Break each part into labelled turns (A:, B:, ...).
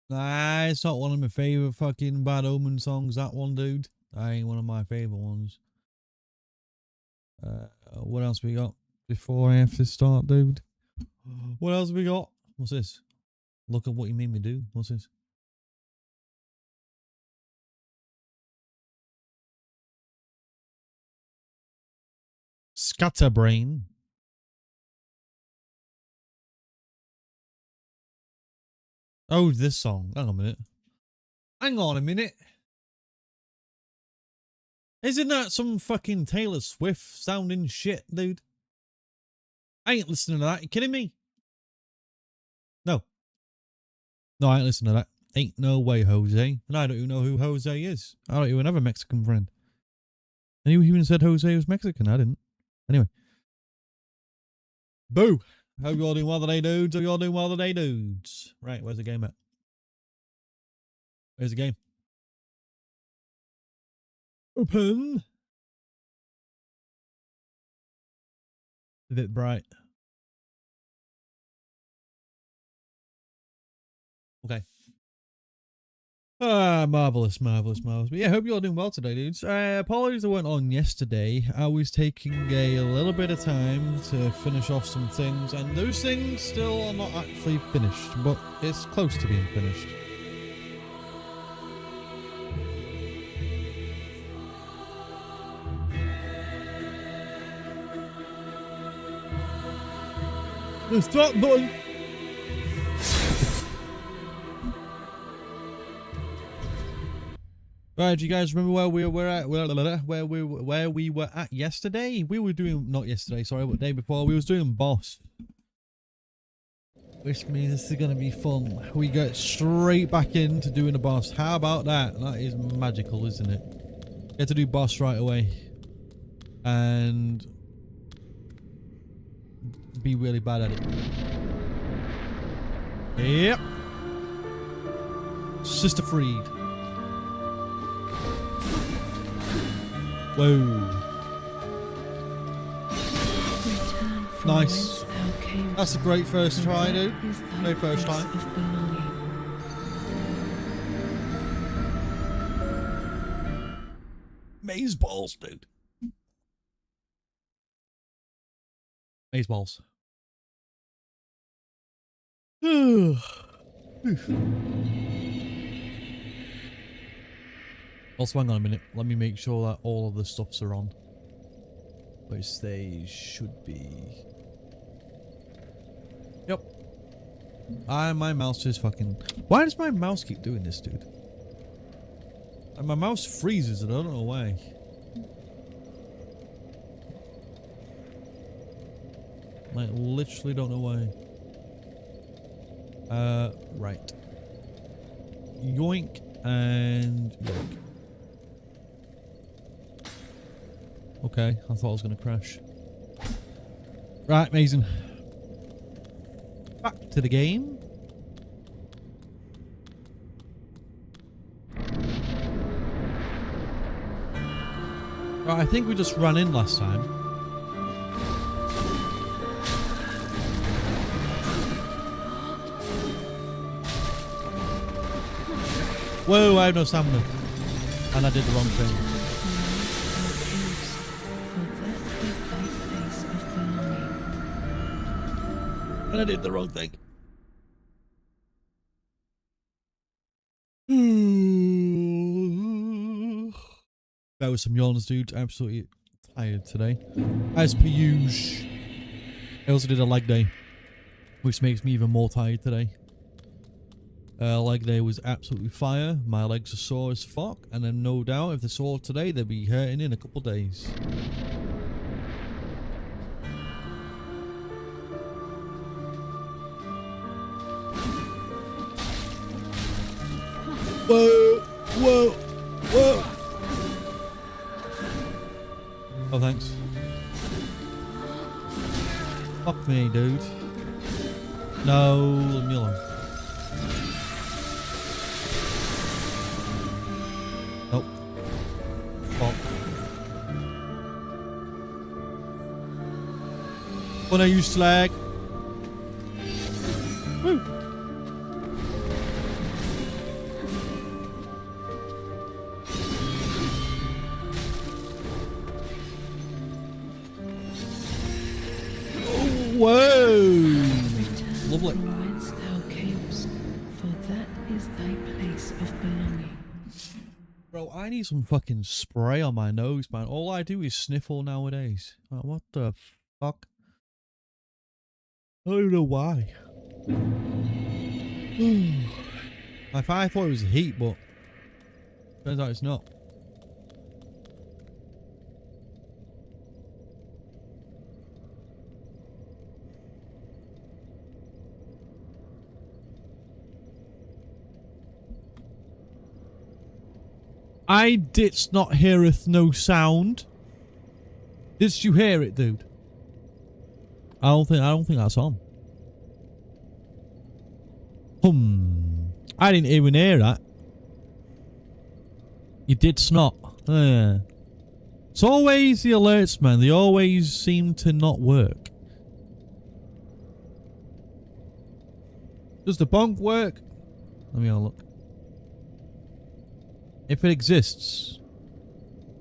A: Nah, it's not one of my favorite fucking Bad Omen songs, that one, dude. That ain't one of my favorite ones. What else we got before I have to start, dude? What else we got? What's this? Look at what you made me do. What's this? Scatterbrain. Oh, this song. Hang on a minute. Hang on a minute. Isn't that some fucking Taylor Swift sounding shit, dude? I ain't listening to that. You kidding me? No. No, I ain't listening to that. Ain't no way, Jose. And I don't even know who Jose is. I don't even have a Mexican friend. And you even said Jose was Mexican. I didn't. Anyway. Boo. Hope you're all doing well today, dudes. Hope you're all doing well today, dudes. Right, where's the game at? Where's the game? Open. A bit bright. Okay. Marvelous, marvelous, marvelous. But yeah, hope you're all doing well today, dudes. Apologies I went on yesterday. I was taking a little bit of time to finish off some things, and those things still are not actually finished, but it's close to being finished. The stop button. Right, do you guys remember where we were at? Where we were at yesterday? We were doing not yesterday, sorry, but the day before. We was doing boss, which means this is gonna be fun. We get straight back into doing the boss. How about that? That is magical, isn't it? Get to do boss right away, and be really bad at it. Yep. Sister Freed. Whoa. Nice. That's a great first try, dude. Great first time. Maze balls, dude. Maze balls. Also, hang on a minute. Let me make sure that all of the stuffs are on, which they should be. Yep. My mouse is fucking... Why does my mouse keep doing this, dude? And my mouse freezes and I don't know why. Like, literally don't know why. Right. Yoink and yoink. Okay, I thought I was going to crash. Right, amazing. Back to the game. Right, I think we just ran in last time. Whoa, I have no stamina. And I did the wrong thing. And I did the wrong thing. That was some yawns, dude. Absolutely tired today. As per usual. I also did a leg day, which makes me even more tired today. Leg day was absolutely fire. My legs are sore as fuck, and then no doubt if they're sore today, they'll be hurting in a couple days. Whoa! Whoa! Whoa! Oh, thanks. Fuck me, dude. No, leave me alone. Nope. Fuck. When I use slag. Woo! lovely.
B: From whence thou camest, for that is thy place of belonging.
A: Bro, I need some fucking spray on my nose, man. All I do is sniffle nowadays. Like, what the fuck? I don't know why. I thought it was heat, but turns out it's not. I didst not heareth no sound. Didst you hear it, dude? I don't think that's on. I didn't even hear that. You did snot. It's always the alerts, man. They always seem to not work. Does the bonk work? Let me have a look. If it exists,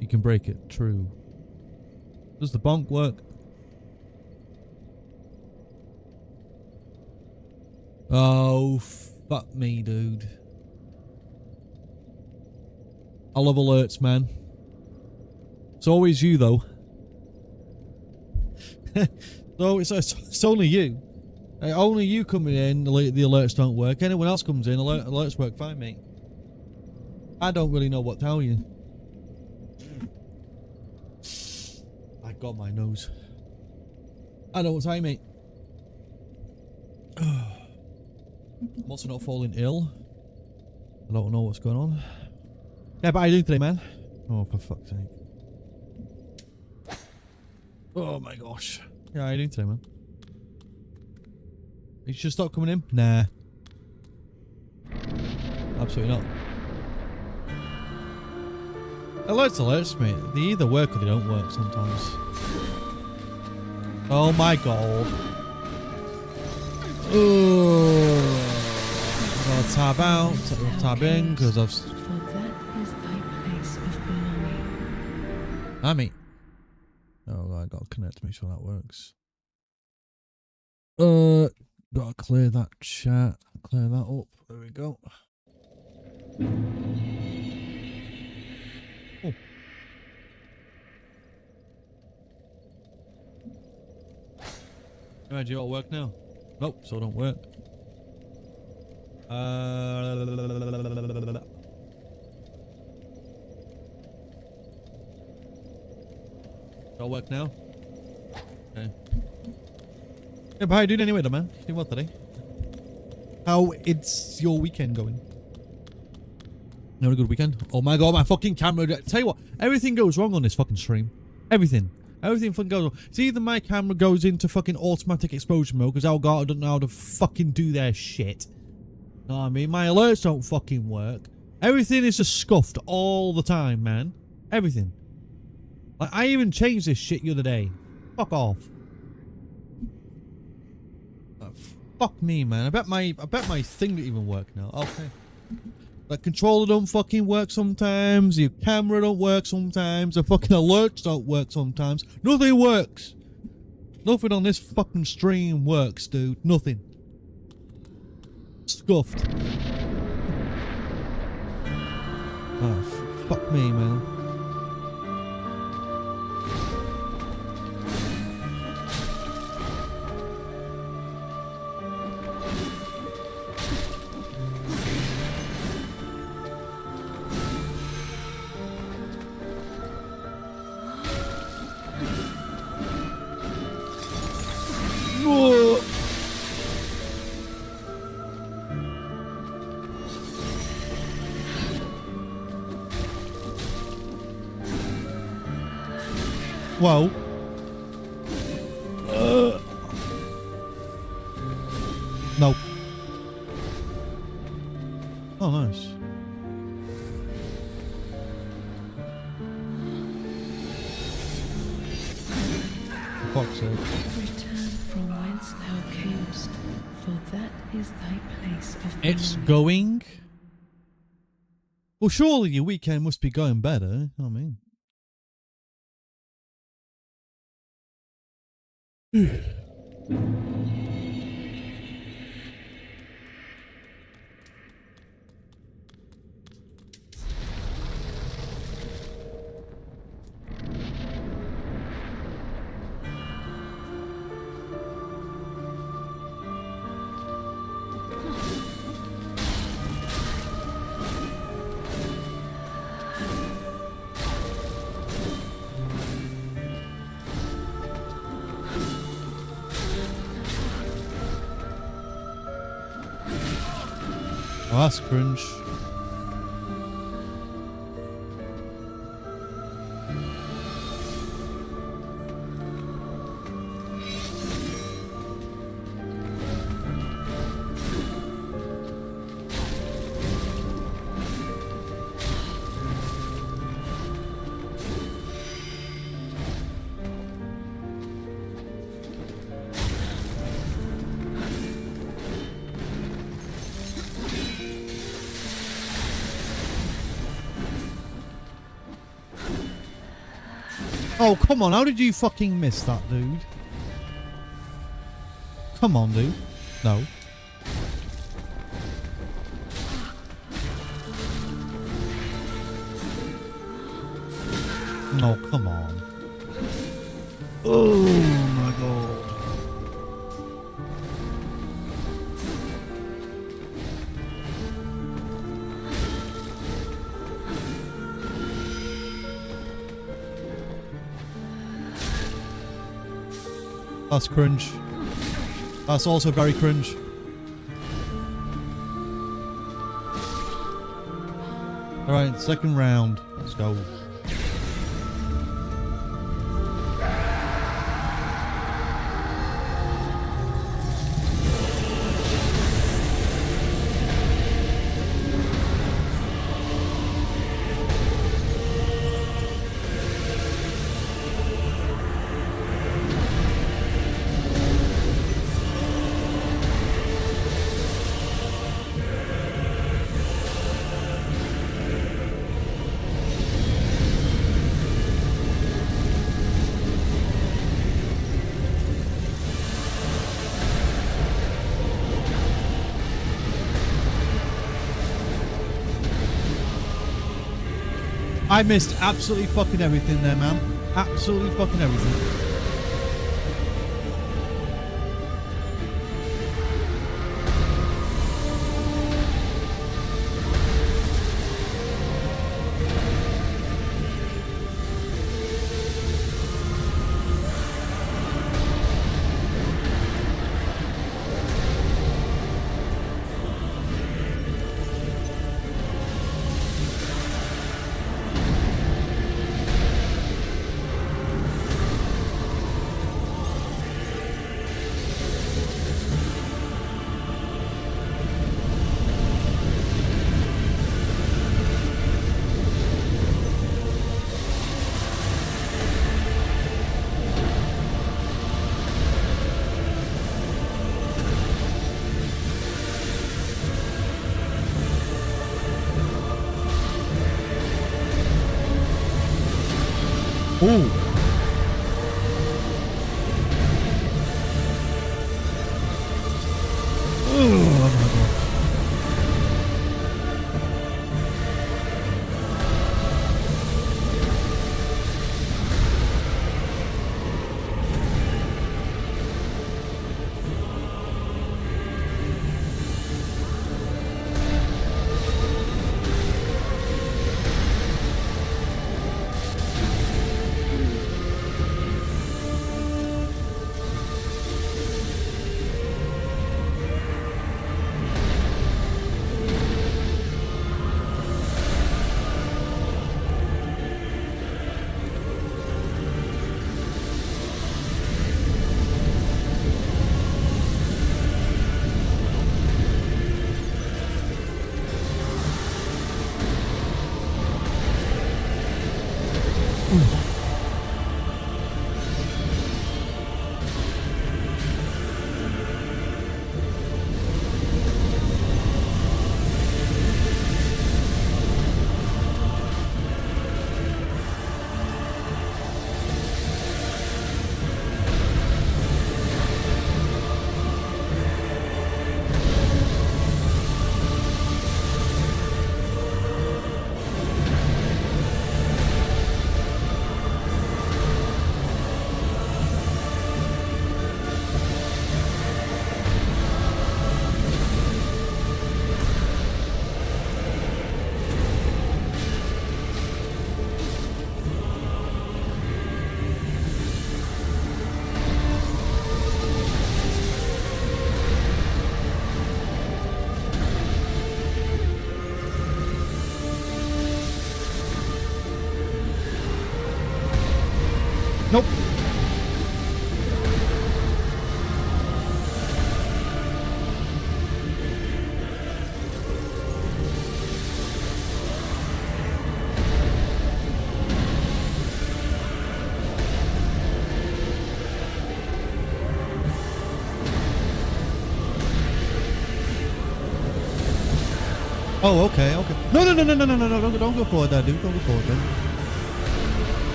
A: you can break it. True. Does the bonk work? Oh, fuck me, dude. I love alerts, man. It's always you, though. So it's only you. Only you coming in, the alerts don't work. Anyone else comes in, alerts work fine, mate. I don't really know what to tell you. I got my nose. I know what to tell you, mate. I'm also not falling ill. I don't know what's going on. Yeah, but how are you doing today, man? Oh, for fuck's sake. Oh my gosh. Yeah, how are you doing today, man? You should stop coming in? Nah. Absolutely not. Alerts, mate. They either work or they don't work sometimes. Oh my god. Oh. I'll tab out, tab in, because I've...
B: For that is thy place of belonging.
A: I mean... Oh, I gotta connect to make sure that works. Gotta clear that chat. Clear that up. There we go. Oh. Alright, do you all work now? Nope, still don't work. All work now? Okay. Yeah, but how you doing anyway, though, man? You doing what today? How is your weekend going? You had a good weekend? Oh my god, my fucking camera. Tell you what, everything goes wrong on this fucking stream. Everything. Everything fucking goes wrong. It's either my camera goes into fucking automatic exposure mode because Elgato don't know how to fucking do their shit. Know what I mean? My alerts don't fucking work. Everything is just scuffed all the time, man. Everything. Like, I even changed this shit the other day. Fuck off. Fuck me, man. I bet my thing didn't even work now. Okay. The controller don't fucking work sometimes. Your camera don't work sometimes. The fucking alerts don't work sometimes. Nothing works. Nothing on this fucking stream works, dude. Nothing. Scuffed. Oh, fuck me, man. Whoa. Whoa. No. Oh, nice. For fuck's sake.
B: Return from whence thou camest, for that is thy place of belonging.
A: It's going. Well, surely your weekend must be going better. I mean. Oh, that's cringe. Oh, come on. How did you fucking miss that, dude? Come on, dude. No. No, come on. Oh, my God. That's cringe. That's also very cringe. Alright, second round. Let's go. I missed absolutely fucking everything there, man. Absolutely fucking everything. Ooh. Oh my God. Oh, okay, okay. No, no, no, no, no, no, no, no, don't go forward there, dude. Don't go forward there.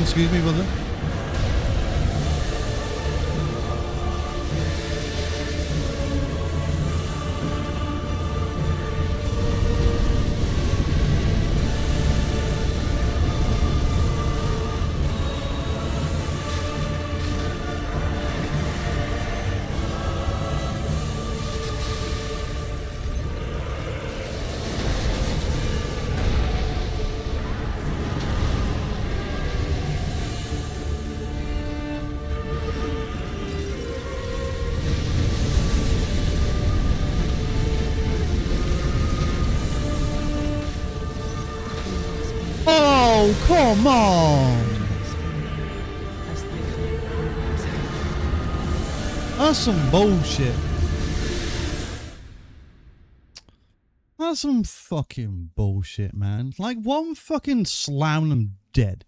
A: Excuse me, brother. Oh, come on!
B: As they always have.
A: That's some bullshit. That's some fucking bullshit, man. Like one fucking slam and I'm dead.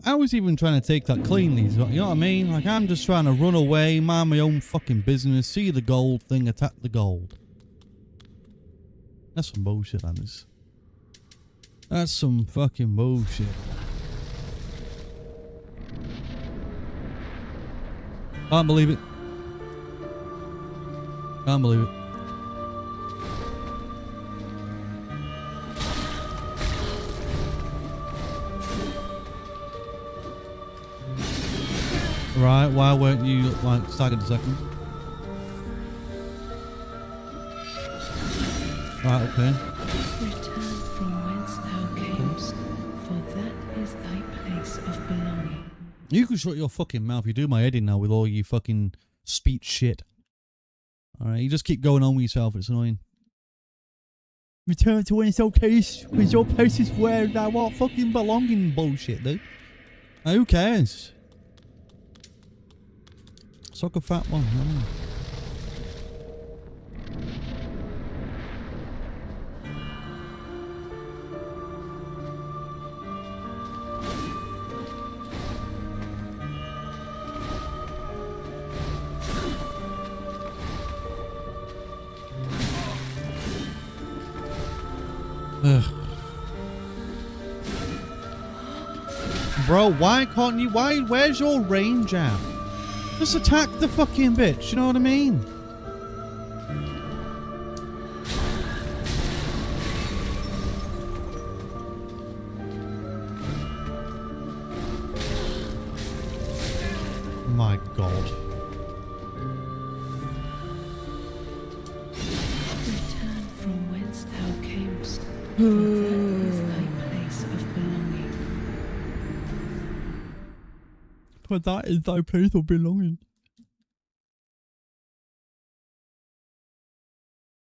A: I was even trying to take that cleanly, you know what I mean? Like I'm just trying to run away, mind my own fucking business, see the gold thing, attack the gold. That's some bullshit, that is. That's some fucking bullshit. Can't believe it. Can't believe it. Right, why weren't you like staggered a second? Right, okay.
B: Return from whence thou camest, for that is thy place of belonging.
A: You can shut your fucking mouth. You do my head in now with all you fucking speech shit. Alright, you just keep going on with yourself. It's annoying. Return to whence thou camest, because your place is where thou art fucking belonging bullshit, dude. Now, who cares? Suck a fat one. No. Ugh. Bro, why can't you? Where's your range at? Just attack the fucking bitch, you know what I mean? My God.
B: Return from whence thou camest, for that is thy place of belonging.
A: But that is thy place of belonging.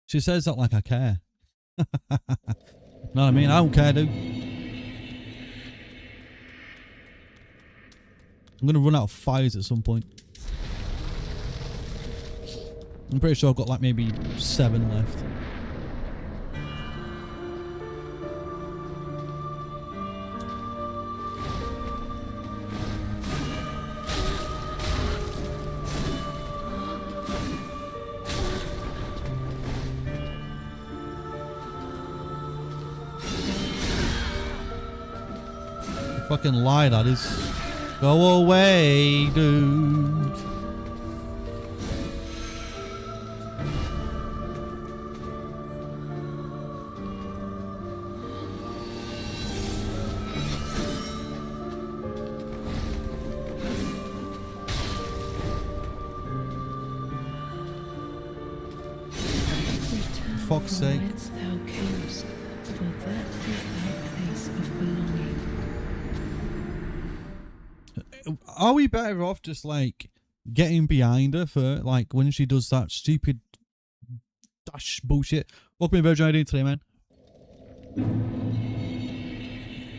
A: She says that like I care. Know what I mean? I don't care, dude. I'm gonna run out of fires at some point. I'm pretty sure I've got like maybe 7 left. Fucking lie, that is. Go away, dude.
B: Return
A: Fuck's
B: from
A: sake.
B: whence thou camest, for that is thy place of belonging.
A: Are we better off just like getting behind her for like when she does that stupid dash bullshit? Welcome to Virgin ID today, man.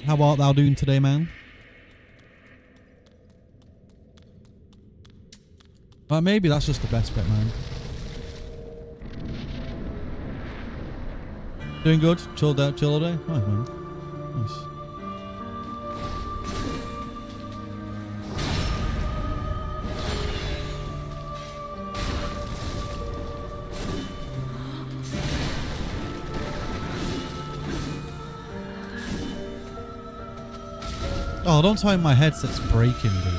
A: How art thou doing today, man? Maybe that's just the best bet, man. Doing good? Chilled out, chill all day? Nice, man. Nice. Oh, don't tell me my headset's breaking, dude.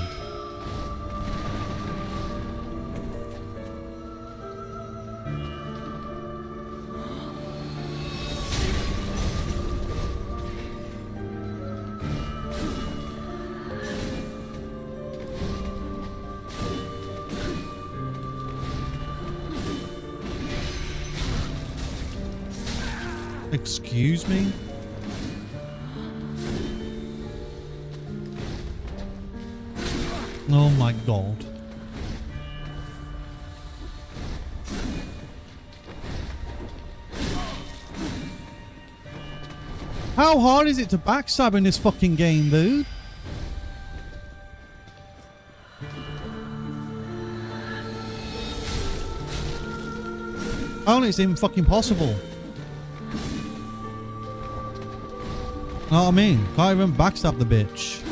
A: Excuse me? Oh my god. How hard is it to backstab in this fucking game, dude? Apparently it's even fucking possible. Know what I mean? Can't even backstab the bitch.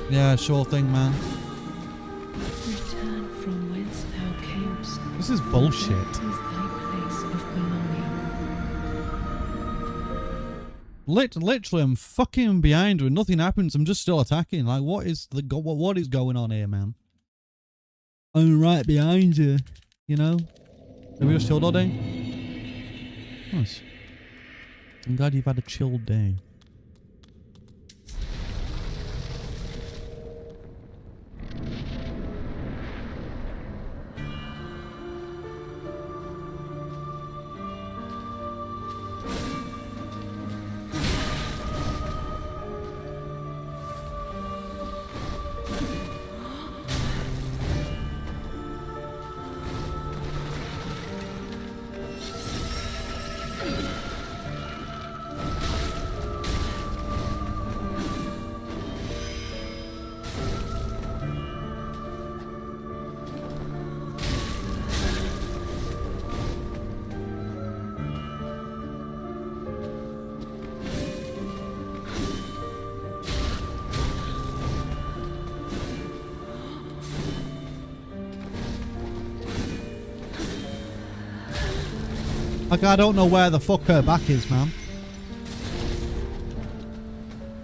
A: Yeah, sure thing, man.
B: Return from whence thou camest.
A: This is bullshit.
B: That is thy place of belonging.
A: Literally, I'm fucking behind her and nothing happens. I'm just still attacking. Like, what is going on here, man? I'm right behind you. You know? Have you just chilled all day? Nice. I'm glad you've had a chilled day. Like, I don't know where the fuck her back is, man.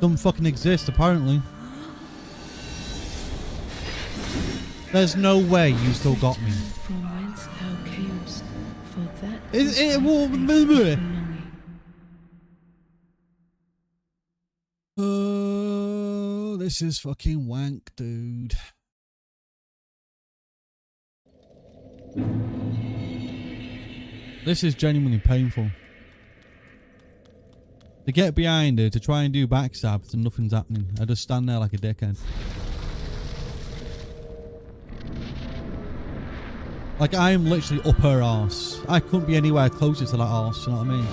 A: Doesn't fucking exist, apparently. There's no way you still got me.
B: From whence thou camest, for that
A: Is it?
B: thy
A: Well,
B: place of belonging.
A: oh, this is fucking wank, dude. This is genuinely painful. To get behind her, to try and do backstabs and nothing's happening. I just stand there like a dickhead. Like, I am literally up her arse. I couldn't be anywhere closer to that arse, you know what I mean?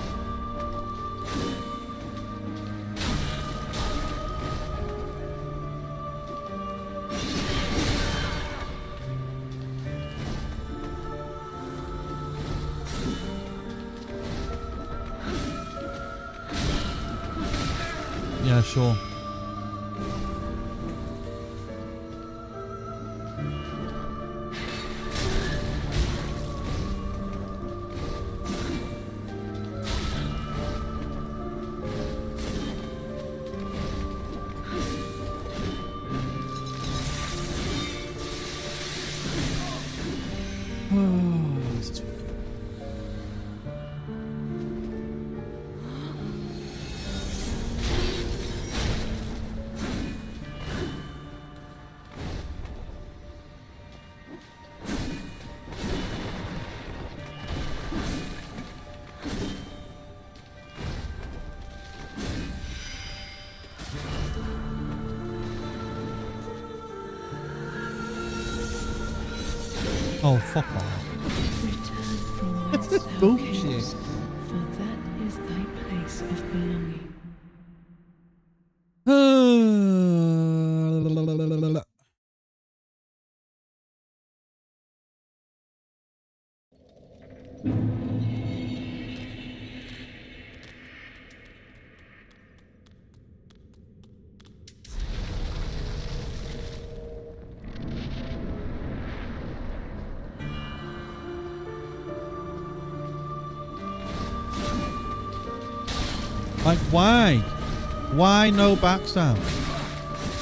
A: Yeah, sure. This is oh, fuck off.
B: Return from whence
A: That's
B: thou
A: bullshit.
B: camest, for that is thy place of belonging.
A: Like, why? Why no backstab?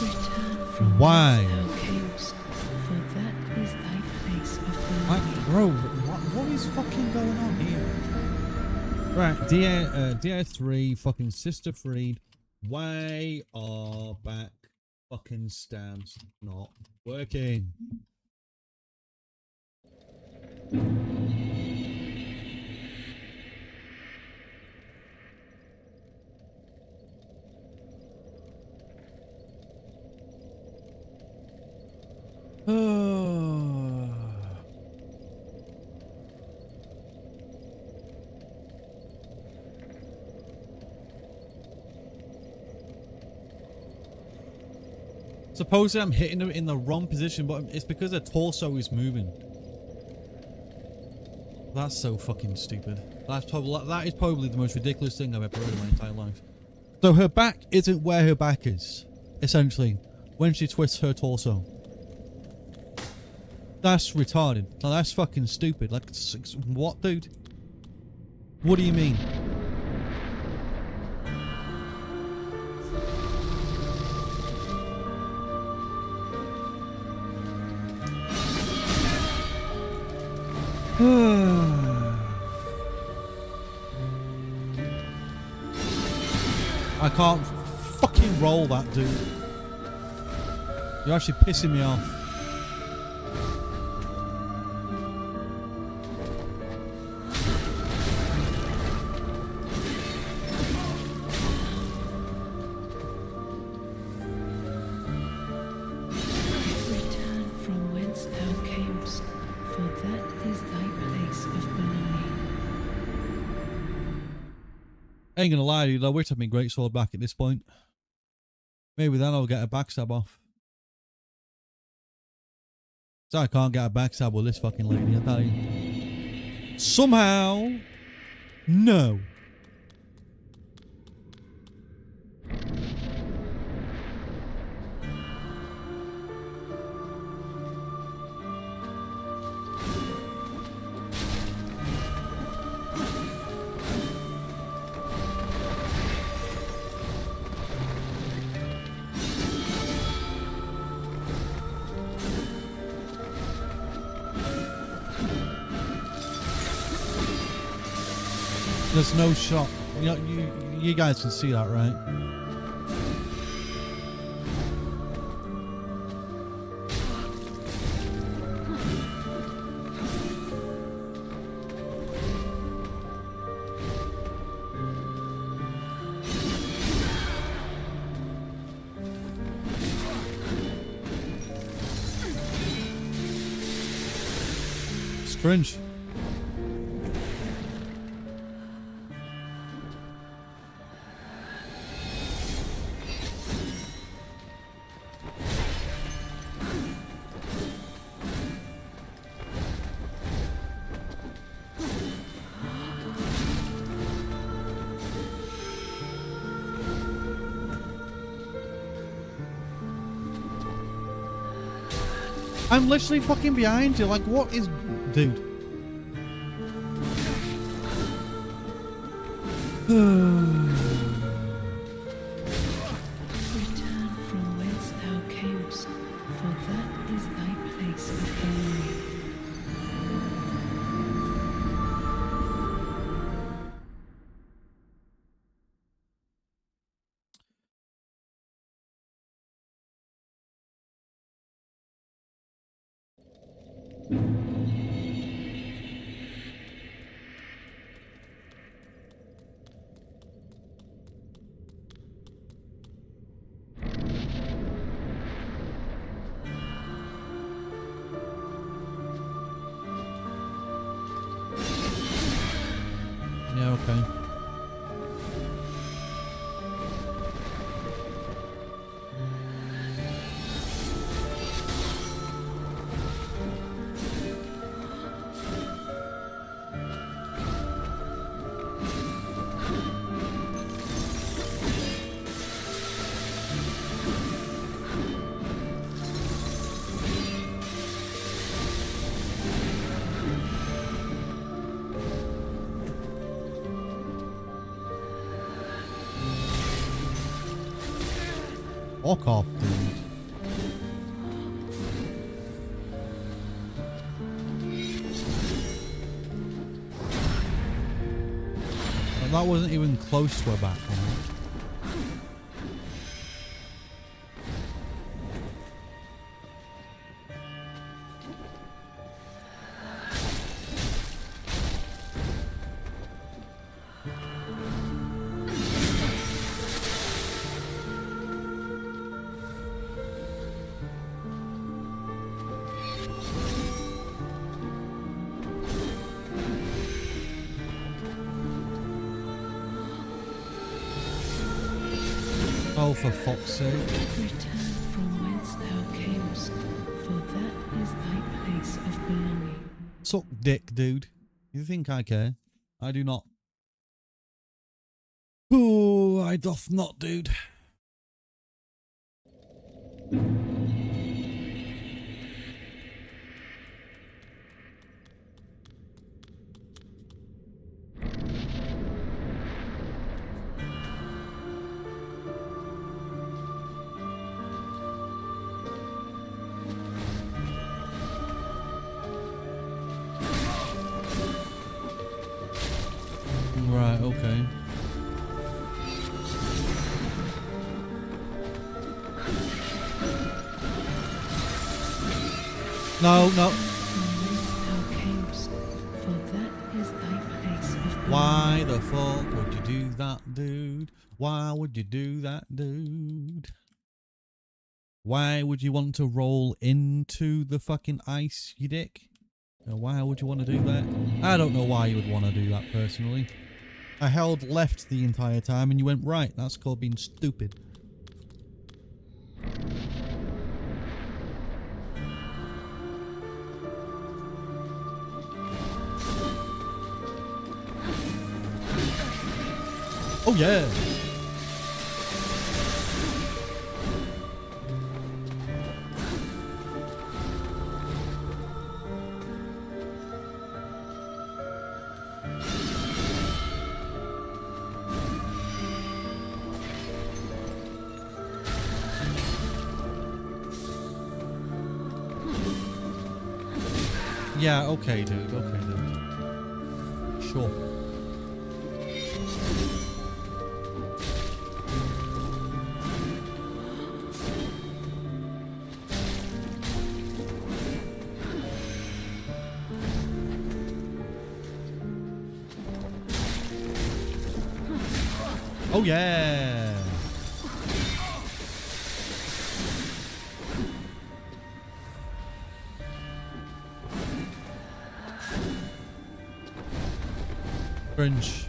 B: Return from
A: Why?
B: whence thou camest, for that is thy place of
A: Like,
B: belonging.
A: bro, what is fucking going on here? Right, DA3, fucking Sister Freed. Why are back fucking stabs not working? Supposedly I'm hitting her in the wrong position, but it's because her torso is moving. That's so fucking stupid. That is probably the most ridiculous thing I've ever heard in my entire life. So her back isn't where her back is, essentially, when she twists her torso. That's retarded. Now that's fucking stupid. Like, what, dude? What do you mean? I can't fucking roll that, dude. You're actually pissing me off.
B: Return from whence thou camest, for that is thy place of belonging.
A: Ain't gonna lie, dude. I wish I'd been greatsword back at this point. Maybe then I'll get a backstab off. So I can't get a backstab with this fucking lady, I tell you. Somehow, no. There's no shot. You know, you guys can see that, right? It's cringe. I'm literally fucking behind you. Like, what is... Dude.
B: Return from whence thou camest, for that is thy place of belonging.
A: Yeah, okay. Fuck off, dude. And that wasn't even close to a back one. Oh, for fuck's sake.
B: Return from whence thou camest, for that is thy place of belonging.
A: Suck dick, dude. You think I care? I do not. Oh, I doth not, dude. Right, okay. No, no.
B: From whence thou camest, for that is thy place of belonging.
A: Why the fuck would you do that, dude? Why would you do that, dude? Why would you want to roll into the fucking ice, you dick? Why would you want to do that? I don't know why you would want to do that personally. I held left the entire time and you went right. That's called being stupid. Oh yeah. Yeah, okay, dude. Okay, dude. Sure. Oh yeah. Cringe.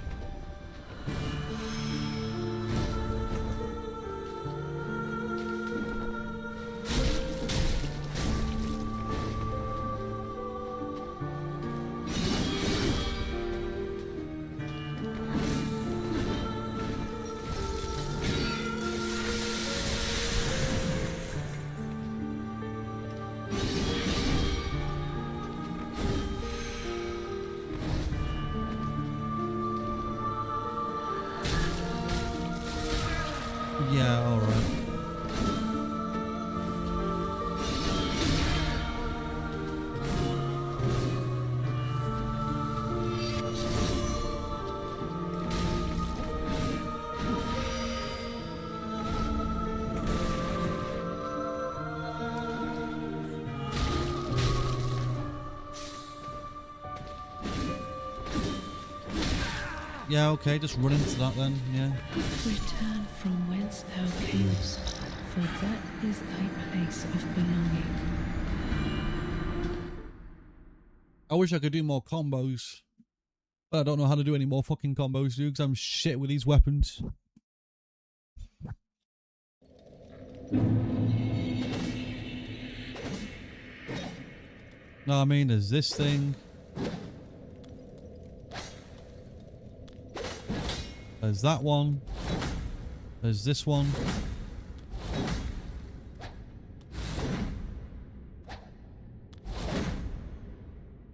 A: Yeah, alright. Yeah, okay, just run into that then, yeah.
B: Return from whence thou camest, for that is thy place of belonging.
A: I wish I could do more combos. But I don't know how to do any more fucking combos, dude, because I'm shit with these weapons. No, I mean, there's this thing. There's that one. There's this one.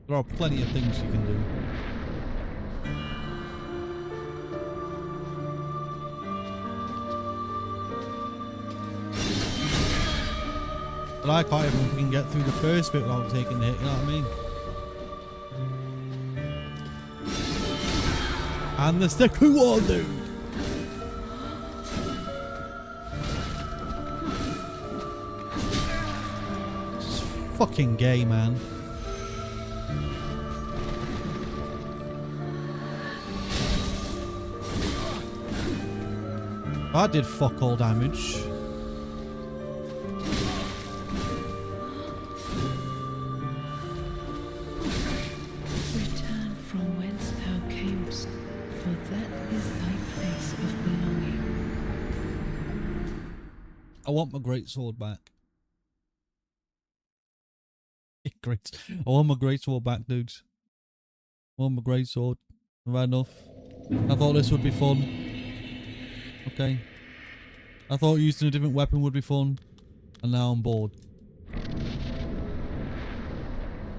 A: There are plenty of things you can do. But I can't even fucking get through the first bit without taking the hit, you know what I mean? And the second one, dude. It's fucking gay, man. That did fuck all damage.
B: Return from whence thou camest, for that is thy place of belonging.
A: I want my great sword back. Great. I want my great sword back, dudes. I want my great sword. I've had enough. I thought this would be fun. Okay. I thought using a different weapon would be fun. And now I'm bored.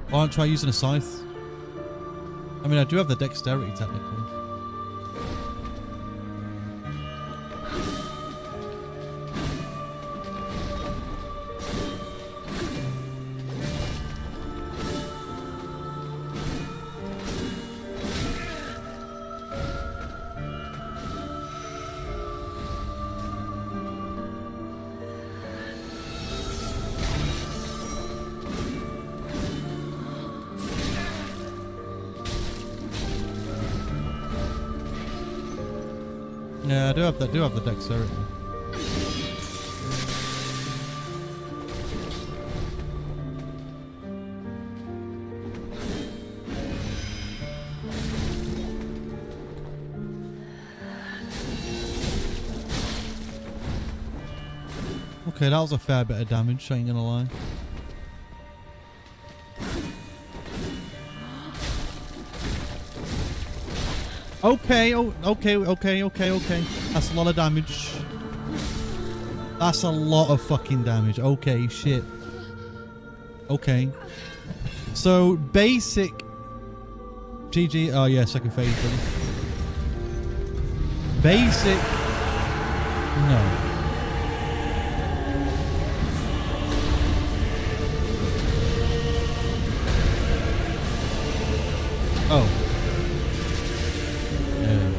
A: Why don't I try using a scythe? I mean, I do have the dexterity technically. Yeah, I do have the dexterity. Okay, that was a fair bit of damage, I ain't gonna lie. Okay, okay. That's a lot of damage. That's a lot of fucking damage. Okay, shit. Okay. So, basic... GG. Oh, yeah, second phase, buddy. Basic... No. Oh. No.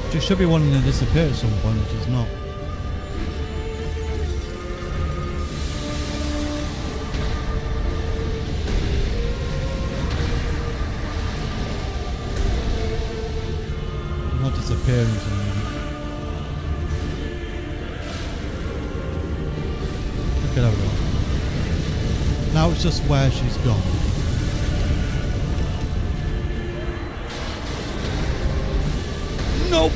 A: She should be wanting to disappear at some point, which is not. Not disappearing or something. Look at her. Now it's just where she's gone. Nope.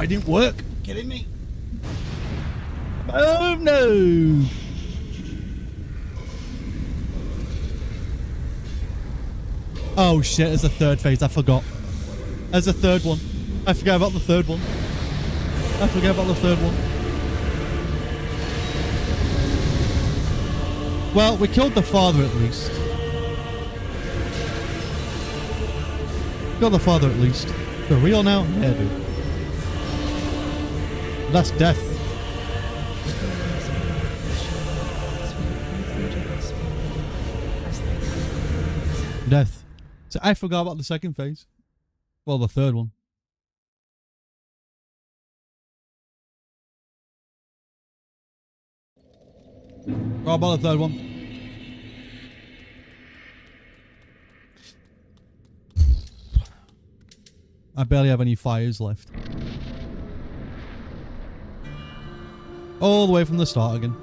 A: it didn't work. Kidding me? Oh no! Oh shit, there's a third phase. I forgot. There's a third one. I forgot about the third one. I forgot about the third one. Well, we killed the father at least. Killed the father at least. For real now? Yeah, dude. That's death. Death. So I forgot about the second phase. Well, the third one. What about the third one? I barely have any fires left. All the way from the start again.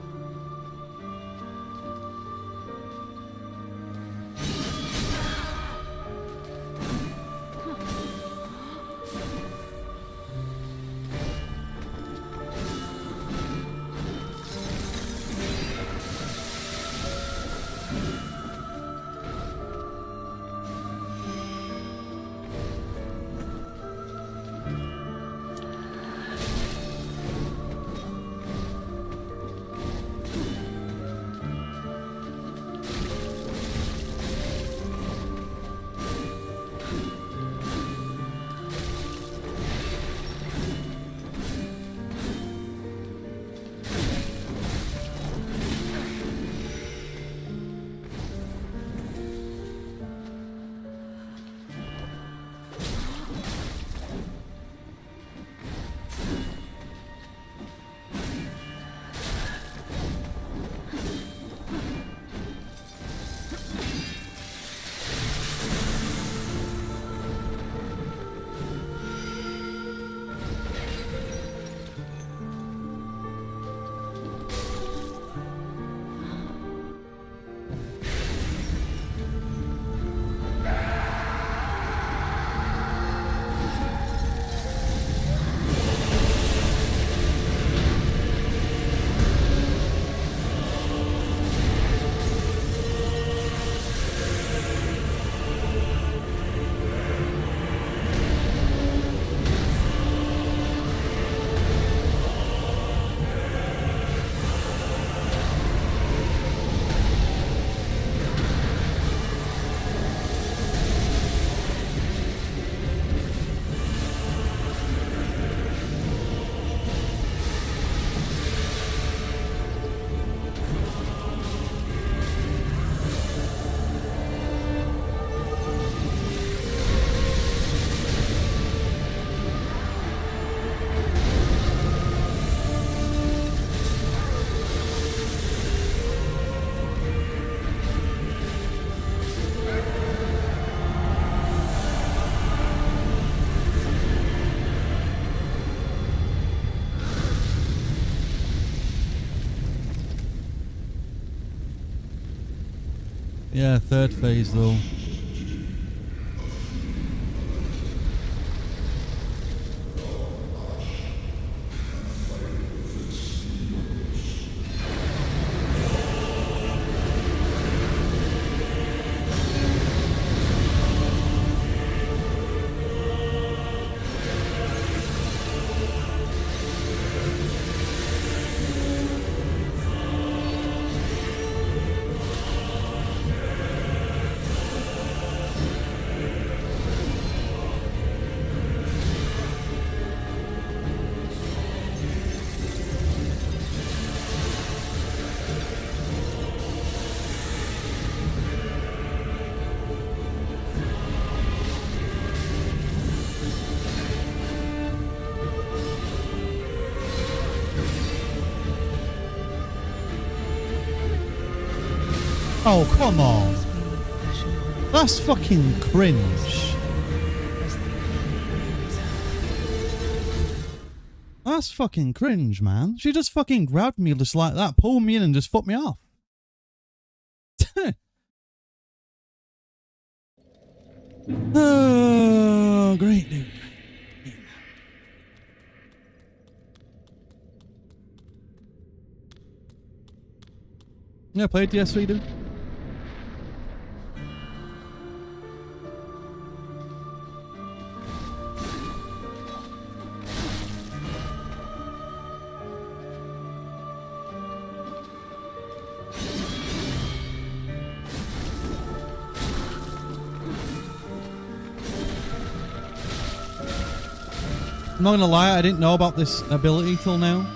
A: Yeah, third phase though. Oh, come on. That's fucking cringe. That's fucking cringe, man. She just fucking grabbed me just like that, pulled me in and just fucked me off. Oh, great, dude. Yeah, I played DS3, dude. I'm not gonna lie, I didn't know about this ability till now.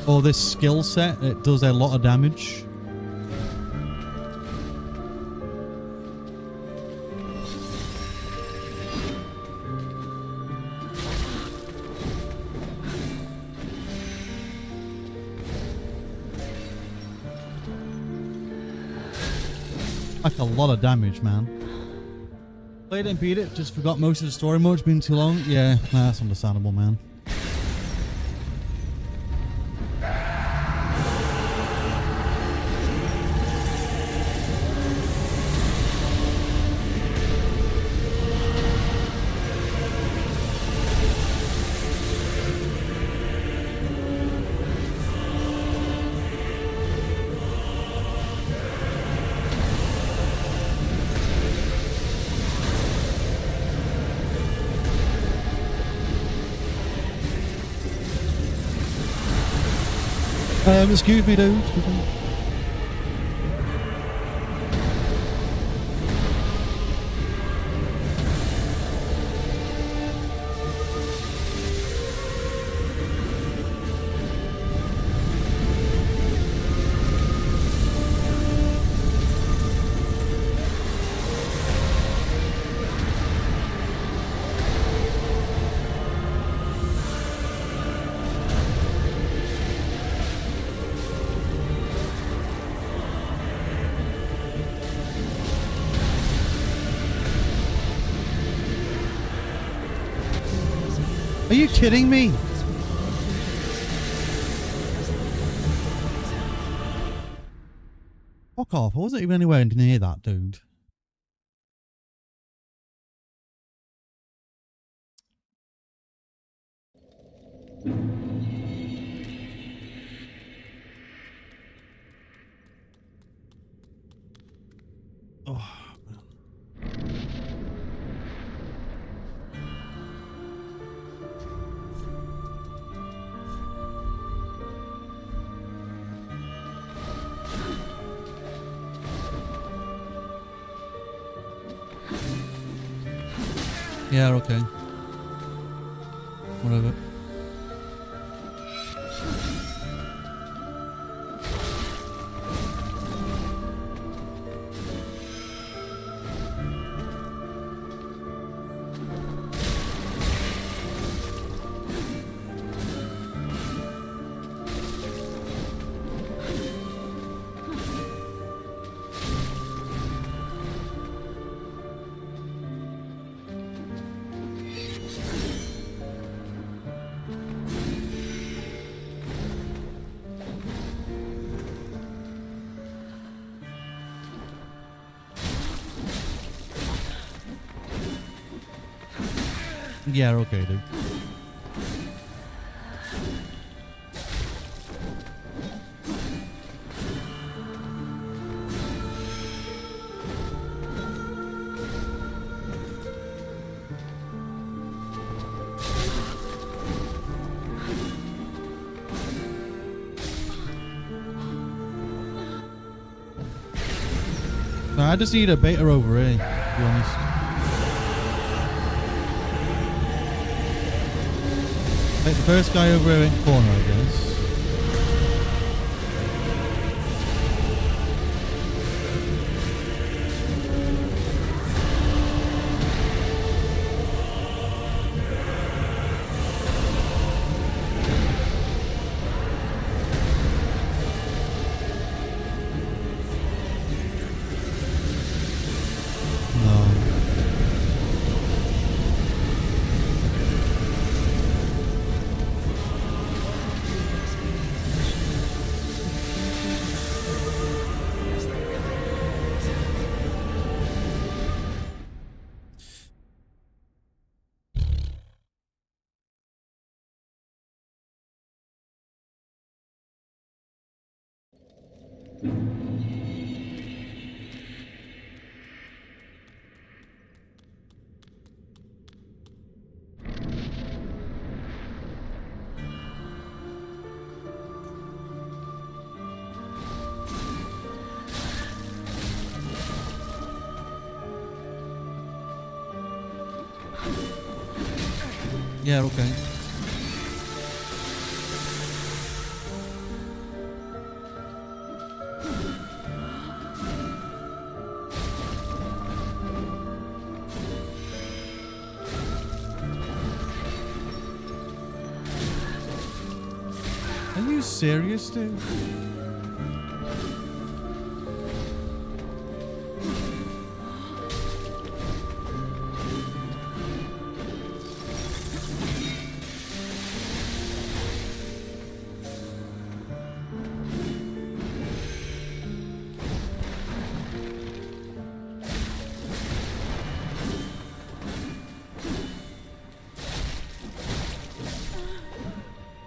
A: Or this skill set, it does a lot of damage. Like a lot of damage, man. Played it and beat it, just forgot most of the story mode. It's been too long. Yeah, that's understandable, man. Excuse me, dude. Are you kidding me? Fuck off. I wasn't even anywhere near that, dude. Oh. Yeah, okay. Whatever. Yeah, okay, dude. I just need a beta over here, to be honest. Take the first guy over here in the corner, I guess. Yeah, okay. Are you serious, dude?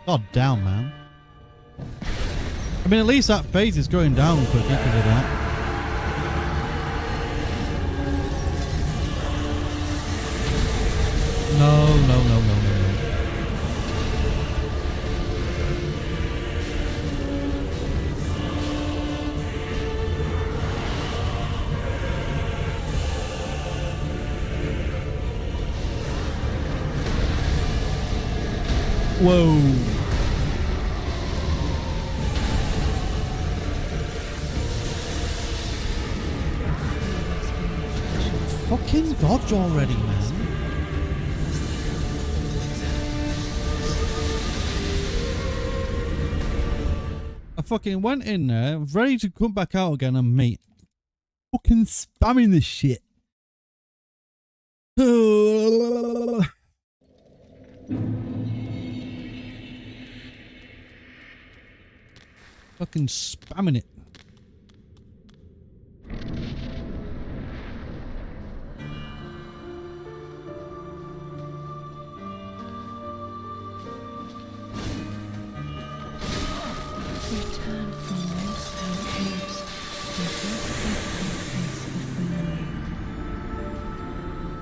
A: God damn, man. I mean, at least that phase is going down quickly because of that. No, no, no, no, no, no. Whoa. Fucking dodge already, man. I fucking went in there, ready to come back out again, and mate, fucking spamming this shit. Fucking spamming it.
B: Return from whence thou camest, for that is thy place of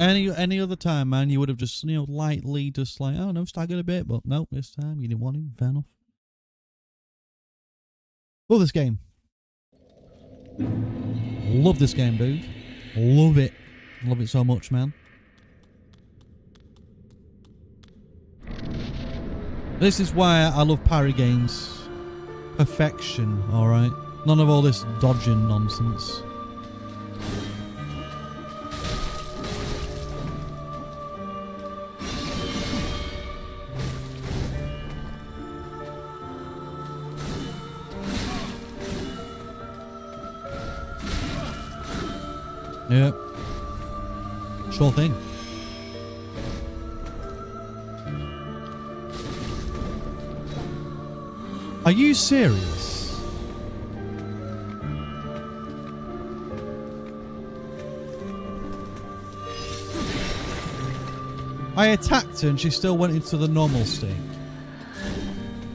B: belonging.
A: Any other time, man, you would have just, you know, lightly just like, oh no, staggered a bit, but no, this time you didn't want him. Fair enough. Love this game. Love this game, dude. Love it. Love it so much, man. This is why I love parry games. Perfection, alright? None of all this dodging nonsense. Yep. Sure thing. Are you serious? I attacked her and she still went into the normal state.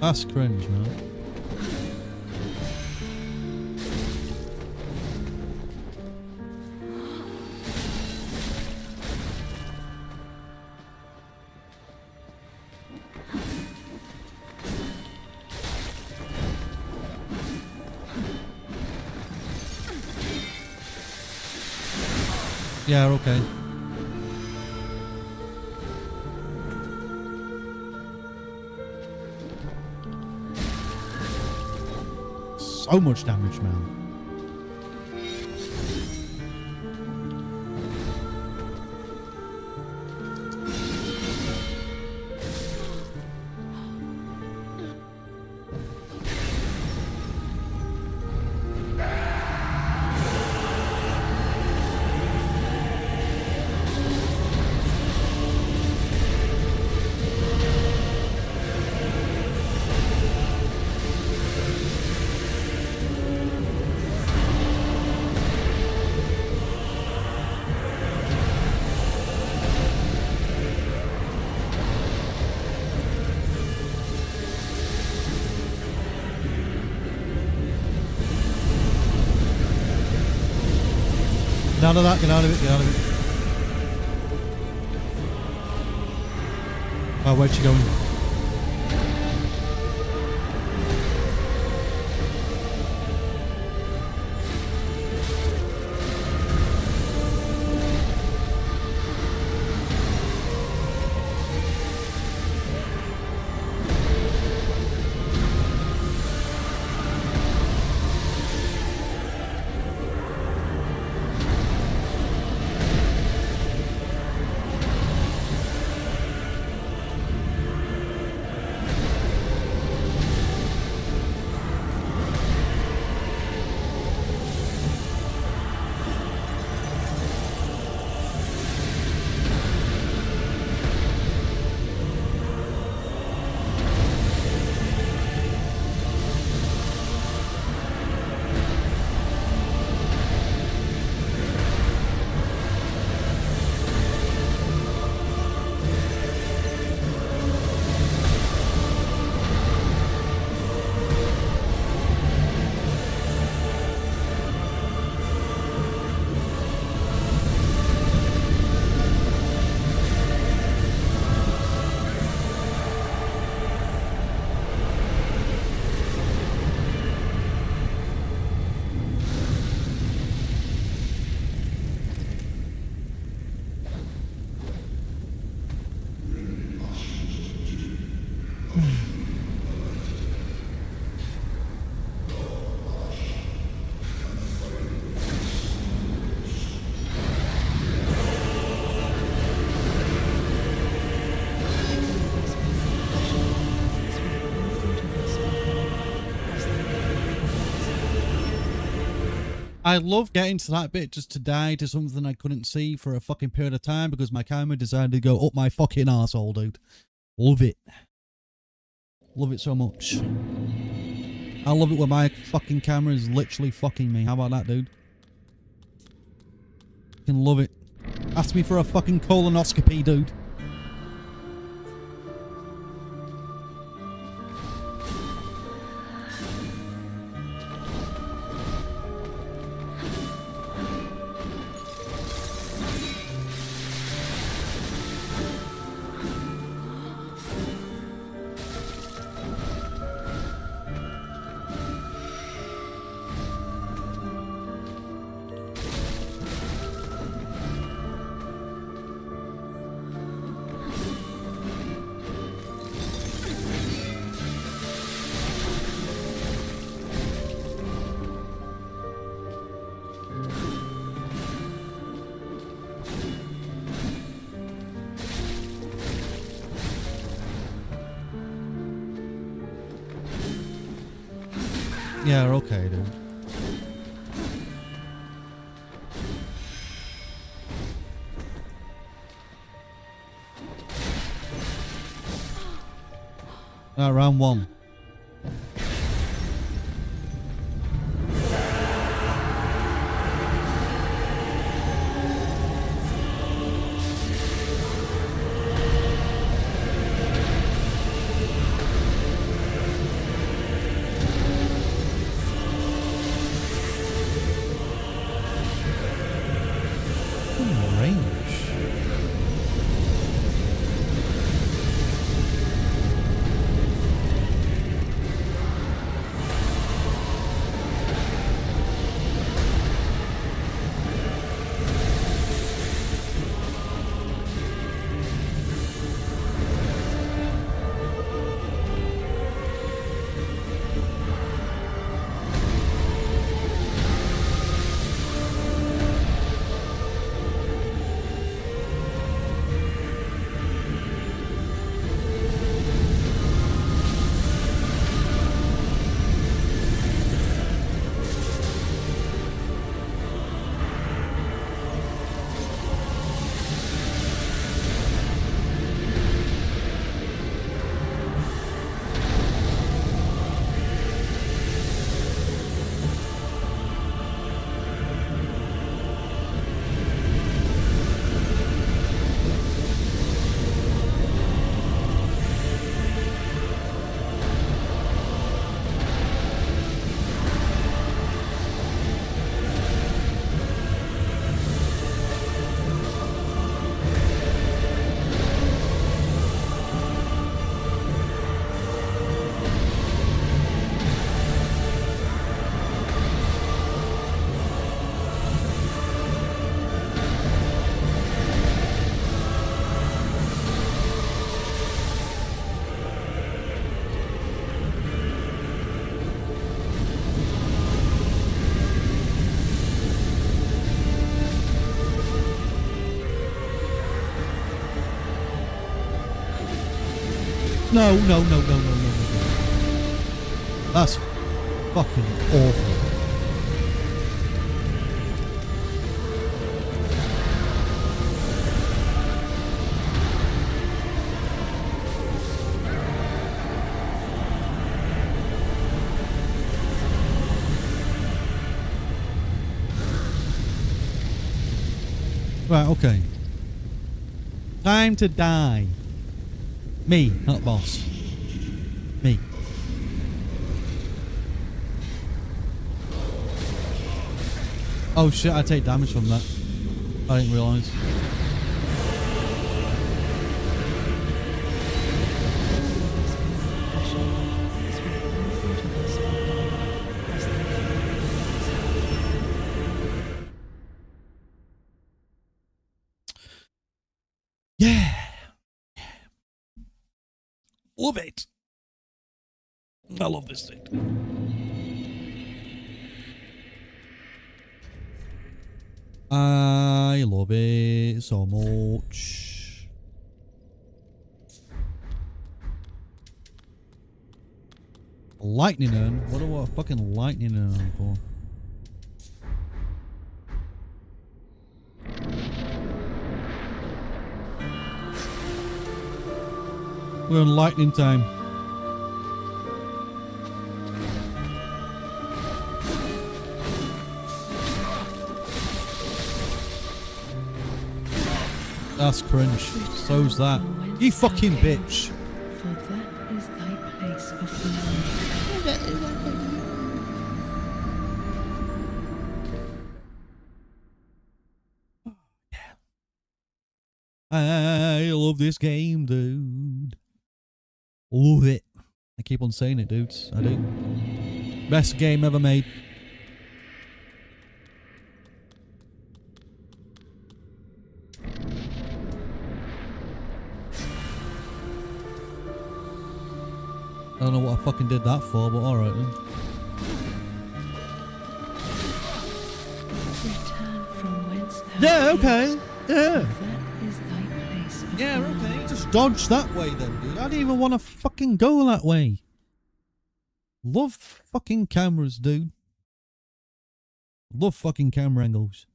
A: That's cringe, man. Yeah, okay. So much damage, man. Get out of that, get out of it, get out of it. Oh, where's she going? I love getting to that bit just to die to something I couldn't see for a fucking period of time because my camera decided to go up my fucking arsehole, dude. Love it. Love it so much. I love it when my fucking camera is literally fucking me. How about that, dude? Fucking love it. Ask me for a fucking colonoscopy, dude. Yeah, okay, dude. Round one. No, no, no, no, no, no, no. That's fucking awful. Right, okay. Time to die. Me, not boss. Me. Oh shit, I take damage from that. I didn't realise. Yeah. Love it. I love this thing. I love it so much. Lightning urn? What do I fucking lightning urn for? We're on lightning time. That's cringe. So's that. You fucking bitch.
B: For that is thy place of belonging.
A: I love this game, dude. Love it. I keep on saying it, dudes. I do. Best game ever made. I don't know what I fucking did that for, but alright then.
B: Return from whence thou
A: Yeah, okay.
B: camest,
A: Yeah.
B: for that is thy place of
A: Yeah,
B: belonging.
A: okay. Just dodge that way then, dude. I didn't even want to fucking go that way. Love fucking cameras, dude. Love fucking camera angles.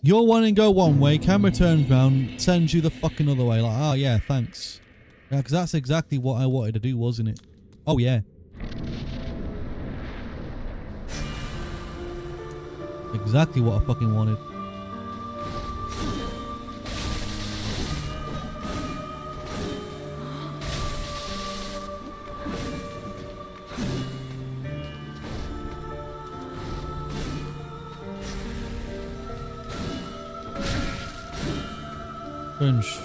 A: You're wanting to go one way, camera turns round, sends you the fucking other way. Like, oh yeah, thanks. Yeah, because that's exactly what I wanted to do, wasn't it? Oh yeah. Exactly what I fucking wanted. Cringe.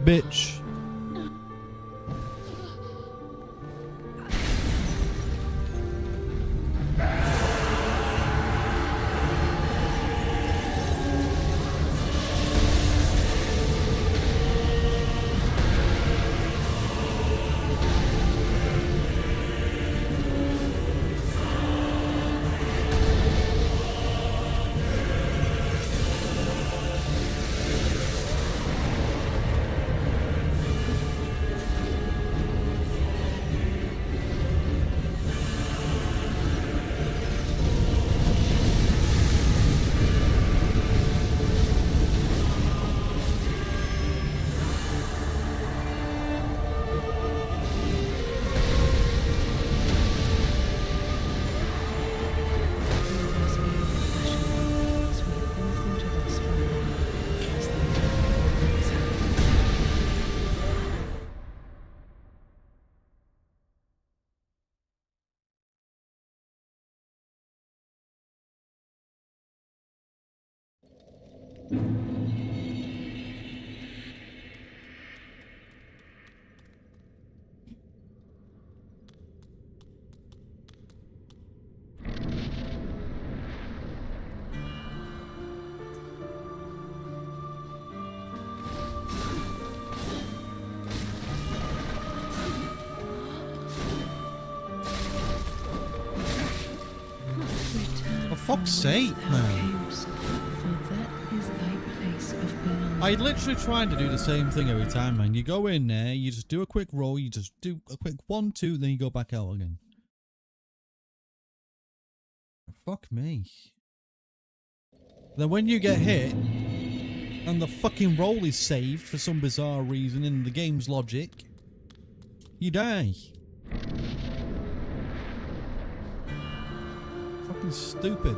A: Bitch. For fuck's sake, man.
B: For that is thy place of belonging.
A: I literally tried to do the same thing every time, man. You go in there, you just do a quick roll, you just do a quick 1, 2, then you go back out again. Fuck me. Then when you get hit, and the fucking roll is saved for some bizarre reason in the game's logic, you die. Fucking stupid.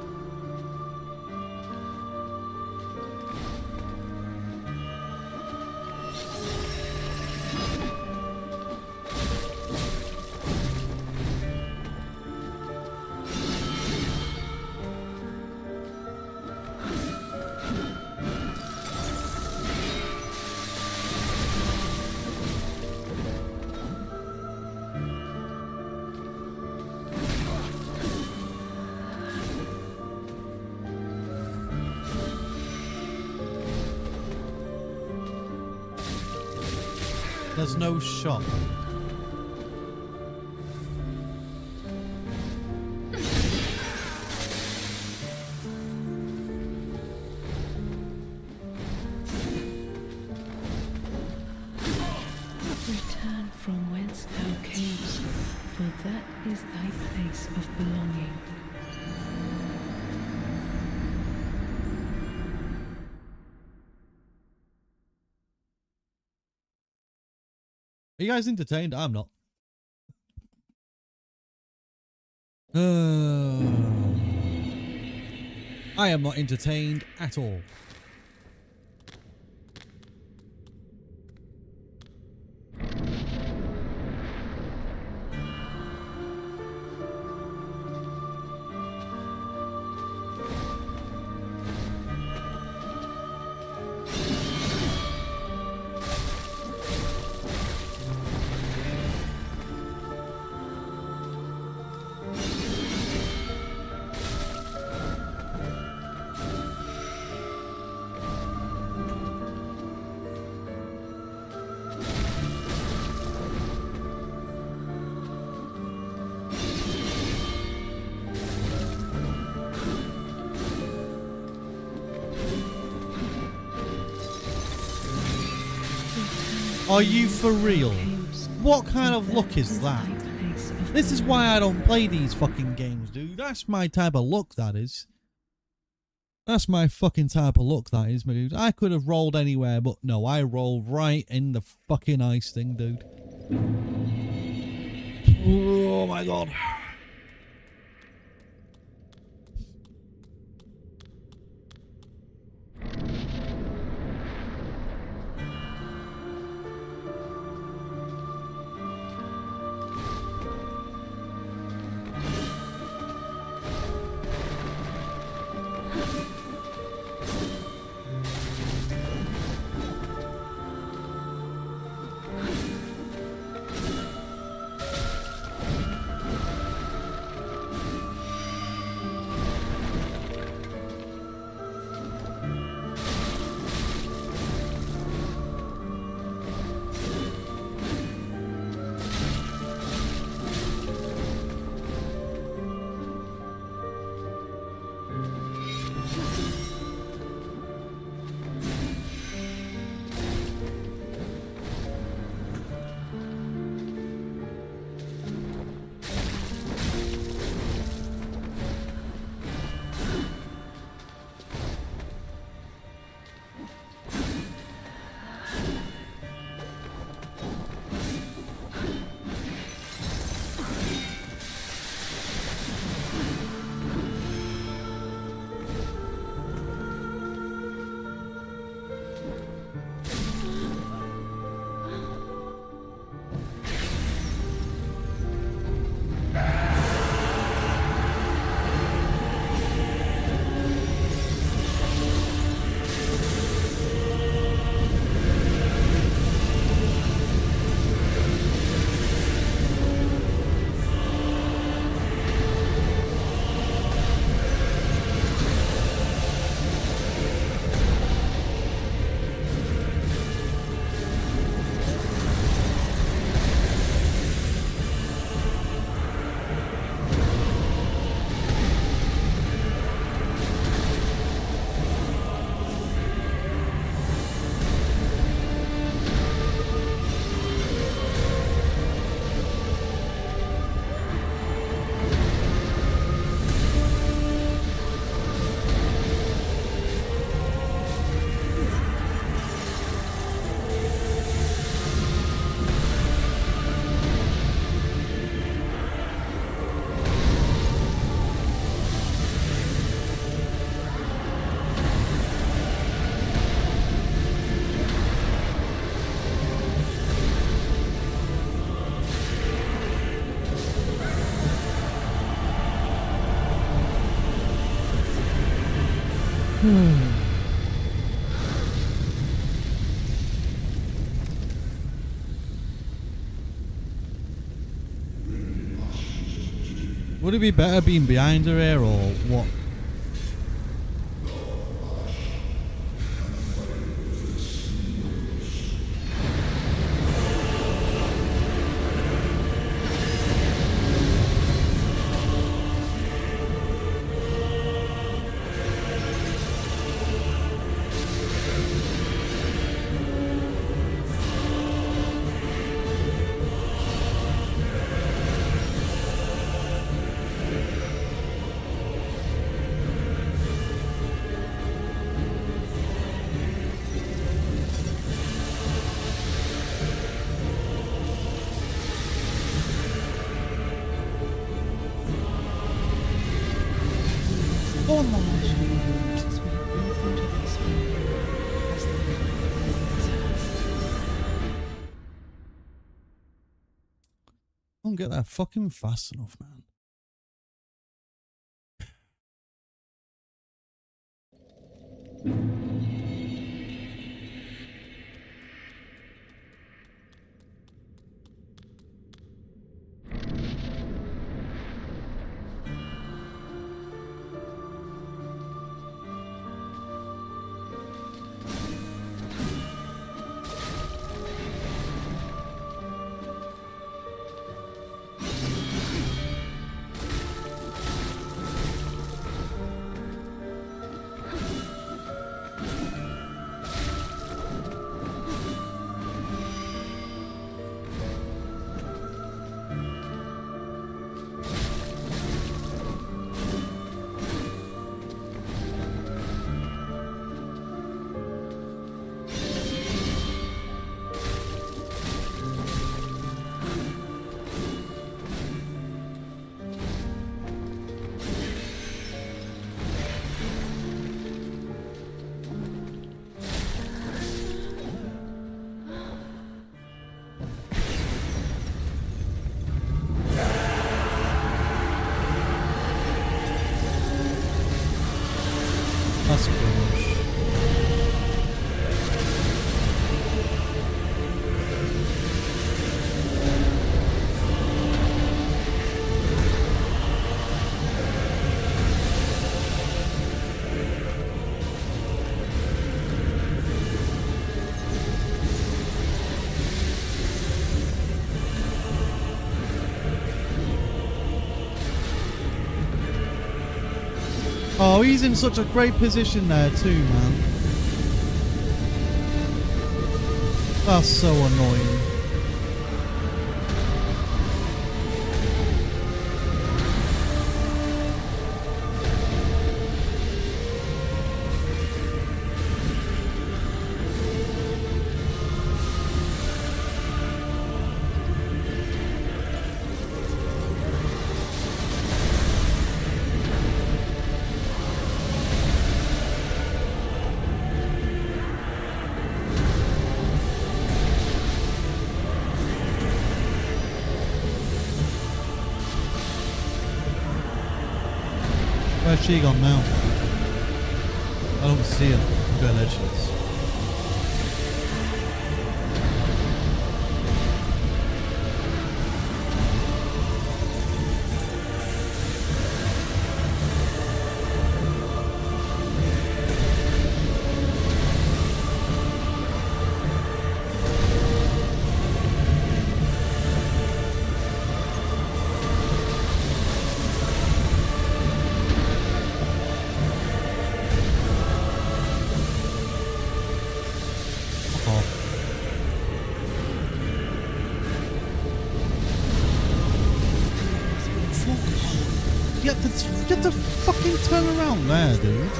A: There's no shot.
B: Return from whence thou camest, for that is thy place of belonging.
A: Are you guys entertained? I'm not. I am not entertained at all. Are you for real? What kind of luck is that? This is why I don't play these fucking games, dude. That's my type of luck, that is. That's my fucking type of luck, that is, dude. I could have rolled anywhere, but no, I rolled right in the fucking ice thing, dude. Oh my god. Would it be better being behind her here or what? Go on, Mom.
B: As we both into this world as the light is ours.
A: Don't get that fucking fast enough, man. That's cringe. Oh, he's in such a great position there too, man. That's so annoying. Where's she gone now? I don't see her. Good, there she is. Get the fucking turn around there, dude.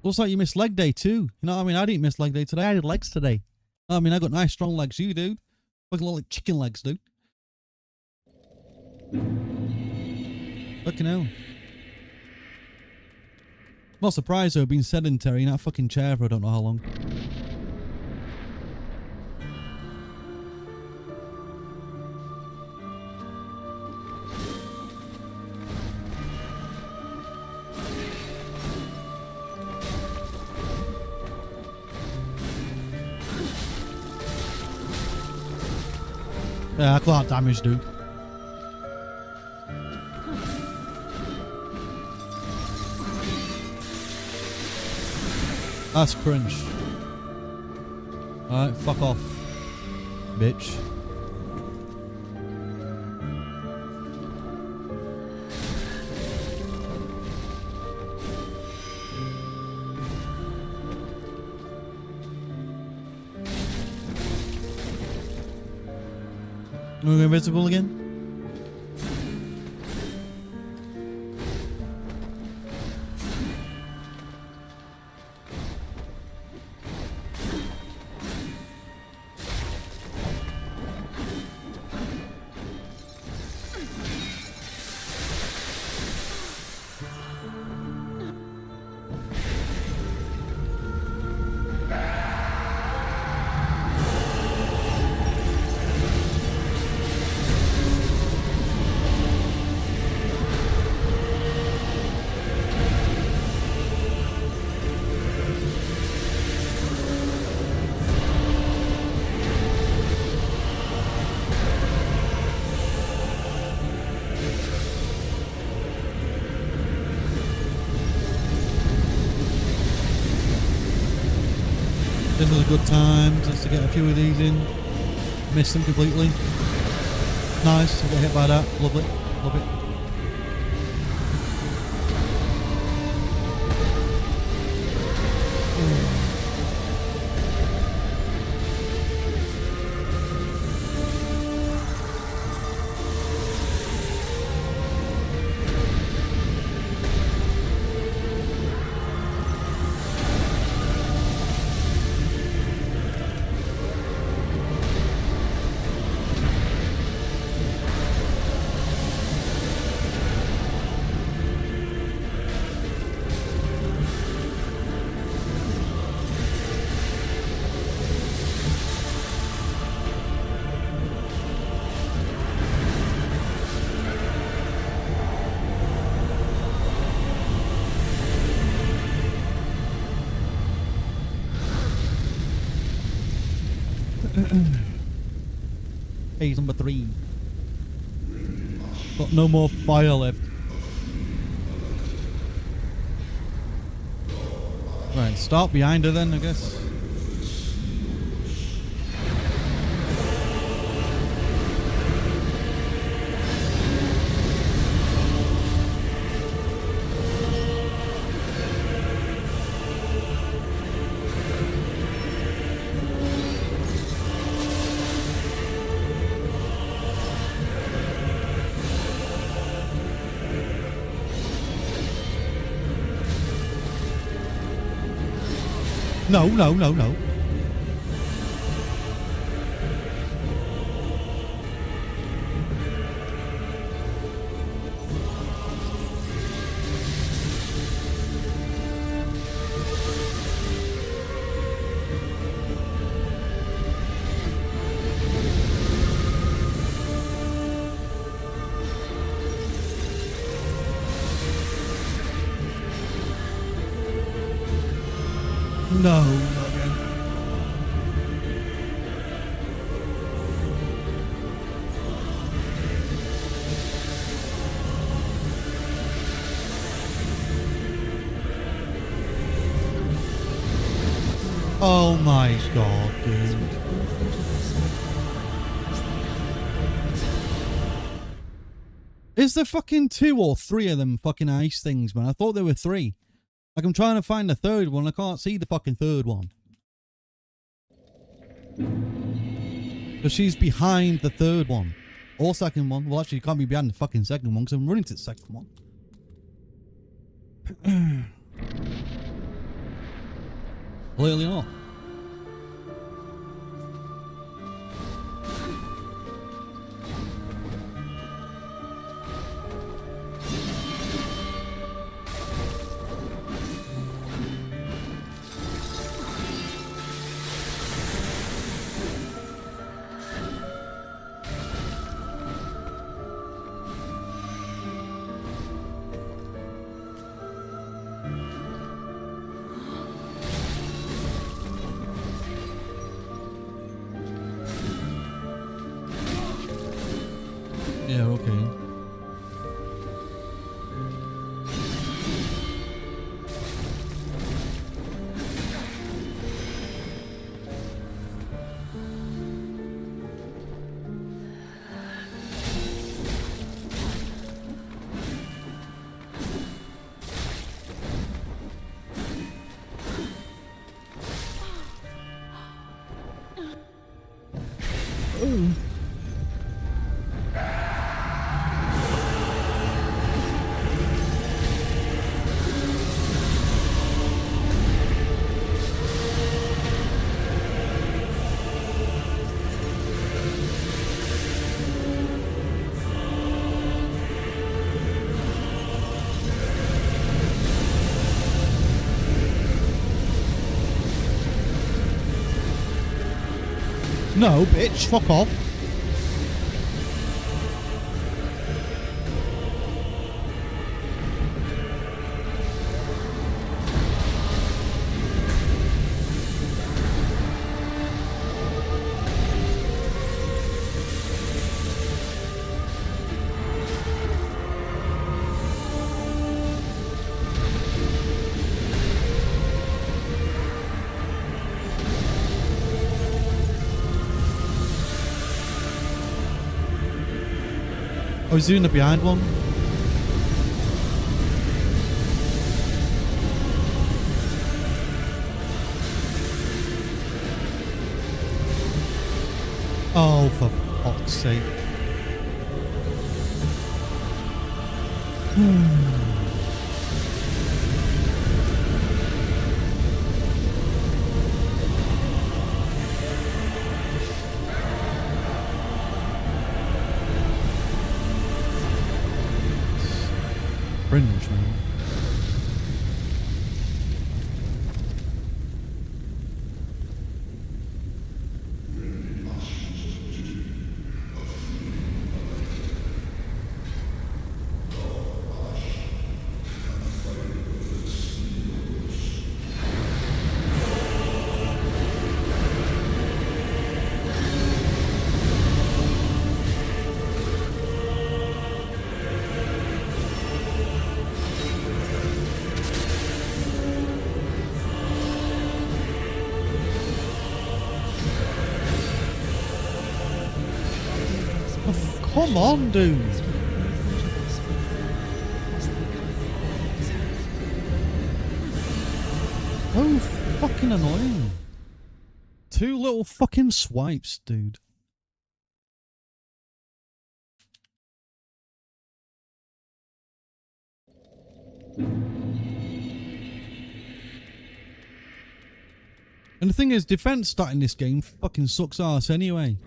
A: Looks like you missed leg day too. You know what I mean? I didn't miss leg day today. I did legs today. I mean, I got nice strong legs. You, dude. Looking like chicken legs, dude. Fucking hell. Not surprised though, being sedentary in that fucking chair for I don't know how long. Yeah, I got damage, dude. That's cringe. Alright, fuck off, bitch. We're going invisible again? This is a good time just to get a few of these in. Missed them completely. Nice, get hit by that. Lovely, love it. Phase number 3. Got no more fire left. Right, start behind her then, I guess. No, no, no, no. No, not again. Oh my god, dude. Is there fucking 2 or 3 of them fucking ice things, man? I thought there were 3. Like, I'm trying to find the 3rd one. I can't see the fucking 3rd one. Because she's behind the 3rd one. Or 2nd one. Well, actually, you can't be behind the fucking 2nd one because I'm running to the 2nd one. Clearly not. Yeah, okay. Ooh. No, bitch, fuck off. I was doing the behind one. Oh, for fuck's sake. Cringe, man. Come on, dude. Oh, fucking annoying. Two little fucking swipes, dude. And the thing is, defense starting this game fucking sucks ass anyway.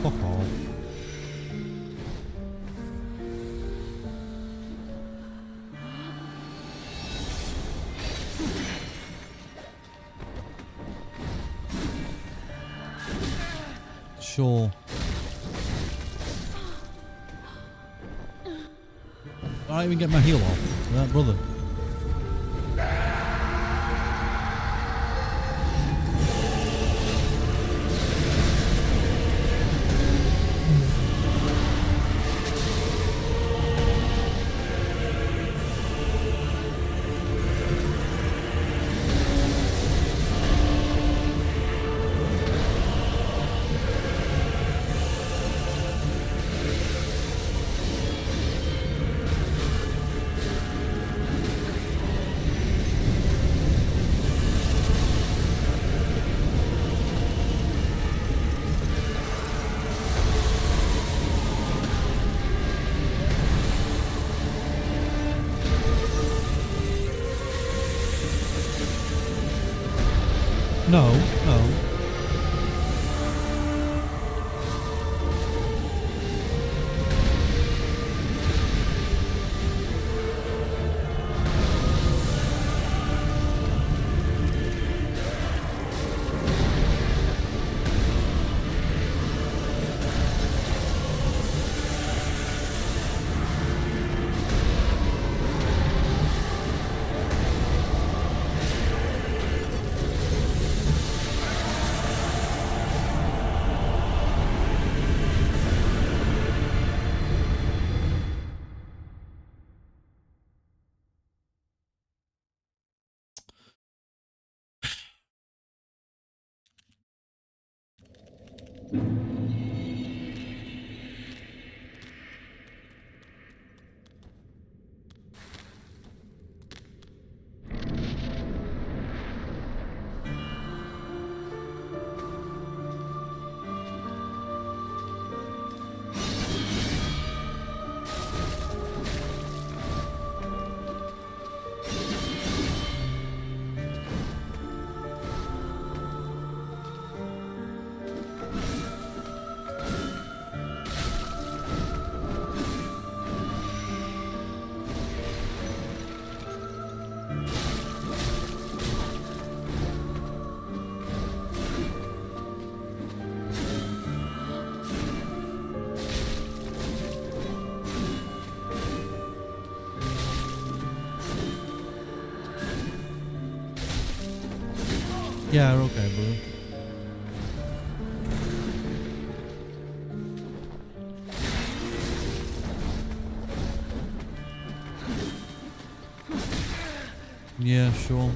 A: Fuck off. Sure. I don't even get my heal off. That brother. No, no. Yeah, okay, bro. Yeah, sure.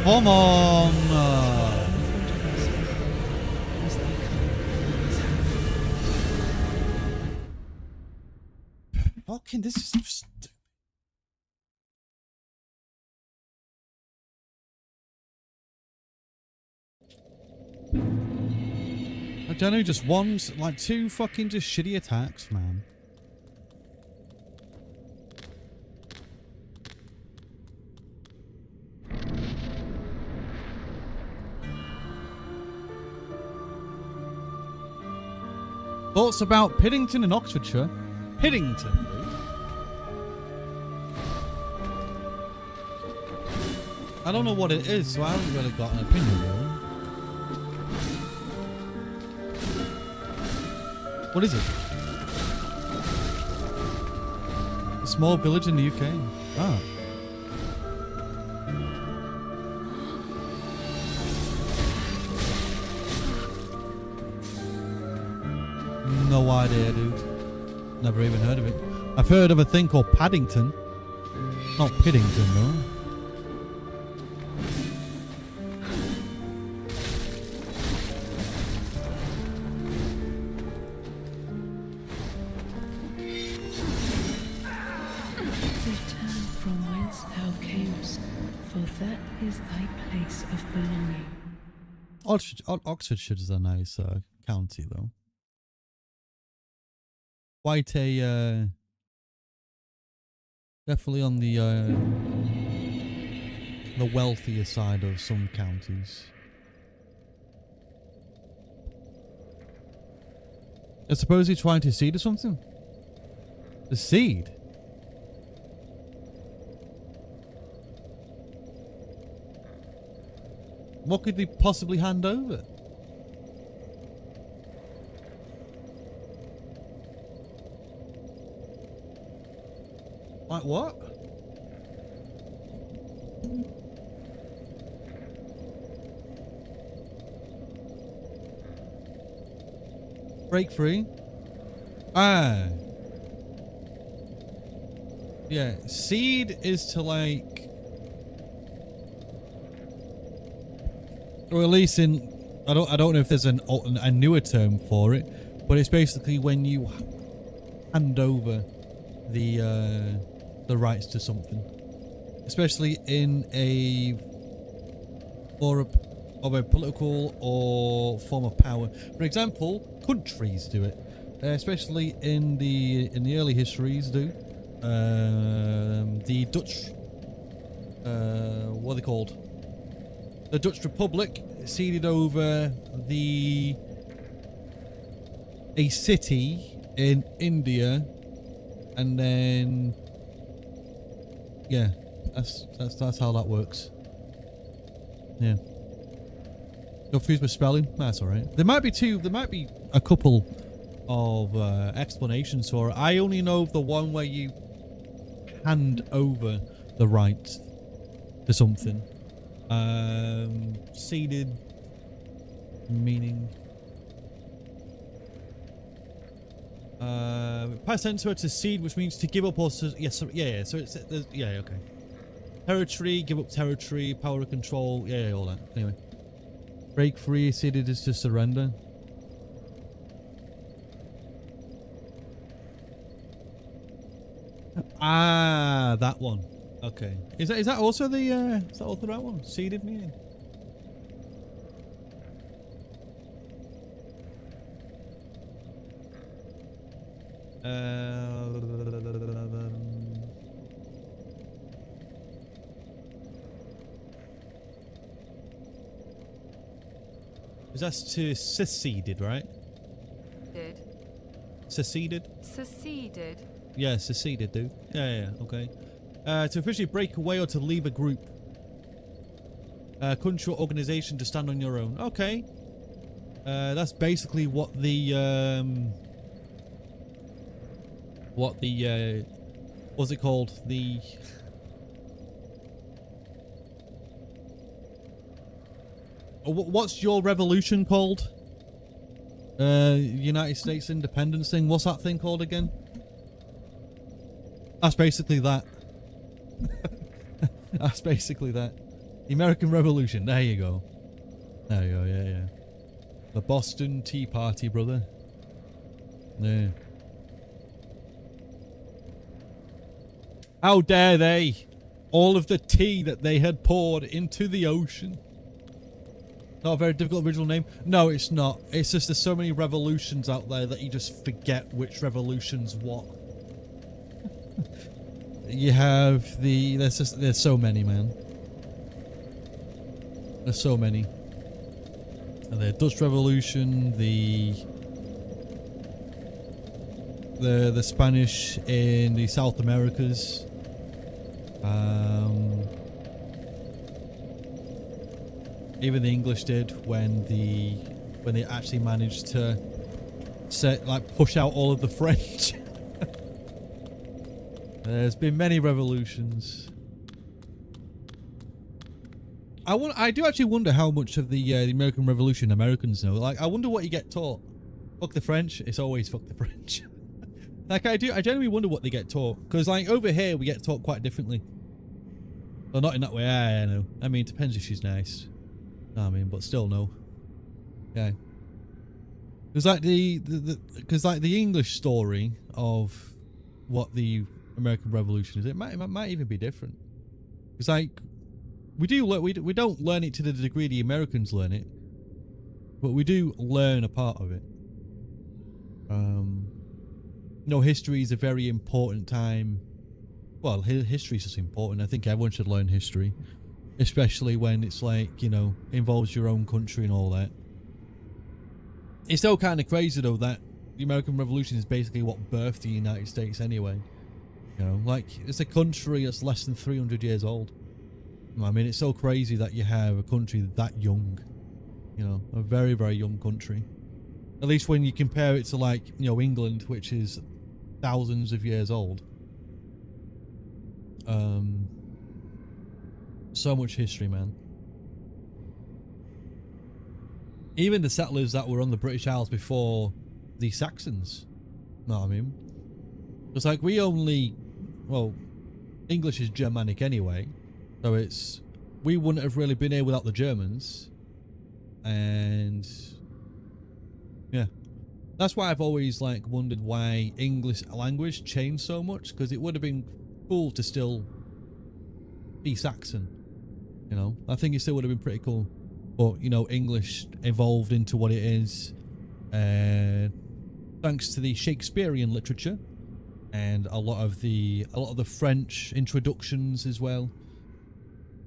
A: Come on! Fucking, this is stupid. I don't know, just one, like two fucking just shitty attacks, man. Thoughts about Piddington in Oxfordshire? Piddington, dude. I don't know what it is, so I haven't really got an opinion, really. What is it? A small village in the UK. Ah. No idea, dude. Never even heard of it. I've heard of a thing called Paddington. Not Piddington, though.
B: Return from whence thou camest, for that is thy place of belonging.
A: Oxfordshire is a nice county, though. Quite a definitely on the wealthier side of some counties. I suppose he's trying to seed or something. The seed. What could they possibly hand over? Like what? Break free? Ah. Yeah, seed is to like, or at least in, I don't know if there's a newer term for it, but it's basically when you hand over the rights to something, especially in a of a political or form of power. For example, countries do it, especially in the early histories do. The Dutch, what are they called? The Dutch Republic ceded over a city in India, and then yeah, that's how that works. Yeah. Confused with spelling? That's all right. There might be a couple of explanations for it. I only know of the one where you hand over the rights to something. Ceded meaning. Past tense word to cede, which means to give up or to, yes, yeah. So it's yeah, okay. Territory, give up territory, power of control, yeah, all that. Anyway, break free, ceded is to surrender. Ah, that one. Okay. Is that also the is that also that one? Ceded meaning. Is that to seceded, right?
C: Did.
A: Seceded?
C: Seceded.
A: Yeah, seceded, dude. Yeah, okay. To officially break away or to leave a group. Country or organization to stand on your own. Okay. That's basically what the what's it called? The what's your revolution called? United States independence thing. What's that thing called again? That's basically that. That's basically that. The American Revolution. There you go. There you go. Yeah. The Boston Tea Party, brother. Yeah. How dare they? All of the tea that they had poured into the ocean. Not a very difficult original name. No, it's not. It's just there's so many revolutions out there that you just forget which revolution's what. You have there's so many, man. There's so many. And the Dutch Revolution, the Spanish in the South Americas. Even the English did when they actually managed to push out all of the French. There's been many revolutions. I do actually wonder how much of the American Revolution Americans know. Like, I wonder what you get taught. Fuck the French. It's always fuck the French. Like, I genuinely wonder what they get taught. Because, like, over here, we get taught quite differently. Well, not in that way. I know. I mean, it depends if she's nice. I mean, but still, no. Yeah. Because, like, the English story of what the American Revolution is, it might even be different. It's like, we don't learn it to the degree the Americans learn it, but we do learn a part of it. History is a very important time. Well, history is just important. I think everyone should learn history, especially when it's like, involves your own country and all that. It's still kind of crazy though that the American Revolution is basically what birthed the United States anyway. Like, it's a country that's less than 300 years old. I mean, it's so crazy that you have a country that young. You know, a very, very young country. At least when you compare it to, like, you know, England, which is thousands of years old. So much history, man. Even the settlers that were on the British Isles before the Saxons. Know what I mean? It's like we only, well, English is Germanic anyway, so it's, we wouldn't have really been here without the Germans. And yeah, that's why I've always like wondered why English language changed so much, because it would have been cool to still be Saxon. You know, I think it still would have been pretty cool. But, you know, English evolved into what it is thanks to the Shakespearean literature and a lot of the French introductions as well.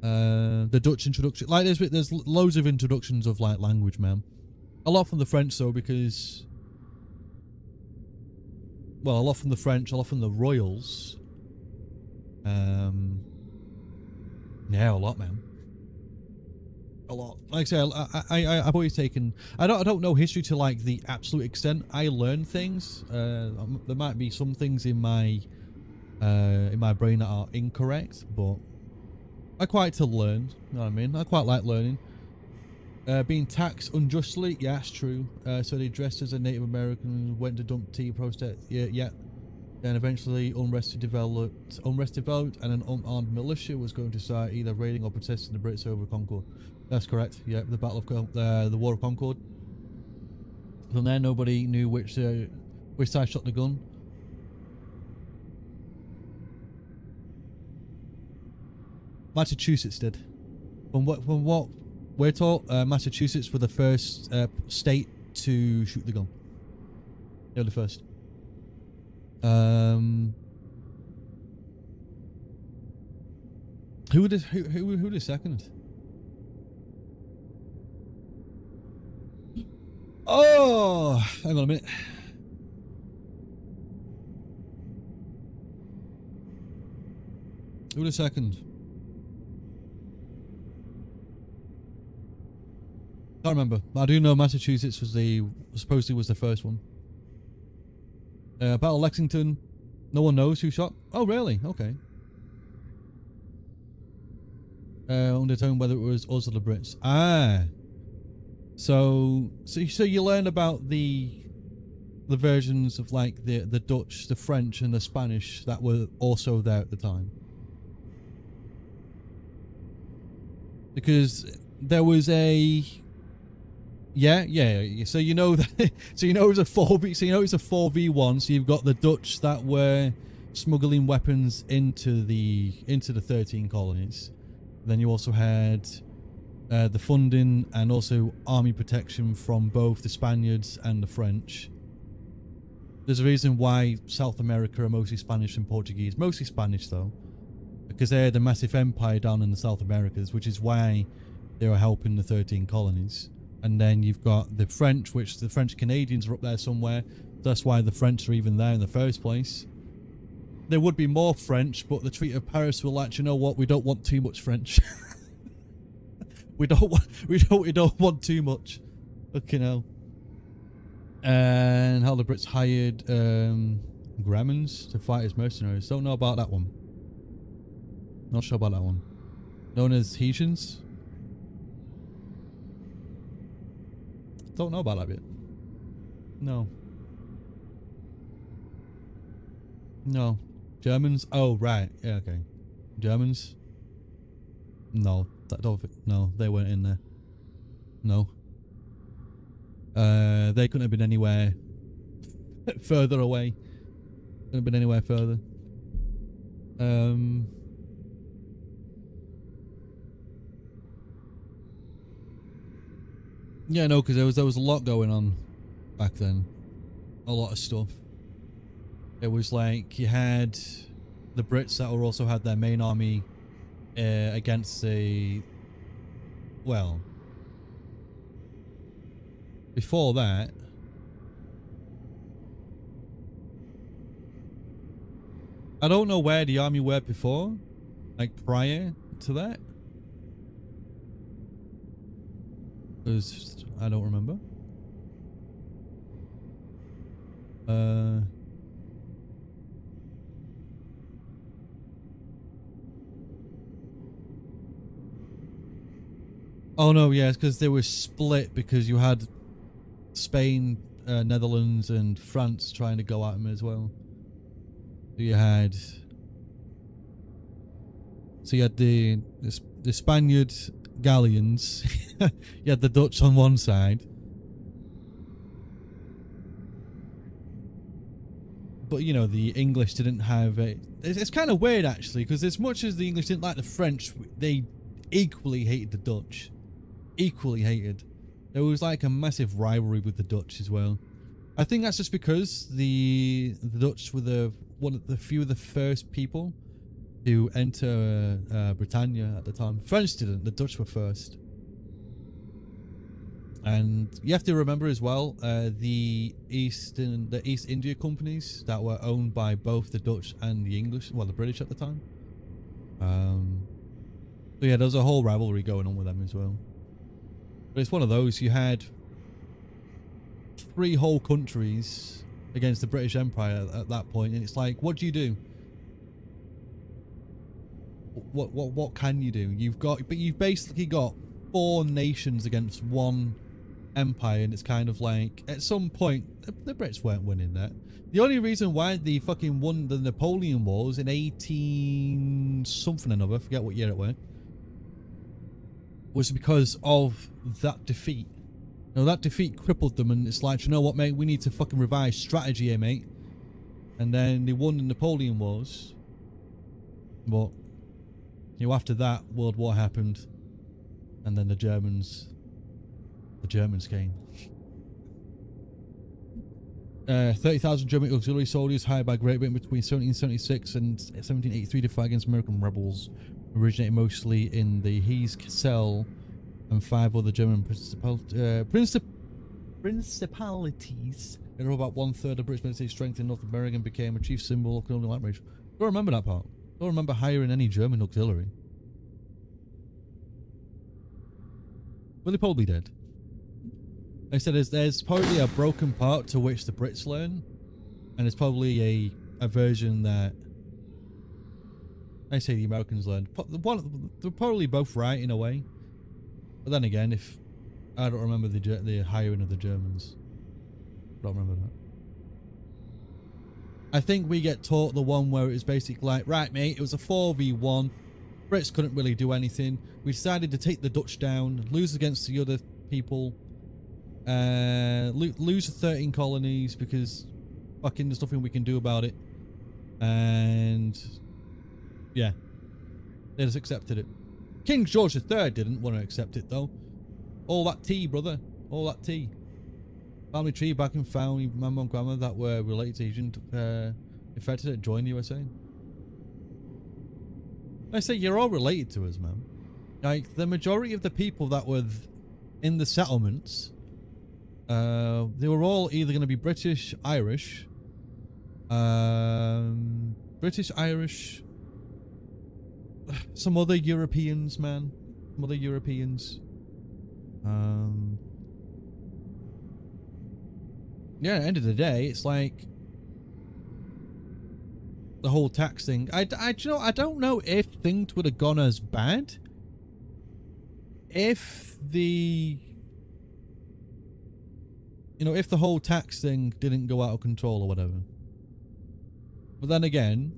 A: The Dutch introduction, like there's loads of introductions of like language, man. A lot from the French though, because, well, a lot from the French, a lot from the royals. Yeah, a lot, man. A lot. Like I say, I've always taken. I don't know history to like the absolute extent. I learn things. There might be some things in my brain that are incorrect, but I quite to learn. You know what I mean? I quite like learning. Being taxed unjustly, yeah, that's true. So they dressed as a Native American, went to dump tea protest. Yeah. Then eventually unrest developed, and an unarmed militia was going to start either raiding or protesting the Brits over Concord. That's correct. Yeah, the Battle of the War of Concord. From there, nobody knew which side shot the gun. Massachusetts did. From what we're taught, Massachusetts were the first state to shoot the gun. They were the first. Who the second? Oh, hang on a minute. Who the second? Can't remember. I do know Massachusetts was supposedly was the first one. Battle of Lexington. No one knows who shot. Oh, really? Okay. Undetermined whether it was us or the Brits. Ah. So you learn about the versions of like the Dutch, the French, and the Spanish that were also there at the time. Because there was a yeah. So you know that. So you know it was a 4v. So you know it's a 4v1. So you've got the Dutch that were smuggling weapons into the 13 colonies. Then you also had the funding and also army protection from both the Spaniards and the French. There's a reason why South America are mostly Spanish and Portuguese. Mostly Spanish though, because they had a massive empire down in the South Americas, which is why they were helping the 13 colonies. And then you've got the French, which the French Canadians are up there somewhere. That's why the French are even there in the first place. There would be more French, but the Treaty of Paris will like, you know what? We don't want too much French. we don't want too much. Okay, now. And how the Brits hired Grammans to fight as mercenaries. Don't know about that one. Not sure about that one. Known as Hessians. Don't know about that bit. No. Germans? Oh, right. Yeah, okay. Germans? No. No, they weren't in there. No. They couldn't have been anywhere further away. Couldn't have been anywhere further. Yeah, no, because there was a lot going on back then. A lot of stuff. It was like you had the Brits that were also had their main army against the, well, before that, I don't know where the army were before, like prior to that. Because I don't remember. Oh no, yeah, it's because they were split because you had Spain, Netherlands, and France trying to go at him as well. You had the Spaniard galleons. You had the Dutch on one side, but you know the English didn't have it. It's kind of weird actually, because as much as the English didn't like the French, they equally hated the Dutch. Equally hated. There was like a massive rivalry with the Dutch as well. I think that's just because the Dutch were one of the few of the first people to enter Britannia at the time. French didn't. The Dutch were first. And you have to remember as well, the East India companies that were owned by both the Dutch and the English, well, the British at the time. So yeah, there was a whole rivalry going on with them as well. But it's one of those, you had 3 whole countries against the British Empire at that point, and it's like, what do you do? What can you do? You've basically got 4 nations against 1 empire, and it's kind of like, at some point, the Brits weren't winning that. The only reason why they fucking won the Napoleon Wars in 18 something or another, I forget what year it was, was because of that defeat. You know, that defeat crippled them, and it's like, you know what, mate, we need to fucking revise strategy here, mate. And then they won the Napoleon Wars. But, you know, after that, World War happened. And then the Germans came. 30,000 German auxiliary soldiers hired by Great Britain between 1776 and 1783 to fight against American rebels, originating mostly in the Hesse, Cassel, and 5 other German principalities. They were about 1/3 of British military strength in North America and became a chief symbol of colonial outrage. Don't remember that part. Don't remember hiring any German auxiliary. Well, they probably did. Like I said, there's probably a broken part to which the Brits learn, and it's probably a version that I say the Americans learned. They're probably both right in a way, but then again, if I don't remember the hiring of the Germans, I don't remember that. I think we get taught the one where it was basically like, right, mate, it was a 4v1. Brits couldn't really do anything. We decided to take the Dutch down, lose against the other people, lose the 13 colonies because fucking there's nothing we can do about it. And yeah, they just accepted it. King George III didn't want to accept it though. All that tea, brother. All that tea. Family tree back in family, my mum and grandma that were related to Asian infected it joined the USA. I say you're all related to us, man. Like the majority of the people that were in the settlements, they were all either going to be British, Irish, Irish, some other Europeans, man. Some other Europeans. Yeah, at the end of the day, it's like the whole tax thing. I don't know if things would have gone as bad if the whole tax thing didn't go out of control or whatever. But then again,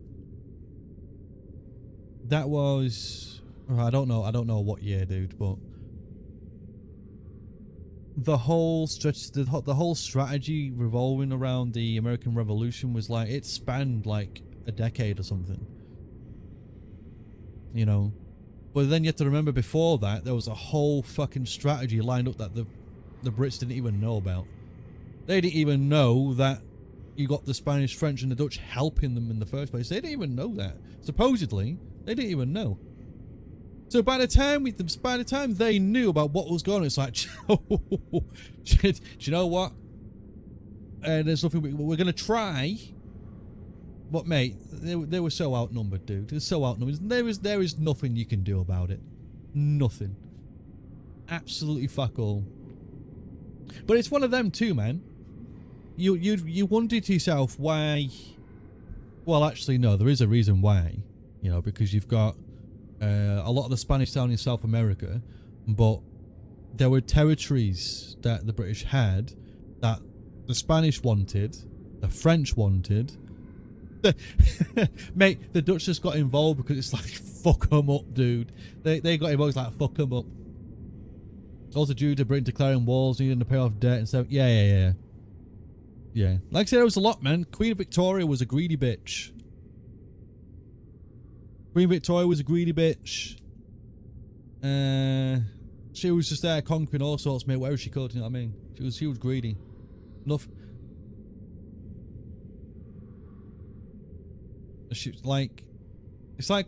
A: that was, I don't know what year, dude, but the whole strategy revolving around the American Revolution was like, it spanned like a decade or something, you know. But then you have to remember, before that there was a whole fucking strategy lined up that the Brits didn't even know about. They didn't even know that you got the Spanish, French, and the Dutch helping them in the first place. They didn't even know that. Supposedly, they didn't even know. So by the time they knew about what was going on, it's like, do you know what? There's nothing we're gonna try. But mate, they were so outnumbered, dude. They're so outnumbered. There is nothing you can do about it. Nothing. Absolutely fuck all. But it's one of them too, man. You wonder to yourself why. Well, actually, no. There is a reason why. You know, because you've got a lot of the Spanish down in South America, but there were territories that the British had that the Spanish wanted, the French wanted. Mate, the Dutch just got involved because it's like, fuck them up, dude. They got involved, it's like, fuck them up. It's also due to Britain declaring wars, needing to pay off debt and stuff. Yeah. Like I said, it was a lot, man. Queen Victoria was a greedy bitch. Queen Victoria was a greedy bitch. She was just there conquering all sorts, mate, whatever she could, you know what I mean? She was greedy. Enough. It's like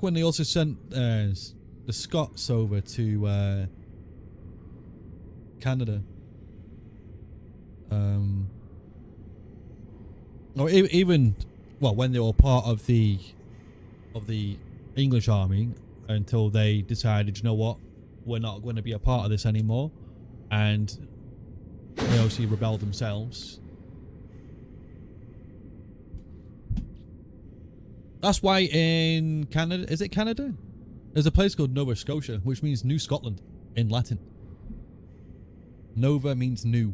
A: when they also sent the Scots over to Canada. Or even, well, when they were part of the English army, until they decided, you know what, we're not going to be a part of this anymore, and they obviously rebelled themselves. That's why in Canada, is it Canada? There's a place called Nova Scotia, which means New Scotland in Latin. Nova means new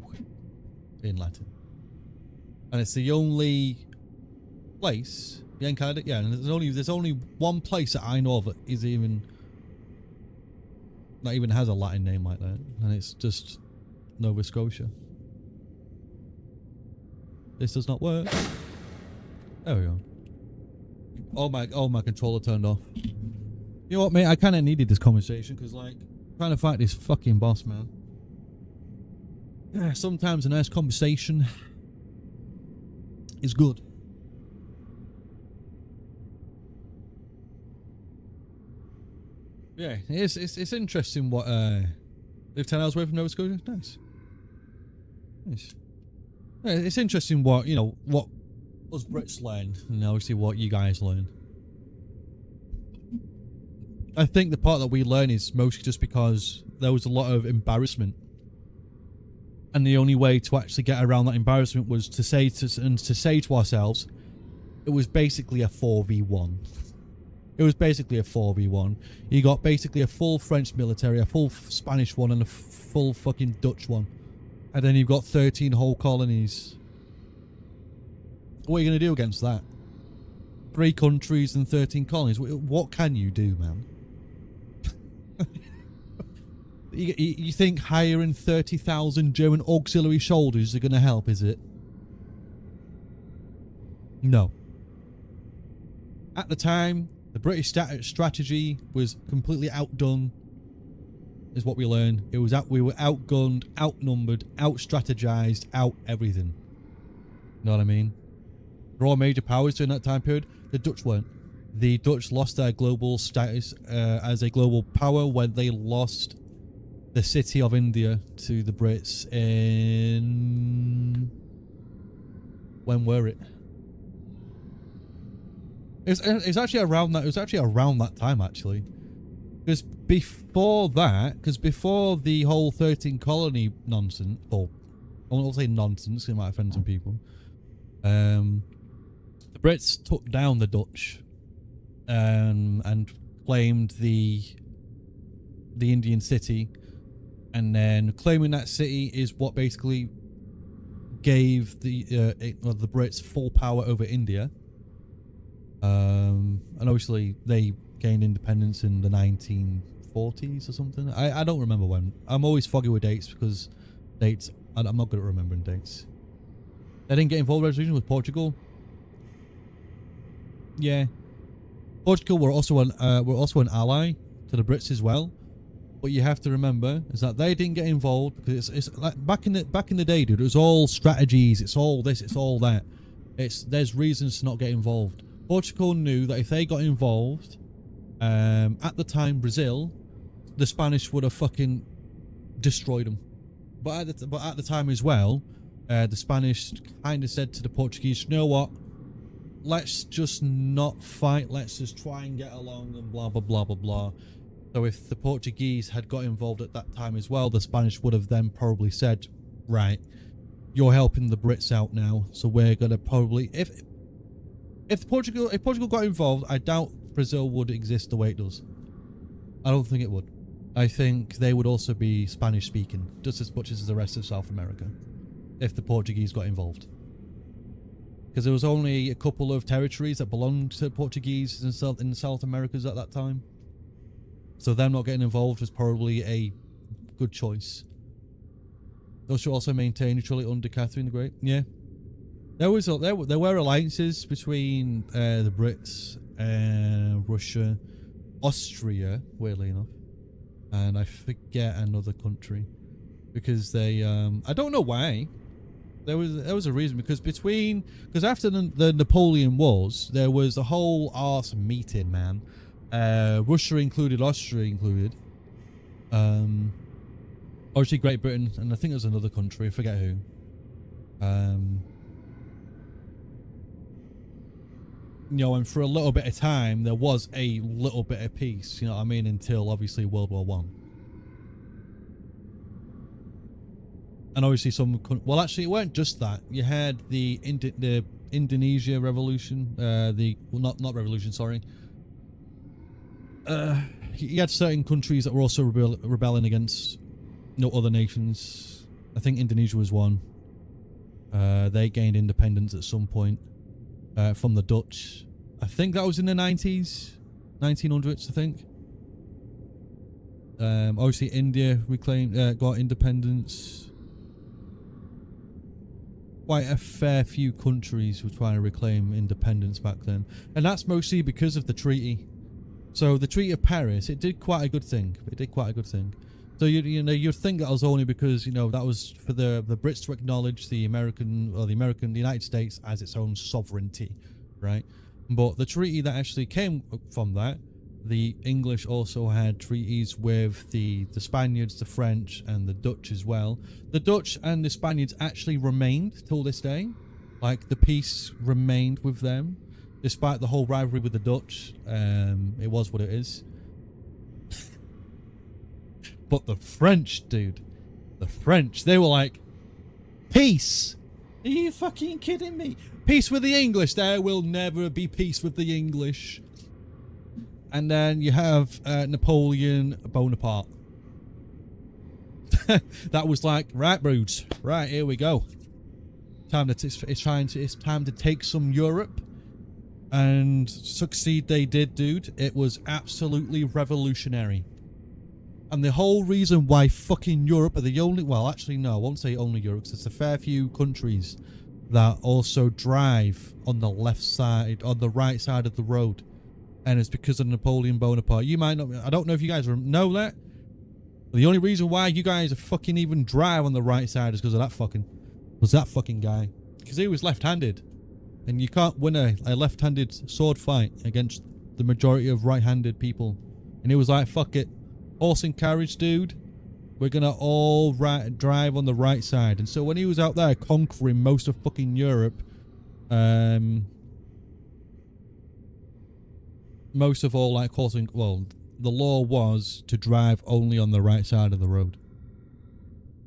A: in Latin. And it's the only place, yeah, in Canada, yeah, and there's only one place that I know of that even has a Latin name like that, and it's just Nova Scotia. This does not work. There we go. Oh my controller turned off. You know what, mate? I kind of needed this conversation because, like, trying to fight this fucking boss, man. Yeah, sometimes a nice conversation is good. Yeah, it's interesting what live 10 hours away from Nova Scotia. Nice. Yeah, it's interesting what, you know, what us Brits learn, and obviously what you guys learn. I think the part that we learn is mostly just because there was a lot of embarrassment, and the only way to actually get around that embarrassment was to say to ourselves, it was basically a 4v1. It was basically a 4v1. You got basically a full French military, a full Spanish one, and a full fucking Dutch one, and then you've got 13 whole colonies. What are you going to do against that? 3 countries and 13 colonies. What can you do, man? You think hiring 30,000 German auxiliary soldiers are going to help, is it? No. At the time, the British strategy was completely outdone, is what we learned. We were outgunned, outnumbered, out-strategized, out everything. You know what I mean? There were all major powers during that time period. The Dutch weren't. The Dutch lost their global status as a global power when they lost the city of India to the Brits in... When were it? It's actually around that. It was actually around that time, actually. Because before the whole 13 colony nonsense, or I won't say nonsense, it might offend some people. The Brits took down the Dutch and claimed the Indian city, and then claiming that city is what basically gave the Brits full power over India. And obviously they gained independence in the 1940s or something. I don't remember when. I'm always foggy with dates because I'm not good at remembering dates. They didn't get involved in the resolution with Portugal. Yeah, Portugal were also an ally to the Brits as well. What you have to remember is that they didn't get involved because it's like back in the day, dude. It was all strategies. It's all this. It's all that. There's reasons to not get involved. Portugal knew that if they got involved, at the time Brazil, the Spanish would have fucking destroyed them. But at the time as well, the Spanish kind of said to the Portuguese, you know what? Let's just not fight. Let's just try and get along and blah, blah, blah, blah, blah. So if the Portuguese had got involved at that time as well, the Spanish would have then probably said, right, you're helping the Brits out now, so we're gonna probably if Portugal got involved, I doubt Brazil would exist the way it does. I don't think it would. I think they would also be Spanish speaking just as much as the rest of South America if the Portuguese got involved. Because there was only a couple of territories that belonged to Portuguese in South Americas at that time. So them not getting involved was probably a good choice. Those should also maintain neutrality under Catherine the Great. Yeah. There were alliances between the Brits, Russia, Austria, weirdly enough, and I forget another country, because they I don't know why. There was a reason, because after the Napoleon Wars, there was a whole arse meeting, man. Russia included, Austria included, obviously Great Britain, and I think there's another country, I forget who. You know, and for a little bit of time, there was a little bit of peace, you know what I mean, until obviously World War One. And obviously well, actually, it weren't just that. You had the Indonesia Revolution, not revolution, sorry. You had certain countries that were also rebelling against other nations. I think Indonesia was one. They gained independence at some point from the Dutch. I think that was in the 1900s, I think. Obviously, India got independence. Quite a fair few countries were trying to reclaim independence back then, and that's mostly because of the treaty. So the Treaty of Paris, it did quite a good thing. So you'd think that was only because that was for the Brits to acknowledge the United States as its own sovereignty, right? But the treaty that actually came from that, the English also had treaties with the Spaniards, the French, and the Dutch as well. The Dutch and the Spaniards actually remained till this day. Like, the peace remained with them. Despite the whole rivalry with the Dutch, it was what it is. But the French, dude. The French, they were like, peace! Are you fucking kidding me? Peace with the English. There will never be peace with the English. And then you have Napoleon Bonaparte. That was like, right, broods. Right, here we go. It's time to take some Europe. And succeed they did, dude. It was absolutely revolutionary. And the whole reason why fucking Europe are the only... Well, actually, no, I won't say only Europe, because there's a fair few countries that also drive on the left side, on the right side of the road. And it's because of Napoleon Bonaparte. You might not... I don't know if you guys know that. But the only reason why you guys are fucking even drive on the right side is because of that fucking guy. Because he was left-handed. And you can't win a left-handed sword fight against the majority of right-handed people. And he was like, fuck it. Horse and carriage, dude. We're gonna all drive on the right side. And so when he was out there conquering most of fucking Europe, most of all, like, the law was to drive only on the right side of the road.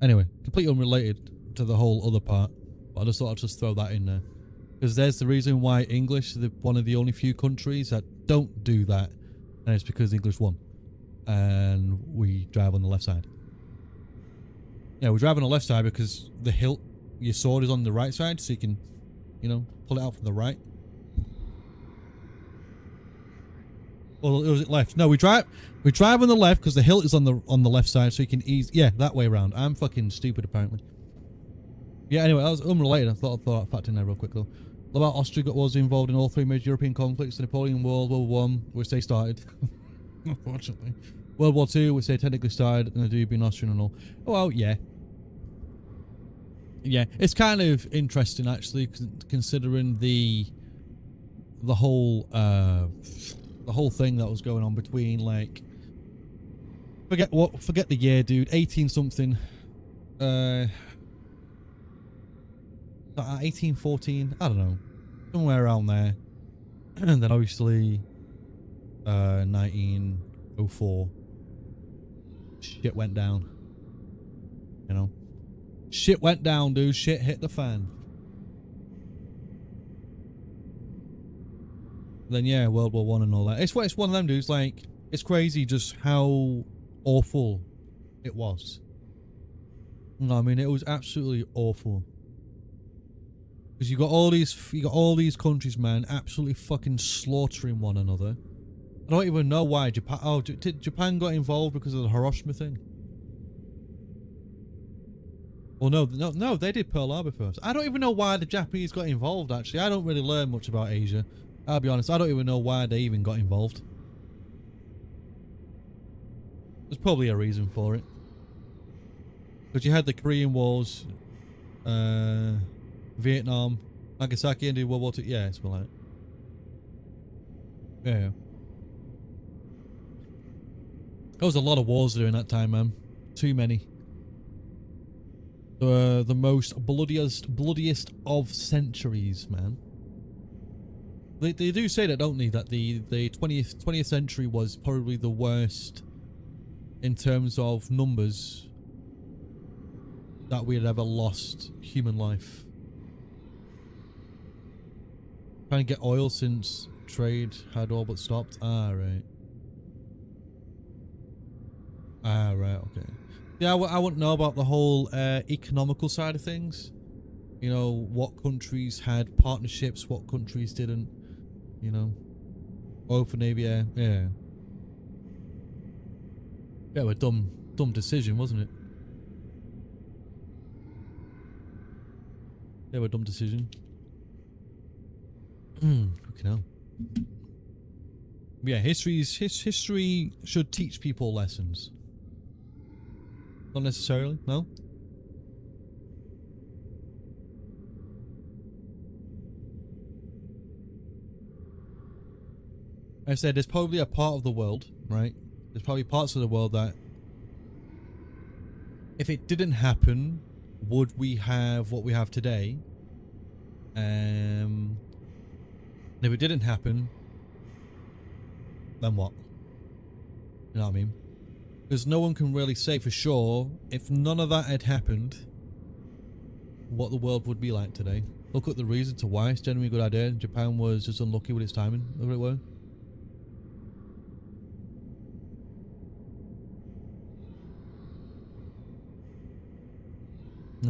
A: Anyway, completely unrelated to the whole other part. But I just thought I'd just throw that in there. Because there's the reason why English is one of the only few countries that don't do that. And it's because English won. And we drive on the left side. Yeah, we drive on the left side because the hilt, your sword is on the right side, so you can, pull it out from the right. Or was it left? No, we drive on the left because the hilt is on the left side, so you can that way around. I'm fucking stupid apparently. Yeah, anyway, that was unrelated. I thought I'd fact in there real quick though. What about Austria was involved in all three major European conflicts: the Napoleon War, World War I, which they started. Unfortunately. World War II, which they technically started, and the being Austrian and all. Well, yeah. Yeah, it's kind of interesting actually, considering the whole thing that was going on between, like, forget the year, dude, 18 something, 1814, I don't know, somewhere around there. And then obviously 1904 shit went down, Shit went down, dude. Shit hit the fan. Then yeah, World War One and all that. It's one of them dudes. Like, it's crazy just how awful it was. No, I mean it was absolutely awful. Because you got all these countries, man, absolutely fucking slaughtering one another. I don't even know why Japan. Oh, did Japan got involved because of the Hiroshima thing? Well, no, they did Pearl Harbor first. I don't even know why the Japanese got involved. Actually, I don't really learn much about Asia. I'll be honest. I don't even know why they even got involved. There's probably a reason for it. Because you had the Korean Wars, Vietnam, Nagasaki, ended World War II. Yeah, it's like, yeah. There was a lot of wars during that time, man. Too many. The most bloodiest of centuries, man. They do say that, don't they? That the 20th century was probably the worst in terms of numbers that we had ever lost human life. Trying to get oil since trade had all but stopped. Ah, right. Ah, right, okay. Yeah, I wouldn't know about the whole economical side of things. You know, what countries had partnerships, what countries didn't. You know. Oil for Navy, yeah. Yeah, a dumb decision, wasn't it? Yeah, a dumb decision. Fucking hell. Yeah, history should teach people lessons. Not necessarily, no? I said there's probably a part of the world, right? There's probably parts of the world that if it didn't happen, would we have what we have today? If it didn't happen, then what? You know what I mean? Because no one can really say for sure, if none of that had happened, what the world would be like today. Look at the reason to why. It's generally a good idea. Japan was just unlucky with its timing. Look at it were.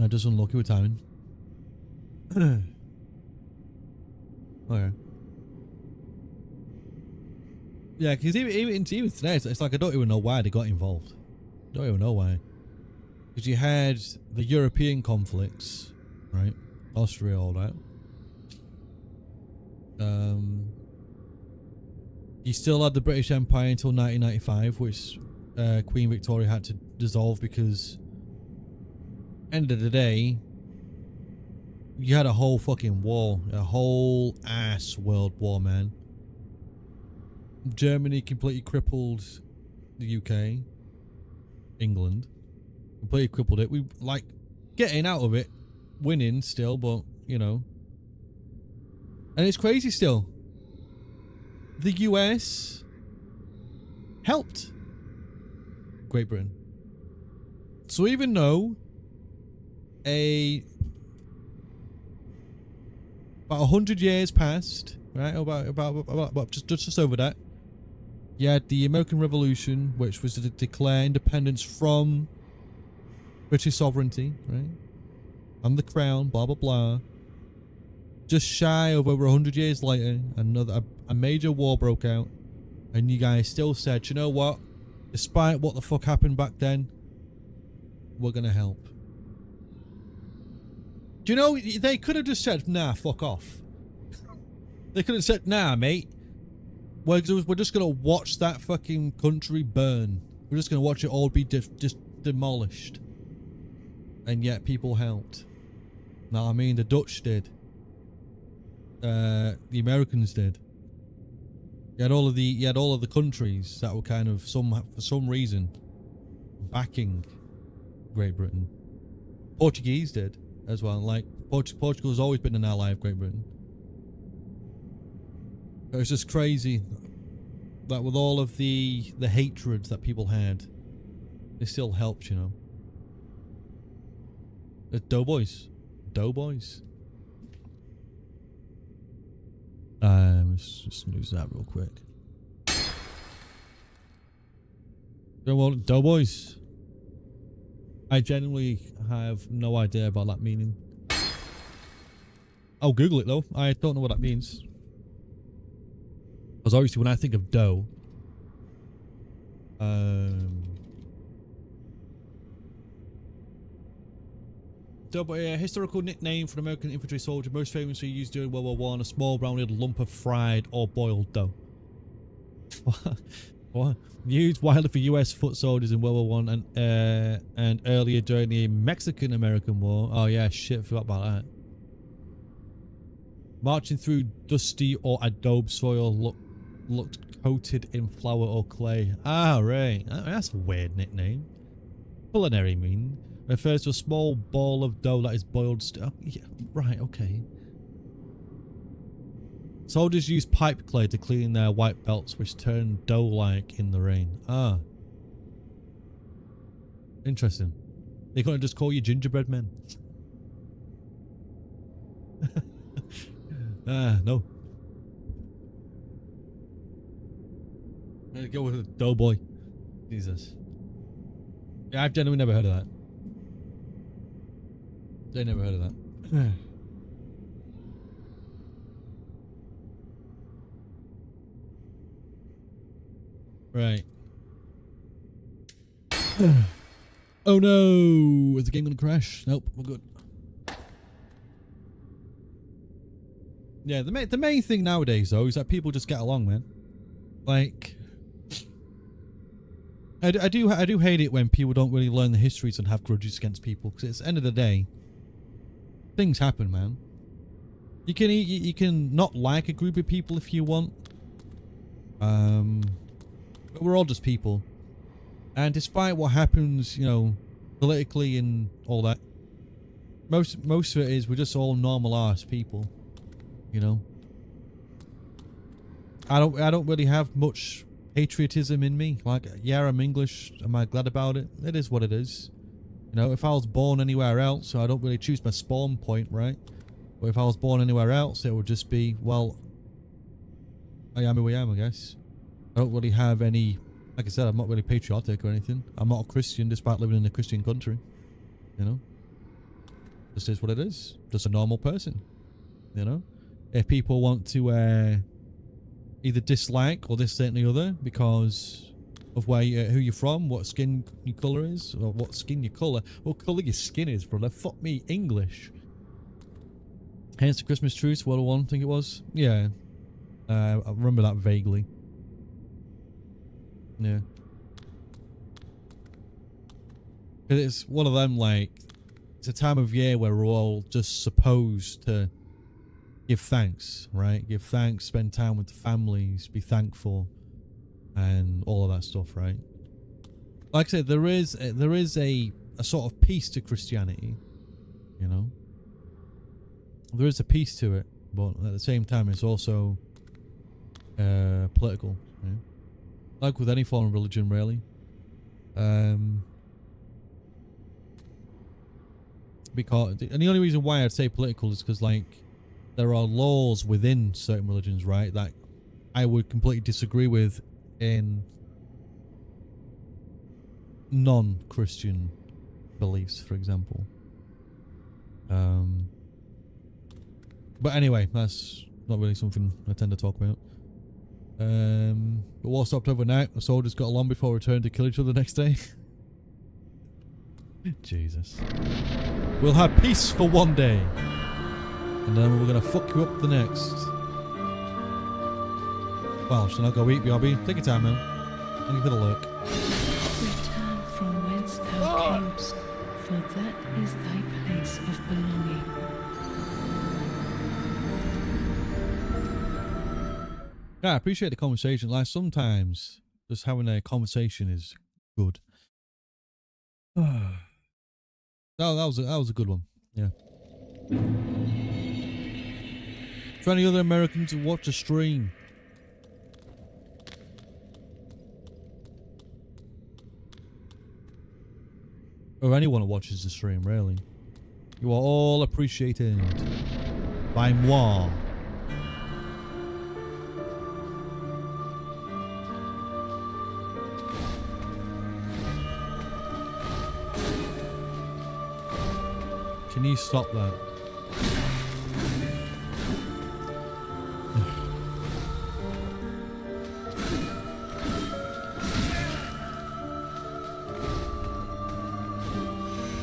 A: Just unlucky with timing. Okay. Yeah, because even today, it's like I don't even know why they got involved. Don't even know why. Because you had the European conflicts, right? Austria, all that. You still had the British Empire until 1995, which Queen Victoria had to dissolve because, end of the day, you had a whole fucking war, a whole ass world war, man. Germany completely crippled the UK, England, completely crippled it. We like getting out of it, winning still, but you know, and it's crazy still. The US helped Great Britain, so even though about 100 years passed, right? About just over that. You had the American Revolution, which was to declare independence from British sovereignty, right? And the crown, blah blah blah. Just shy of over 100 years later, a major war broke out, and you guys still said, you know what? Despite what the fuck happened back then, we're gonna help. Do you know, they could have just said, nah, fuck off. They could have said, nah, mate. We're just going to watch that fucking country burn. We're just going to watch it all be just demolished. And yet people helped. Now, I mean, the Dutch did. The Americans did. You had all of the countries that were kind of for some reason backing Great Britain. Portuguese did as well. Like Portugal's always been an ally of Great Britain. But it's just crazy that with all of the hatred that people had, they still helped, you know. Doughboys. Doughboys. Let's just lose that real quick. Doughboys. I genuinely have no idea about that meaning. I'll Google it though. I don't know what that means. Because obviously when I think of dough, a historical nickname for an American infantry soldier, most famously used during World War One, a small rounded lump of fried or boiled dough. What? Used widely for U.S. foot soldiers in World War One and earlier during the Mexican-American War. Oh yeah, shit, forgot about that. Marching through dusty or adobe soil looked coated in flour or clay. Ah, right. That's a weird nickname. Culinary mean refers to a small ball of dough that is boiled. Yeah, right, okay. Soldiers use pipe clay to clean their white belts, which turn dough-like in the rain. Ah. Interesting. They couldn't just call you gingerbread men. No. Let's go with a doughboy. Jesus. Yeah, I've genuinely never heard of that. I never heard of that. Right. Oh no! Is the game gonna crash? Nope, we're good. Yeah, the main thing nowadays though is that people just get along, man. Like, I do hate it when people don't really learn the histories and have grudges against people, because it's the end of the day, things happen, man. You can not like a group of people if you want. But we're all just people. And despite what happens, you know, politically and all that, most of it is we're just all normal ass people, you know. I don't really have much patriotism in me. Like, yeah, I'm English. Am I glad about it? It is what it is. You know, if I was born anywhere else, I don't really choose my spawn point, right? But if I was born anywhere else, it would just be, well, I am who I am, I guess. I don't really have any, like I said, I'm not really patriotic or anything. I'm not a Christian despite living in a Christian country. You know? This is what it is. Just a normal person. You know? If people want to either dislike or this, that, and the other because of where who you're from, what skin your colour is, or what skin your colour, what colour your skin is, brother. Fuck me, English. Hence the Christmas truce, World War I think it was. Yeah. I remember that vaguely. Yeah. It's one of them, like, it's a time of year where we're all just supposed to give thanks, right? Give thanks, spend time with the families, be thankful, and all of that stuff, right? Like I said, there is a sort of peace to Christianity, you know? There is a peace to it, but at the same time, it's also political, yeah? Like with any form of religion, really. Because, and the only reason why I'd say political is because, like, there are laws within certain religions, right, that I would completely disagree with in non-Christian beliefs, for example. But anyway, that's not really something I tend to talk about. The war stopped overnight. The soldiers got along before returning to kill each other the next day. Jesus. We'll have peace for one day, and then we're gonna fuck you up the next. Well, shall I go eat, BRB? Take your time, man. Thank you for the look.
B: Return from whence thou camest, for that is thy place of belonging.
A: Yeah, I appreciate the conversation. Like, sometimes just having a conversation is good. That was a good one. Yeah. For any other Americans who watch the stream, or anyone who watches the stream, really, You are all appreciated by moi. Can you stop that?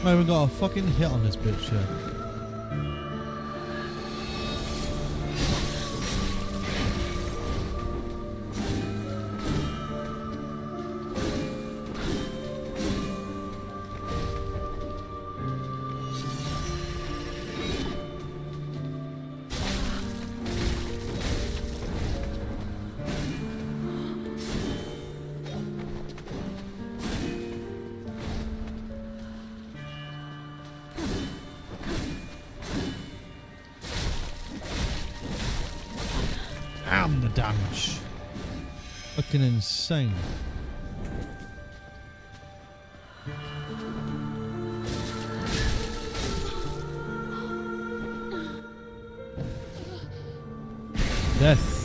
A: I haven't got a fucking hit on this bitch yet. Damn the damage. Fucking insane. Death.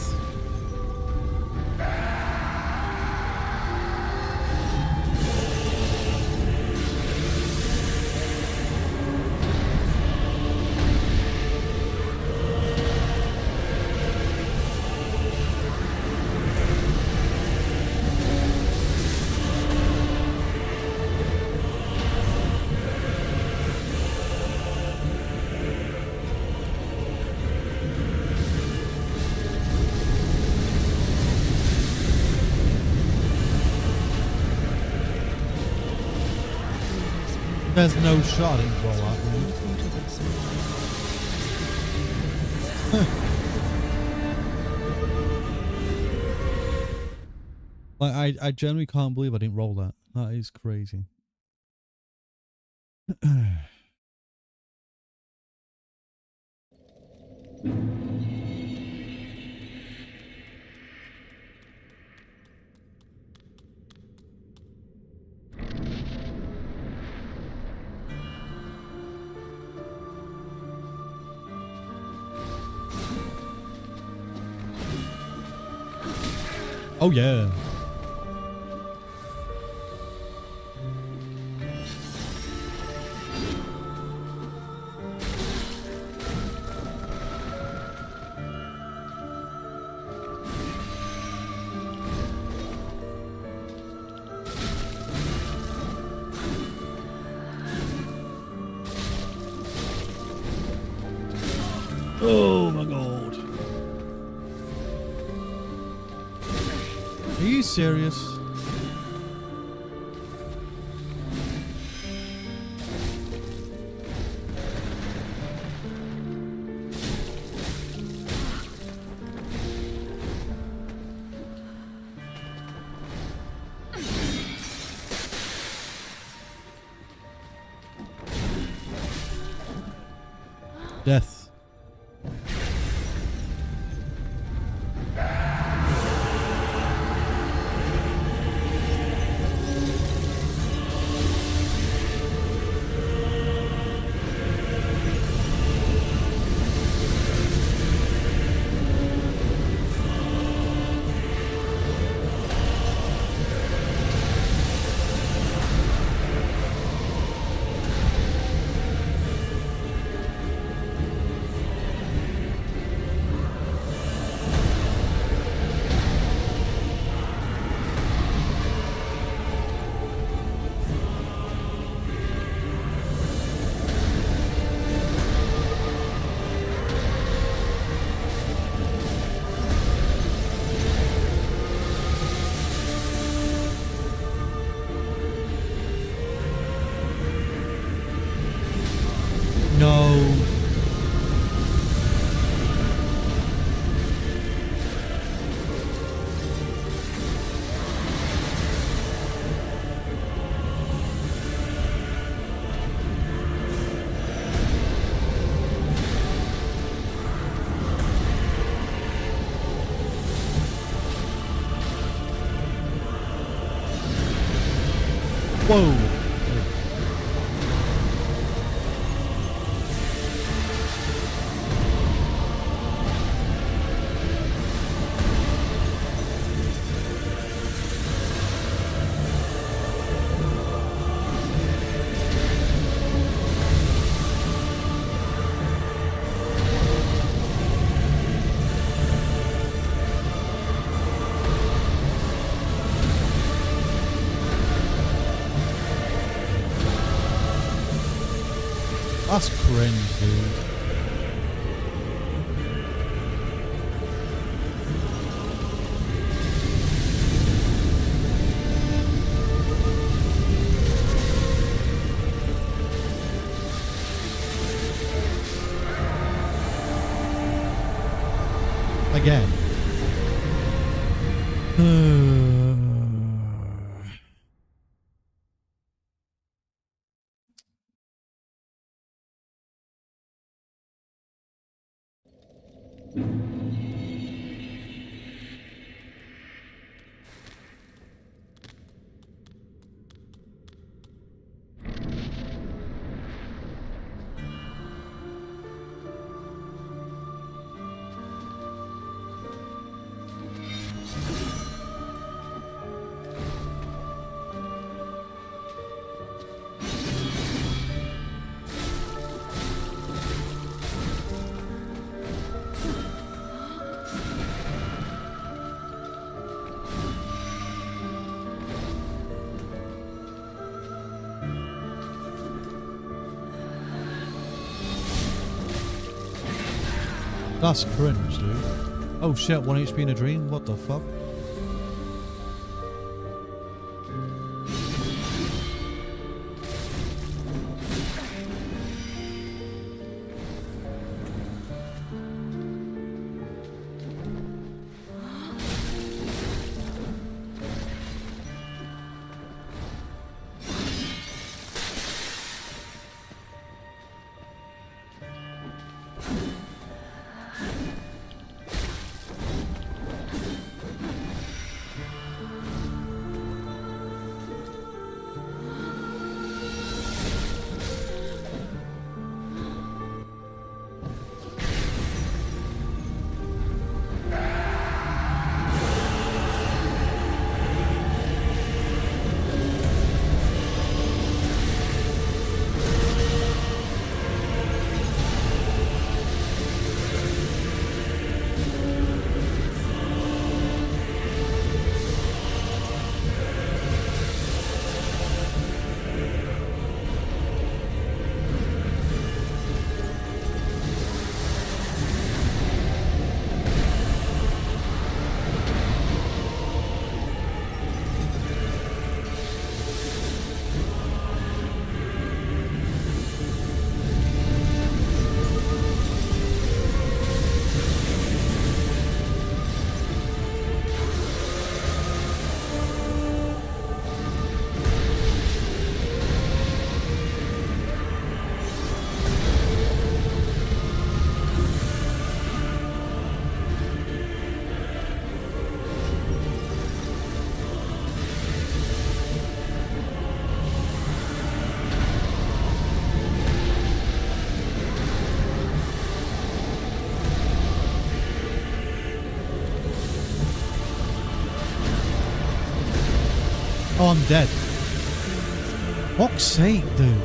A: There's no shot in roll out. Like I generally can't believe I didn't roll that. That is crazy. Oh yeah. Oh my god. Are you serious? Death. No. Whoa. Again. That's cringe, dude. Oh shit, 1 HP in a dream? What the fuck? Oh, I'm dead. Fuck's sake, dude.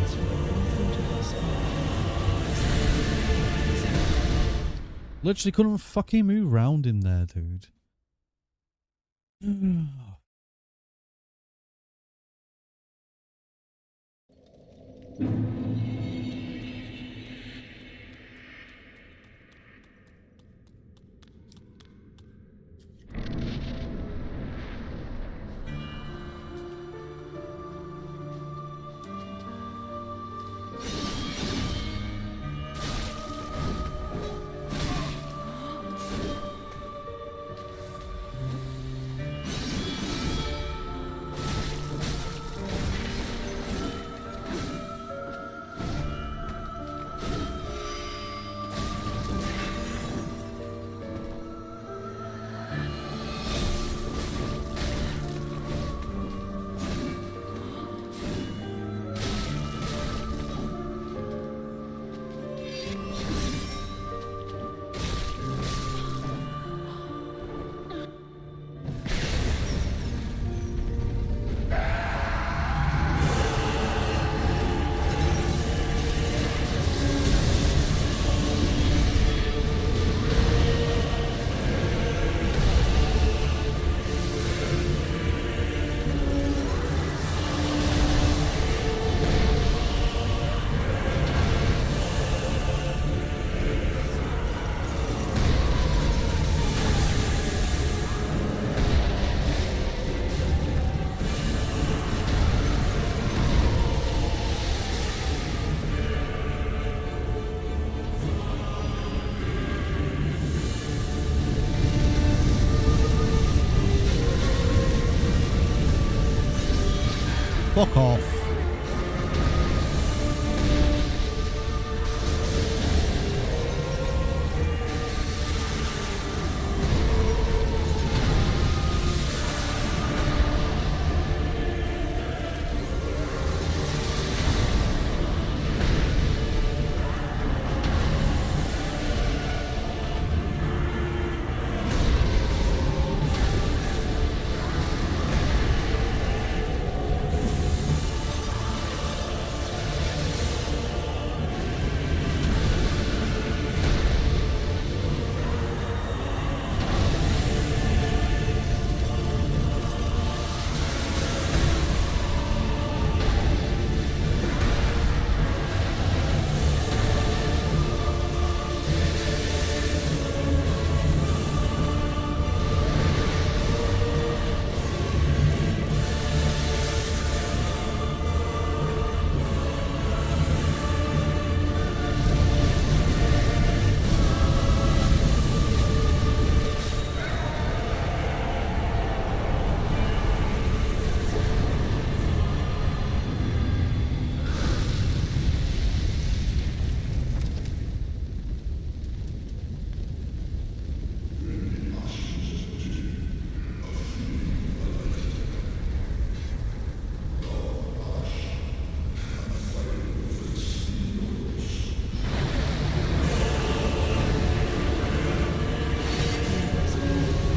A: Literally couldn't fucking move around in there, dude. fuck off.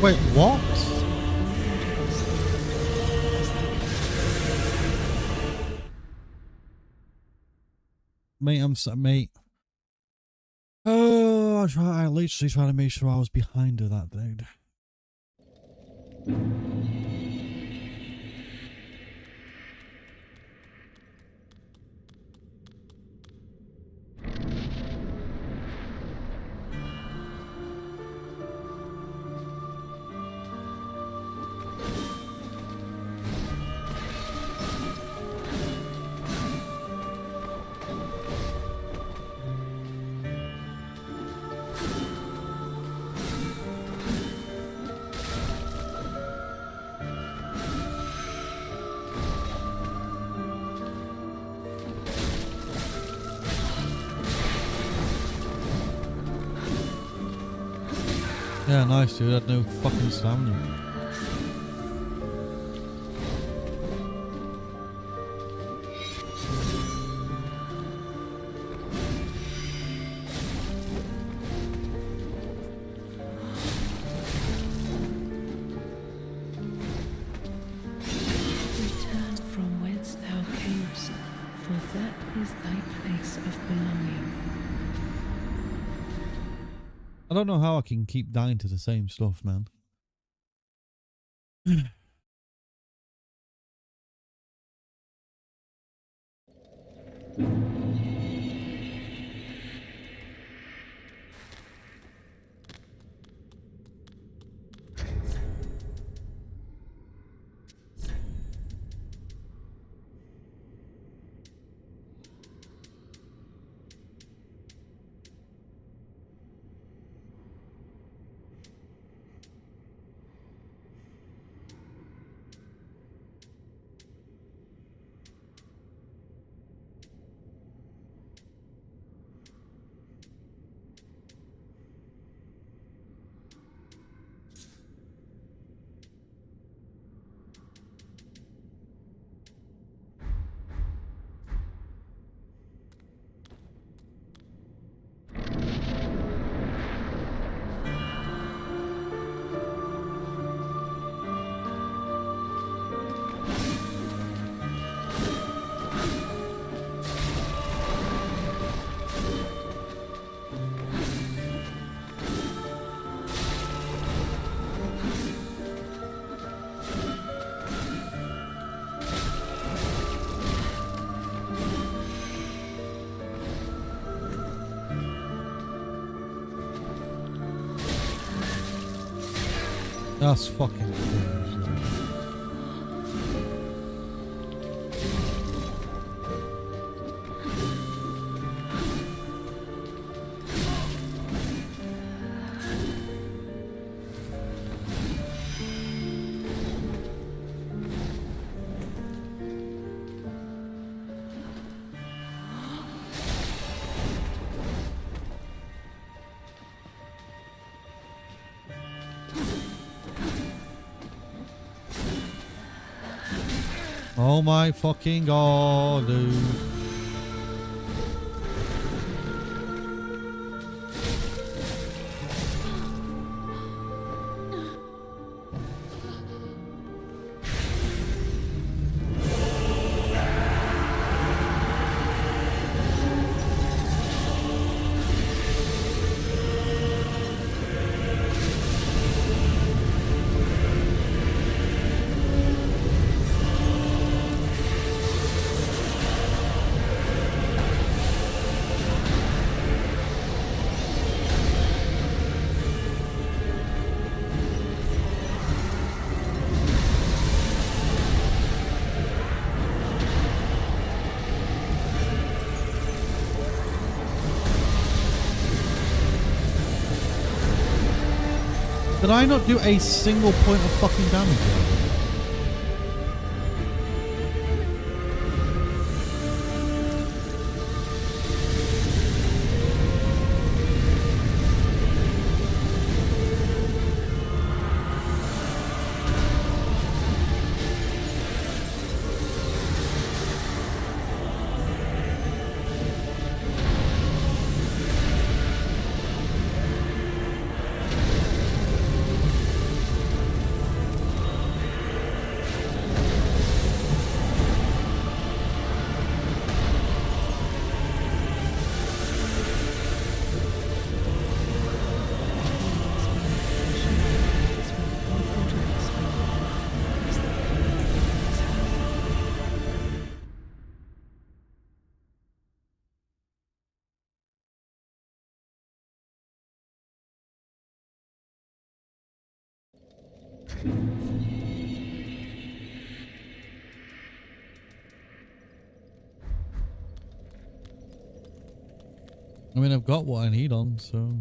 A: Wait, what? Mate. Oh, I literally tried to make sure I was behind her, that dude. Yeah, nice dude, I had no fucking stamina.
B: Return from whence thou camest, for that is thy place of belonging.
A: I don't know how I can keep dying to the same stuff, man. That's fucking crazy. Oh my fucking god, dude. Did I not do a single point of fucking damage there? I mean, I've got what I need on, so...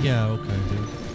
A: Yeah, okay, dude.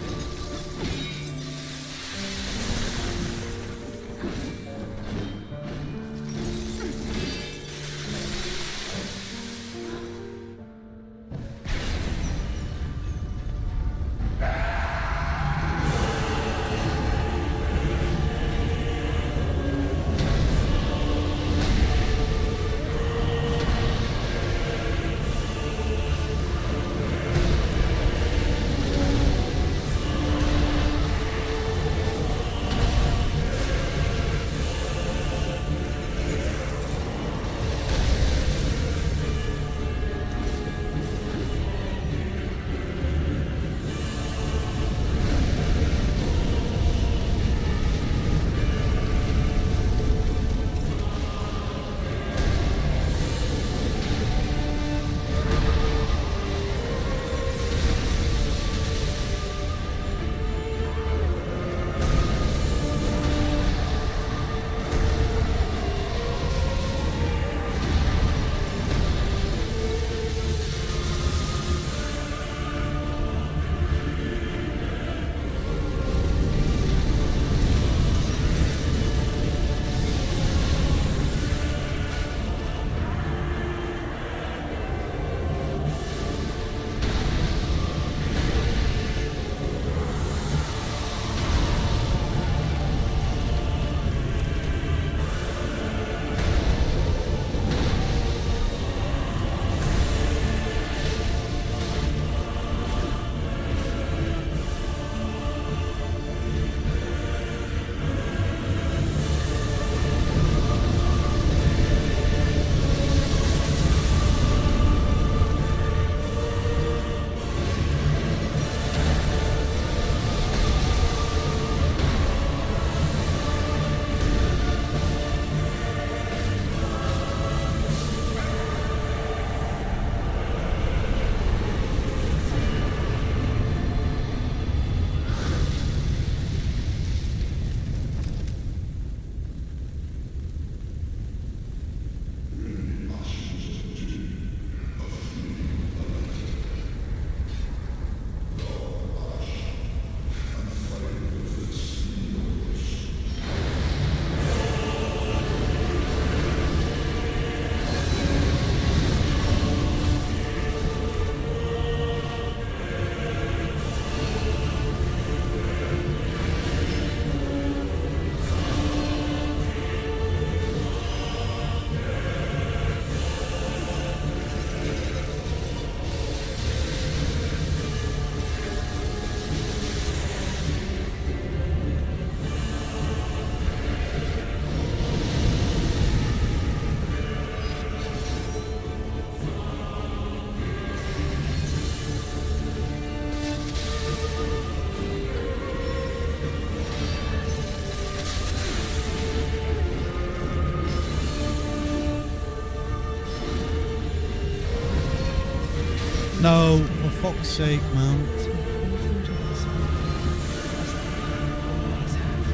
A: fuck's sake, man.
B: As we pour from joys, as they always have.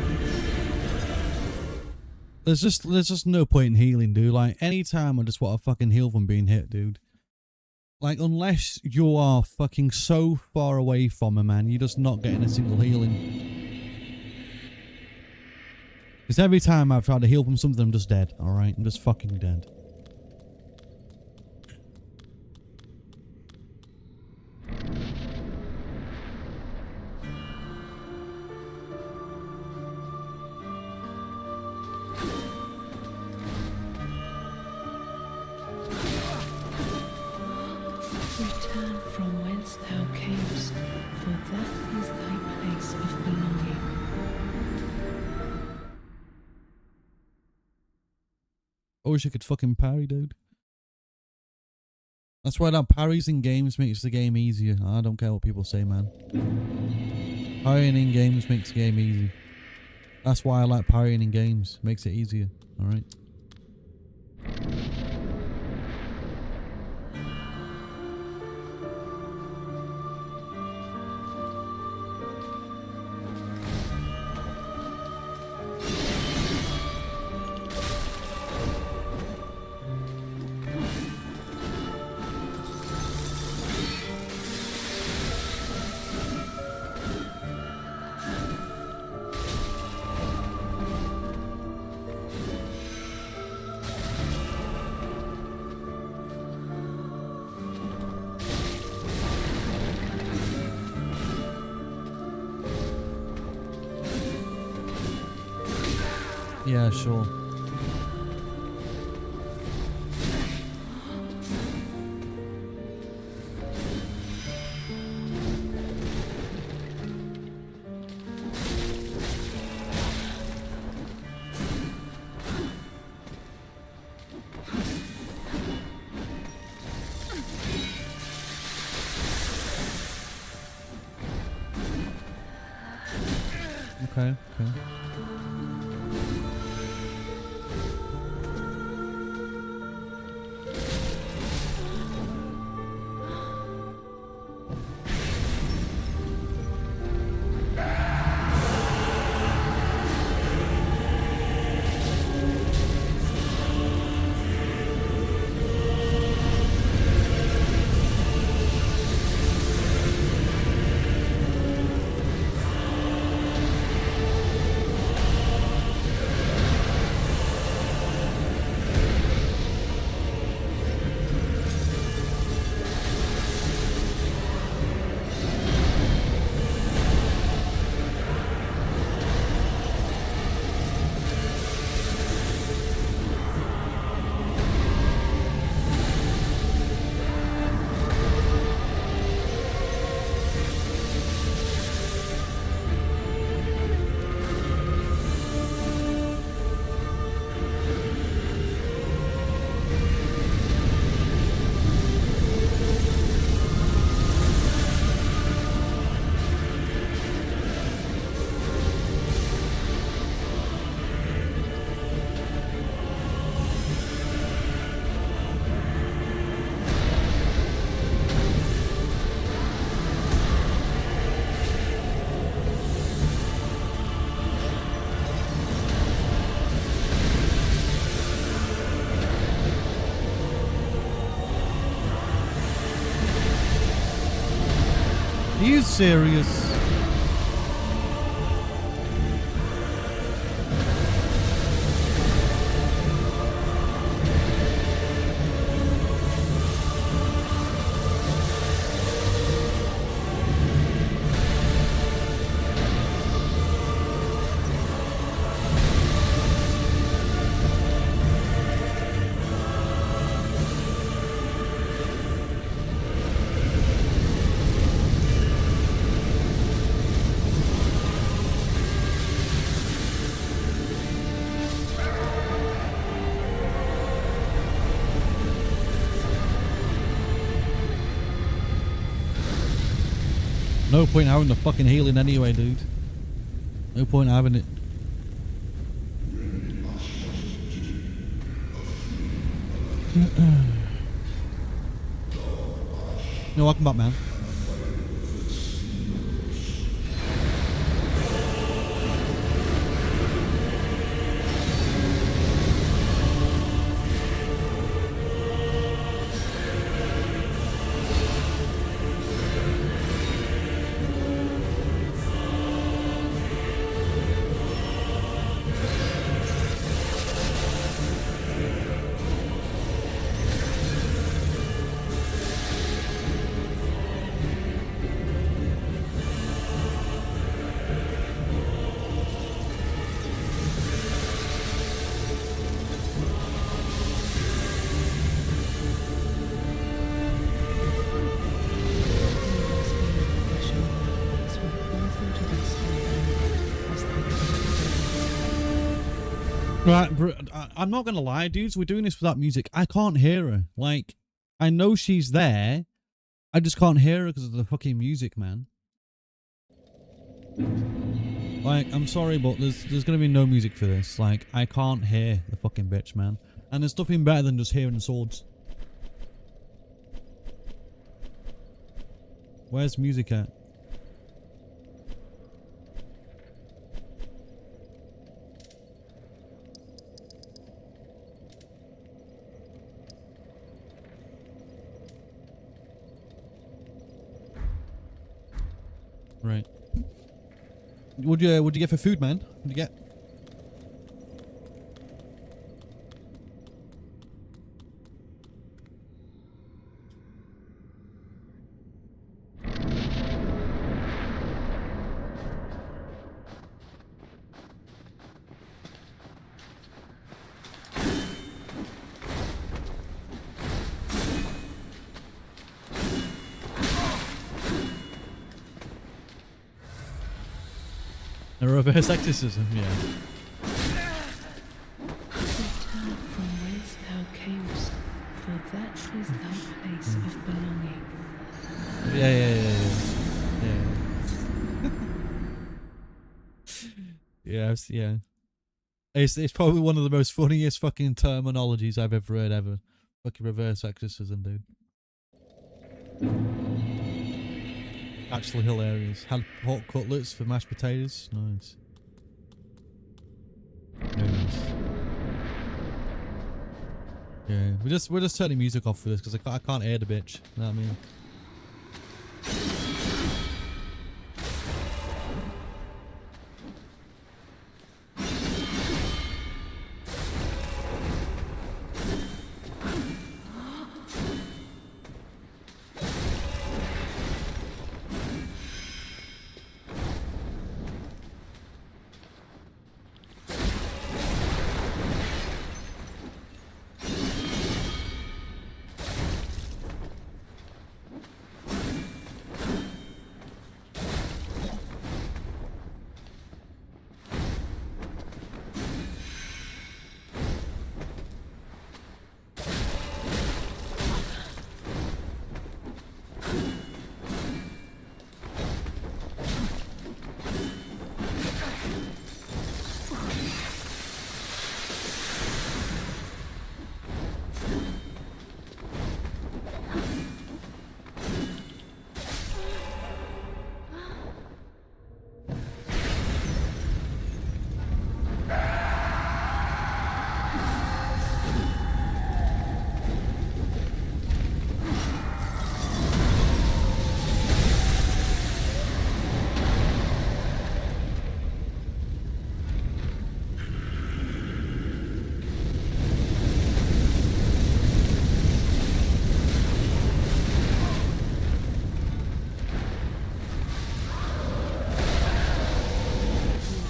A: There's just no point in healing, dude. Like, anytime I just want to fucking heal from being hit, dude. Like, unless you are fucking so far away from a man, you're just not getting a single healing. Because every time I've tried to heal from something, I'm just dead, alright? I'm just fucking dead.
B: Return from whence thou camest, for that is thy place of belonging.
A: I wish I could fucking parry, dude. That's why that parries in games makes the game easier. I don't care what people say, man. Parrying in games makes the game easy. That's why I like parrying in games. Makes it easier, alright? Yeah, sure. Okay, okay. Are you serious? No point having the fucking healing anyway, dude. No point having it. No, welcome back, man. Right, I'm not gonna lie, dudes. We're doing this without music. I can't hear her. Like, I know she's there. I just can't hear her because of the fucking music, man. Like, I'm sorry, but there's gonna be no music for this. Like, I can't hear the fucking bitch, man. And there's nothing better than just hearing swords. Where's music at? Right. What'd you get for food, man? What'd you get? A reverse exorcism, yeah.
B: Return from whence thou camest, for that is thy place of belonging.
A: Yeah. Yeah. It's probably one of the most funniest fucking terminologies I've ever heard ever. Fucking reverse exorcism, dude. Actually hilarious. Had pork cutlets for mashed potatoes. Nice. Very nice. Yeah, we're just turning music off for this because I can't hear the bitch. You know what I mean?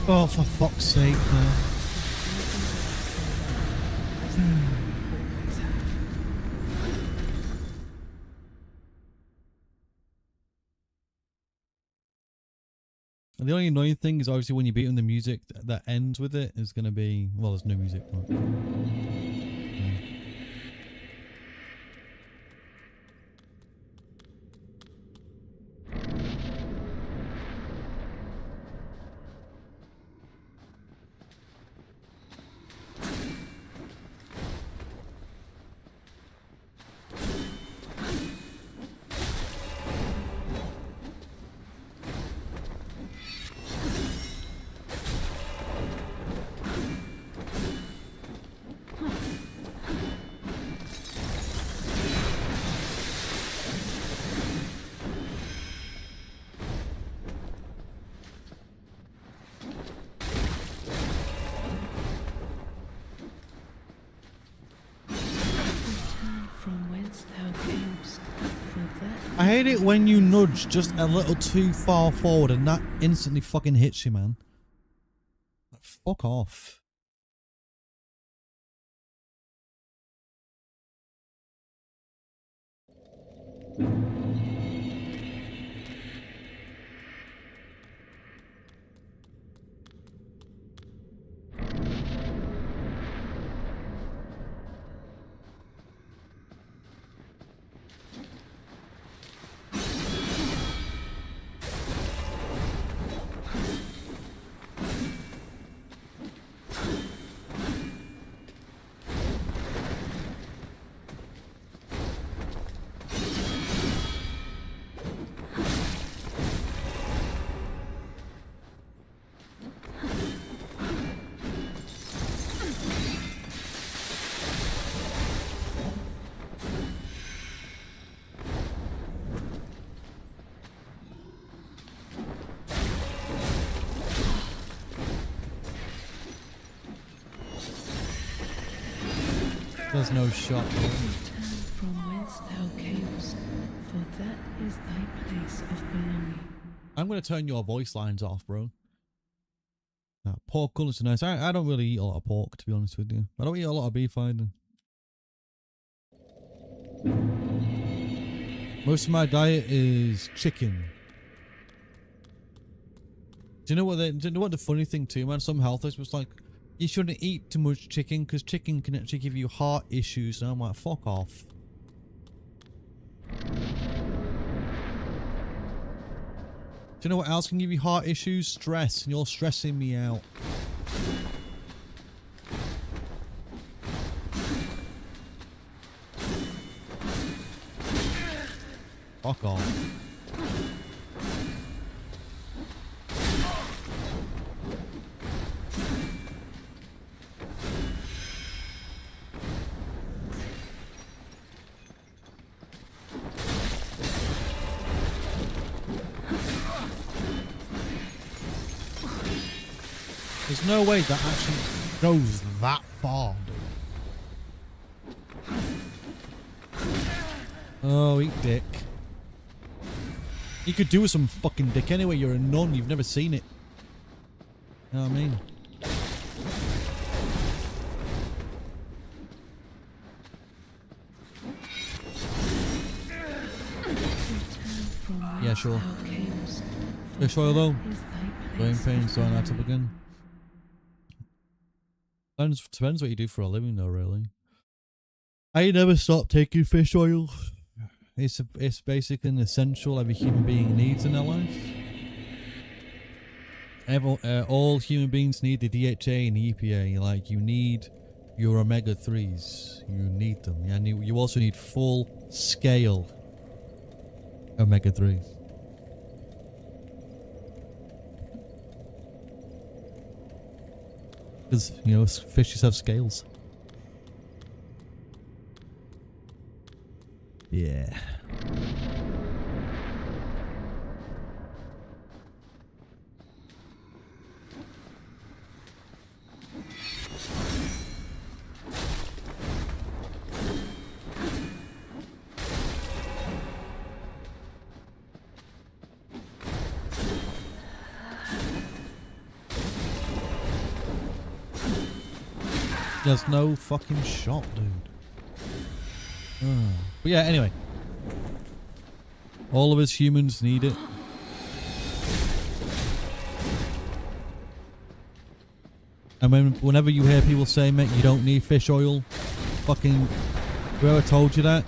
A: Oh, for fuck's sake, man. The only annoying thing is obviously when you beat him, the music that ends with it is going to be... Well, there's no music. But, yeah. I hate it when you nudge just a little too far forward and that instantly fucking hits you, man. Fuck off. There's no shot.
B: Return from whence thou camest, for that is thy place of belonging.
A: I'm going to turn your voice lines off, bro. Pork colours are nice. I don't really eat a lot of pork, to be honest with you. I don't eat a lot of beef either. Most of my diet is chicken. Do you know what the funny thing too, man? Some health experts like, you shouldn't eat too much chicken because chicken can actually give you heart issues. And I'm like, fuck off. Do you know what else can give you heart issues? Stress, and you're stressing me out. Fuck off. There's no way that actually goes that far, dude. Oh, eat dick. You could do with some fucking dick anyway. You're a nun. You've never seen it. You know what I mean? Yeah, sure. Yeah, sure, though. Brain pain, starting that up again. Depends what you do for a living, though, really. I never stopped taking fish oil. It's basically an essential every human being needs in their life. All human beings need the DHA and the EPA. Like, you need your omega-3s. You need them. And you also need full-scale omega-3s. Because, you know, fishes have scales. Yeah. There's no fucking shot, dude. But yeah, anyway. All of us humans need it. And whenever you hear people say, mate, you don't need fish oil, fucking whoever told you that,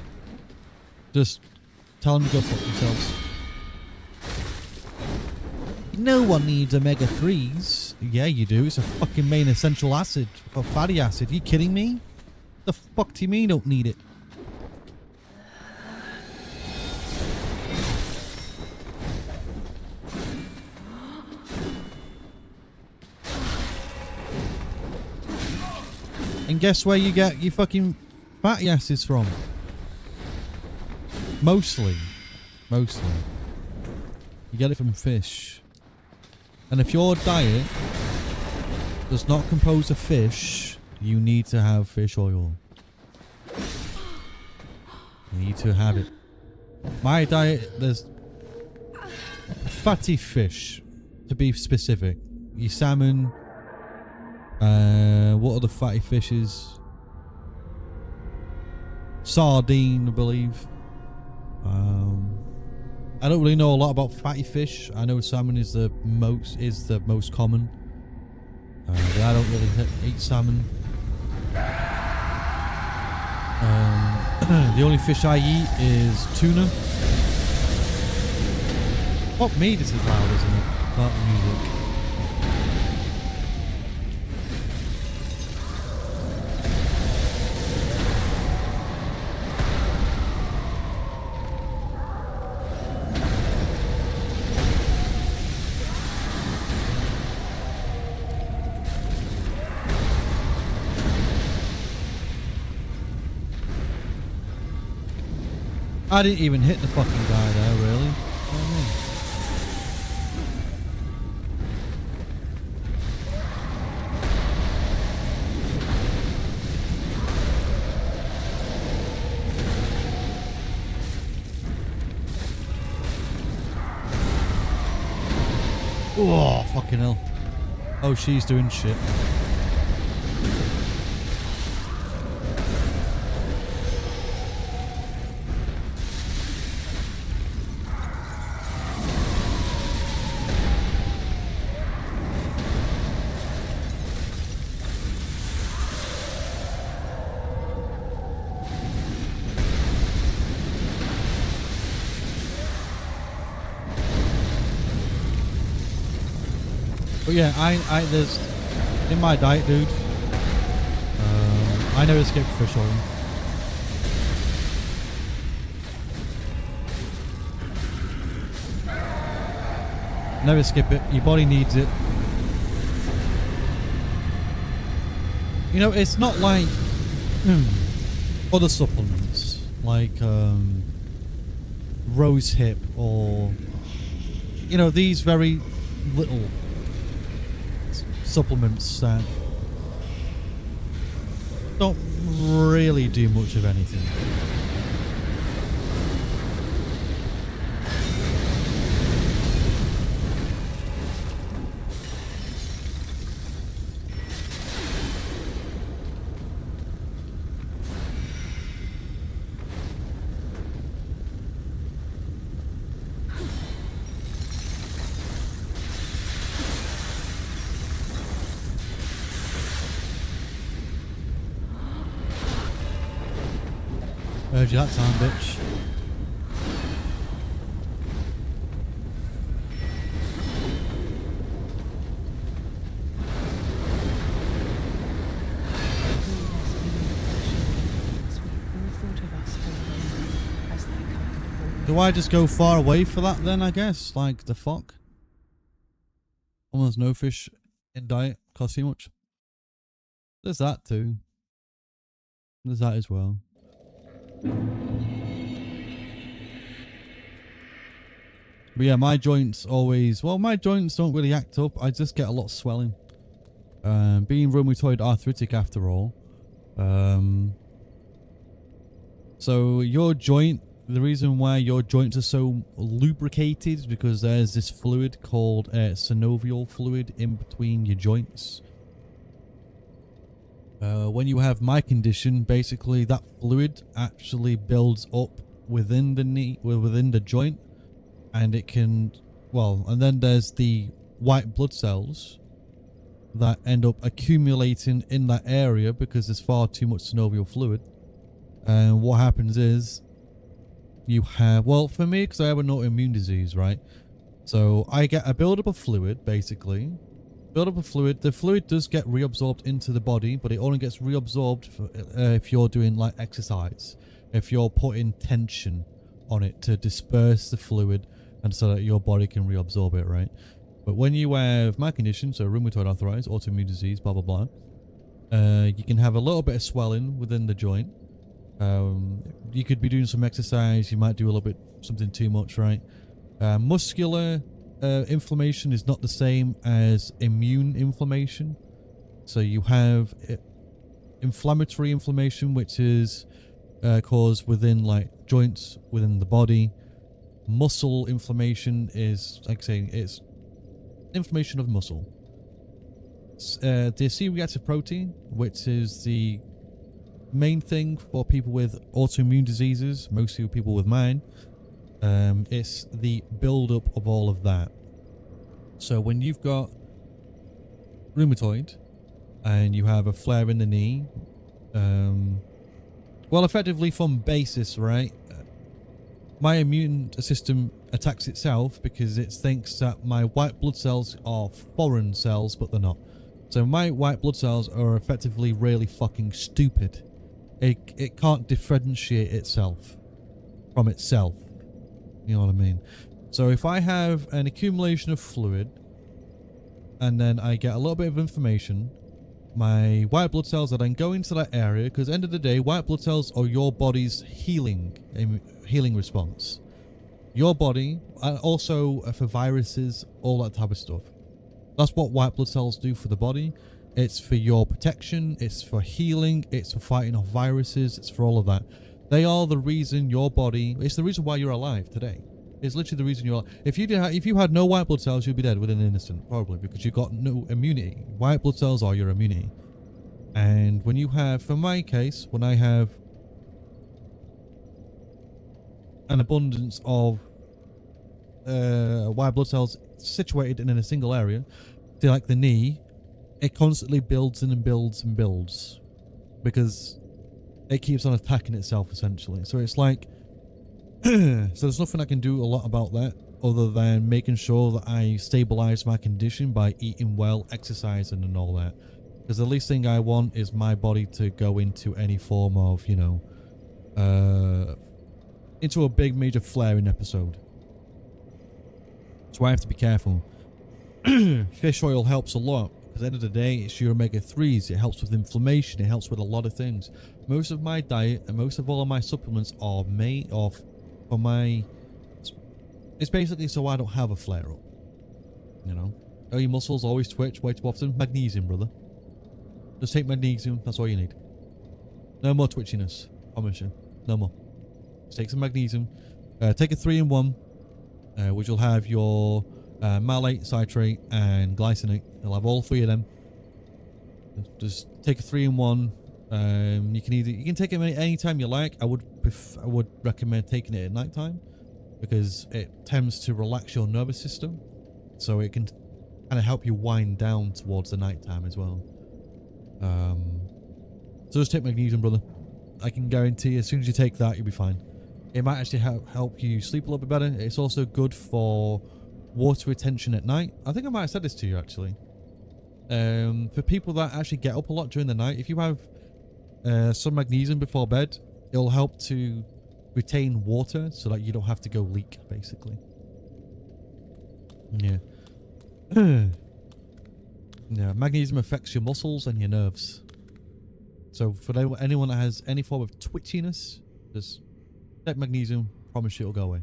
A: just tell them to go fuck themselves. No one needs omega-3s. Yeah, you do. It's a fucking main essential acid, or fatty acid. Are you kidding me? The fuck do you mean you don't need it? And guess where you get your fucking fatty acids from? Mostly. You get it from fish. And if your diet does not compose of fish, you need to have fish oil. You need to have it. My diet, there's fatty fish, to be specific. Your salmon. What are the fatty fishes? Sardine, I believe. I don't really know a lot about fatty fish. I know salmon is the most common. But I don't really eat salmon. The only fish I eat is tuna. Fuck me, this is loud, isn't it? That music. I didn't even hit the fucking guy there, really. You know what I mean? Oh, fucking hell. Oh, she's doing shit. But yeah, there's in my diet, dude. I never skip fish oil. Never skip it. Your body needs it. You know, it's not like other supplements, like rose hip or you know these very little supplements that don't really do much of anything. Heard you that time, bitch. Do I just go far away for that then, I guess? Like, the fuck? Almost no fish in diet. Costs too much. There's that too. There's that as well. But yeah, my joints always... Well, my joints don't really act up. I just get a lot of swelling. Being rheumatoid arthritic after all. So your joint... The reason why your joints are so lubricated is because there's this fluid called synovial fluid in between your joints. When you have my condition, basically that fluid actually builds up within the knee, within the joint, and it can, well, and then there's the white blood cells that end up accumulating in that area because there's far too much synovial fluid. And what happens is you have, well, for me, because I have an autoimmune disease, right? So I get a buildup of fluid, basically. Buildup of fluid. The fluid does get reabsorbed into the body, but it only gets reabsorbed if you're doing like exercise. If you're putting tension on it to disperse the fluid and so that your body can reabsorb it, right? But when you have my condition, so rheumatoid arthritis, autoimmune disease, blah, blah, blah, you can have a little bit of swelling within the joint. You could be doing some exercise. You might do a little bit, something too much, right? Muscular inflammation is not the same as immune inflammation. So you have inflammatory inflammation, which is caused within like joints within the body. Muscle inflammation is, like saying, it's inflammation of muscle. The C-reactive protein, which is the main thing for people with autoimmune diseases, mostly people with mine, it's the build-up of all of that. So when you've got rheumatoid and you have a flare in the knee, well, effectively from basis, right? My immune system attacks itself because it thinks that my white blood cells are foreign cells, but they're not. So my white blood cells are effectively really fucking stupid. It can't differentiate itself from itself. You know what I mean? So if I have an accumulation of fluid and then I get a little bit of information, my white blood cells are then go into that area, because at the end of the day, white blood cells are your body's healing response. Your body, and also for viruses, all that type of stuff. That's what white blood cells do for the body. It's for your protection, it's for healing, it's for fighting off viruses, it's for all of that. They are the reason your body, it's the reason why you're alive today. It's literally the reason you're. If you had no white blood cells, you'd be dead within an instant, probably, because you've got no immunity. White blood cells are your immunity. And when you have, for my case, when I have an abundance of white blood cells situated in a single area, say like the knee, it constantly builds and builds and builds because it keeps on attacking itself essentially. So it's like, so there's nothing I can do a lot about that other than making sure that I stabilize my condition by eating well, exercising and all that. Because the least thing I want is my body to go into any form of, you know, into a big major flaring episode. So I have to be careful. Fish oil helps a lot. Because at the end of the day, it's your omega-3s. It helps with inflammation. It helps with a lot of things. Most of my diet and most of all of my supplements are made of, for my, it's basically so I don't have a flare-up. You know? Oh, your muscles always twitch way too often. Magnesium, brother. Just take magnesium. That's all you need. No more twitchiness. Promise you. No more. Just take some magnesium. Take a 3-in-1. Which will have your malate, citrate, and glycinate. You'll have all 3 of them. Just take a 3-in-1. You can take it any time you like. I would recommend taking it at night time because it tends to relax your nervous system, so it can kind of help you wind down towards the night time as well. So just take magnesium, brother. I can guarantee as soon as you take that, you'll be fine. It might actually help you sleep a little bit better. It's also good for water retention at night. I think I might have said this to you actually. For people that actually get up a lot during the night, if you have some magnesium before bed, it'll help to retain water so that you don't have to go leak, basically. Yeah. Yeah, magnesium affects your muscles and your nerves. So for anyone that has any form of twitchiness, just take magnesium, promise you it'll go away.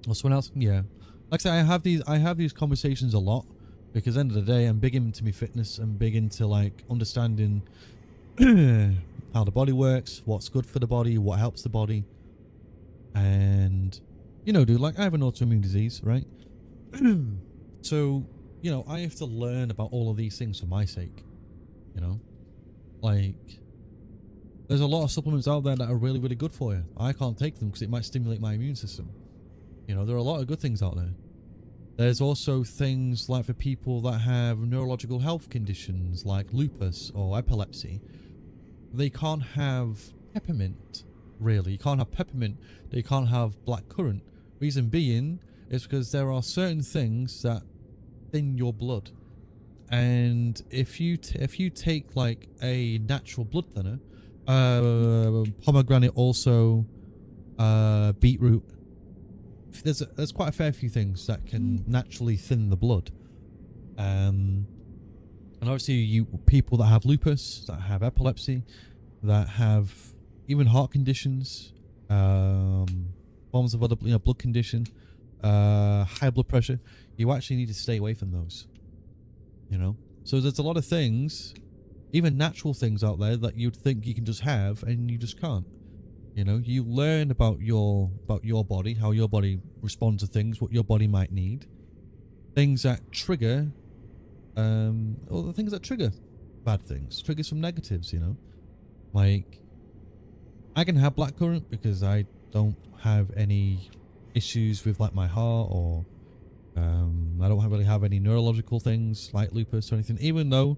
A: Or someone else? Yeah. Like I say, I have these conversations a lot because at the end of the day, I'm big into my fitness. I'm big into like understanding how the body works, what's good for the body, what helps the body. And, you know, dude, like I have an autoimmune disease, right? So, you know, I have to learn about all of these things for my sake, you know? Like, there's a lot of supplements out there that are really, really good for you. I can't take them because it might stimulate my immune system. You know, there are a lot of good things out there. There's also things like for people that have neurological health conditions like lupus or epilepsy. They can't have peppermint, really. You can't have peppermint. They can't have blackcurrant. Reason being is because there are certain things that thin your blood. And if you take like a natural blood thinner, pomegranate also, beetroot, there's quite a fair few things that can naturally thin the blood. And obviously people that have lupus, that have epilepsy, that have even heart conditions, forms of other blood condition, high blood pressure, you actually need to stay away from those. You know, so there's a lot of things, even natural things out there that you'd think you can just have and you just can't. You know, you learn about your body, how your body responds to things, what your body might need, things that trigger, or the things that trigger bad things, trigger some negatives. You know, like I can have blackcurrant because I don't have any issues with like my heart, or I don't really have any neurological things like lupus or anything, even though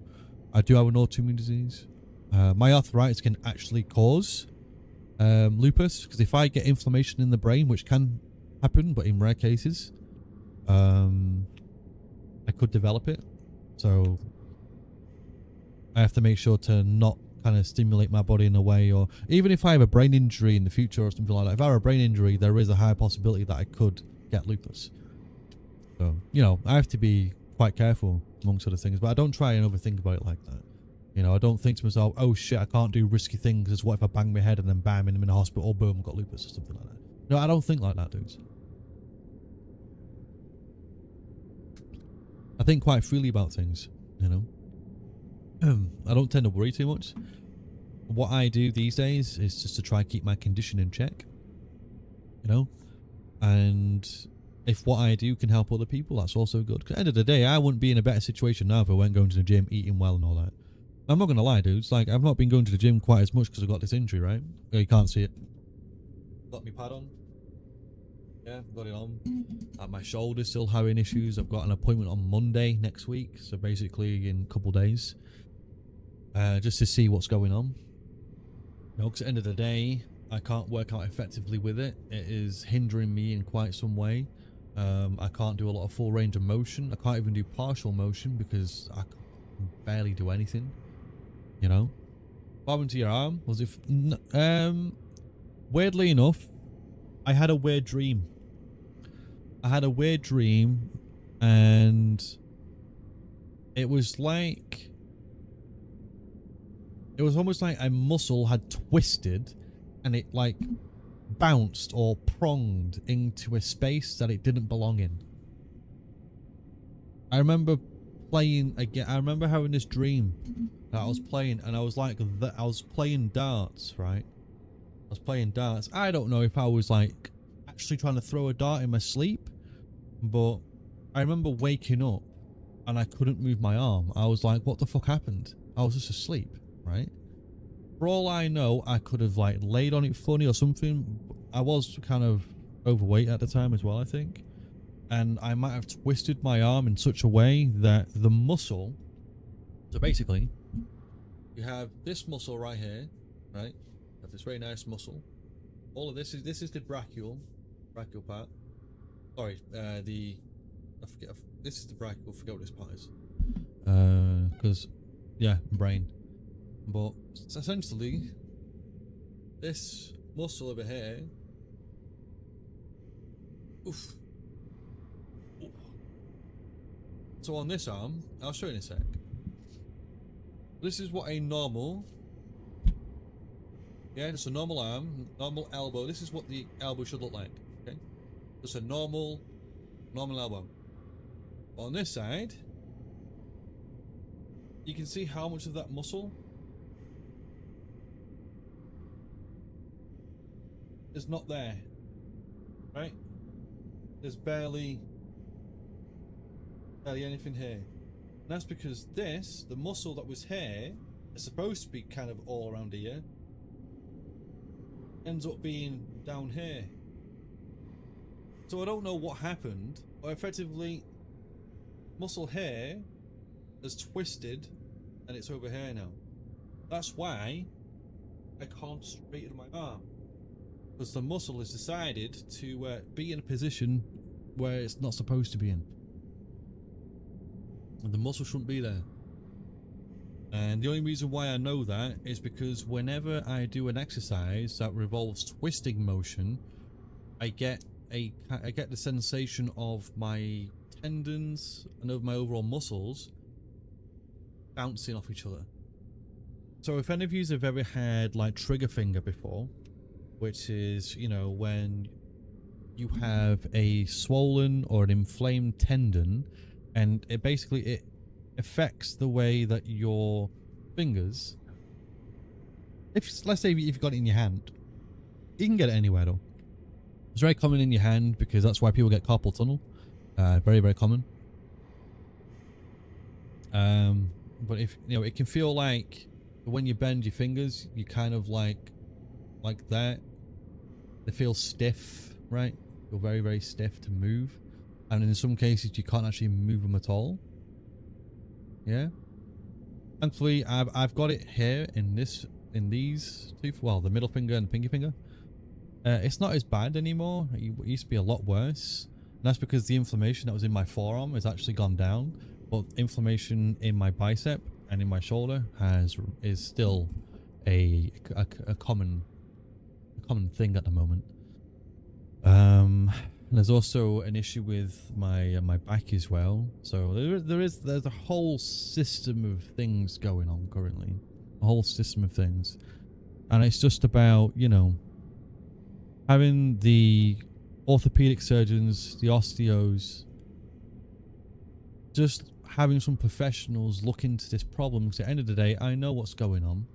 A: I do have an autoimmune disease. My arthritis can actually cause lupus, because if I get inflammation in the brain, which can happen, but in rare cases, I could develop it. So I have to make sure to not kind of stimulate my body in a way, or even if I have a brain injury in the future or something like that, if I have a brain injury, there is a high possibility that I could get lupus. So, you know, I have to be quite careful amongst other things, but I don't try and overthink about it like that. You know, I don't think to myself, oh shit, I can't do risky things, because what if I bang my head and then bam, I'm in a hospital, boom, I've got lupus or something like that. No, I don't think like that, dudes. I think quite freely about things, you know. I don't tend to worry too much. What I do these days is just to try and keep my condition in check. you know. And if what I do can help other people, that's also good. 'Cause at the end of the day, I wouldn't be in a better situation now if I weren't going to the gym, eating well and all that. I'm not gonna lie, dudes. Like, I've not been going to the gym quite as much because I've got this injury, right? Oh, you can't see it. Got my pad on. Yeah, got it on. My shoulder's still having issues. I've got an appointment on Monday next week, so basically in a couple days, just to see what's going on. You know, because at the end of the day, I can't work out effectively with it. It is hindering me in quite some way. I can't do a lot of full range of motion. I can't even do partial motion because I can barely do anything. You know, what happened to your arm? Was it? Weirdly enough, I had a weird dream. And it was like, it was almost like a muscle had twisted, and it like bounced or pronged into a space that it didn't belong in. I remember playing again. I remember having this dream that I was playing, and I was like, I was playing darts, right? I was playing darts. I don't know if I was like actually trying to throw a dart in my sleep, but I remember waking up and I couldn't move my arm. I was like, what the fuck happened? I was just asleep, right? For all I know, I could have like laid on it funny or something. I was kind of overweight at the time as well, I think. And I might have twisted my arm in such a way that the muscle... So basically, you have this muscle right here, right? You have this very nice muscle. All of this is the brachial part. Sorry, this is the brachial. Forget what this part is. Because, yeah, brain. But essentially, this muscle over here. Oof. So on this arm, I'll show you in a sec. This is what a normal, yeah, just a normal arm, normal elbow. This is what the elbow should look like. Okay, just a normal elbow. On this side, you can see how much of that muscle is not there, right? There's barely anything here. And that's because the muscle that was here, is supposed to be kind of all around here, ends up being down here. So I don't know what happened, but effectively, muscle here has twisted and it's over here now. That's why I can't straighten my arm, because the muscle has decided to be in a position where it's not supposed to be in. And the muscle shouldn't be there. And the only reason why I know that is because whenever I do an exercise that revolves twisting motion, I get the sensation of my tendons and of my overall muscles bouncing off each other. So if any of you have ever had like trigger finger before, which is, you know, when you have a swollen or an inflamed tendon, and it basically affects the way that your fingers, let's say if you've got it in your hand, you can get it anywhere though. It's very common in your hand because that's why people get carpal tunnel. Very, very common. But if you know, it can feel like when you bend your fingers, you kind of like that. They feel stiff, right? Feel very, very stiff to move. And in some cases, you can't actually move them at all. Yeah. Thankfully, I've got it here in these two. Well, the middle finger and the pinky finger. It's not as bad anymore. It used to be a lot worse. And that's because the inflammation that was in my forearm has actually gone down, but inflammation in my bicep and in my shoulder is still a common thing at the moment. There's also an issue with my back as well. So there's a whole system of things going on currently, a whole system of things, and it's just about, you know, having the orthopedic surgeons, the osteos, just having some professionals look into this problem. Because at the end of the day, I know what's going on.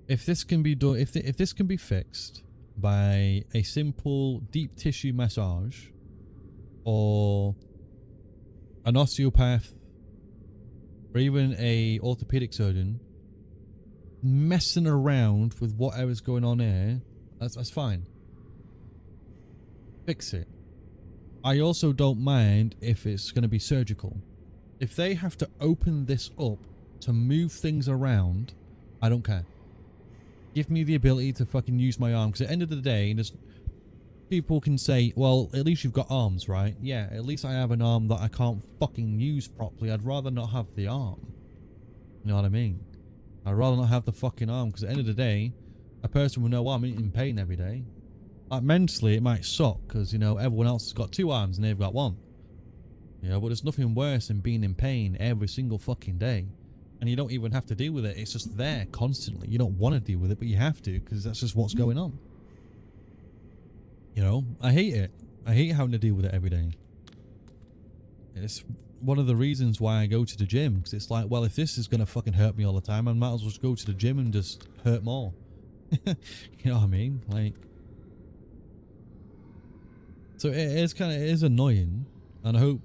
A: If this can be done, if this can be fixed, by a simple deep tissue massage or an osteopath or even a orthopedic surgeon messing around with whatever's going on here, that's fine. Fix it. I also don't mind if it's going to be surgical. If they have to open this up to move things around, I don't care. Give me the ability to fucking use my arm, because at the end of the day, people can say, well, at least you've got arms, right? Yeah, at least I have an arm that I can't fucking use properly. I'd rather not have the arm. You know what I mean? I'd rather not have the fucking arm, because at the end of the day, a person will know, well, I'm in pain every day. Like, mentally, it might suck, because, you know, everyone else has got 2 arms and they've got 1. You know, but there's nothing worse than being in pain every single fucking day. And you don't even have to deal with it. It's just there constantly. You don't want to deal with it, but you have to, because that's just what's going on. You know, I hate it. I hate having to deal with it every day. It's one of the reasons why I go to the gym, because it's like, well, if this is going to fucking hurt me all the time, I might as well just go to the gym and just hurt more. You know what I mean? Like, so it is annoying, and I hope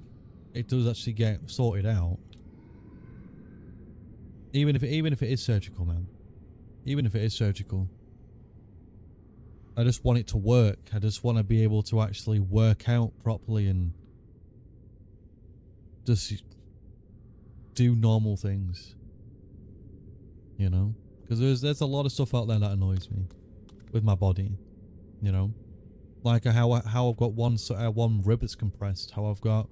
A: it does actually get sorted out. Even if it is surgical, man. Even if it is surgical. I just want it to work. I just want to be able to actually work out properly and just do normal things. You know? Because there's a lot of stuff out there that annoys me with my body. You know? Like how I've got one rib that's compressed. How I've got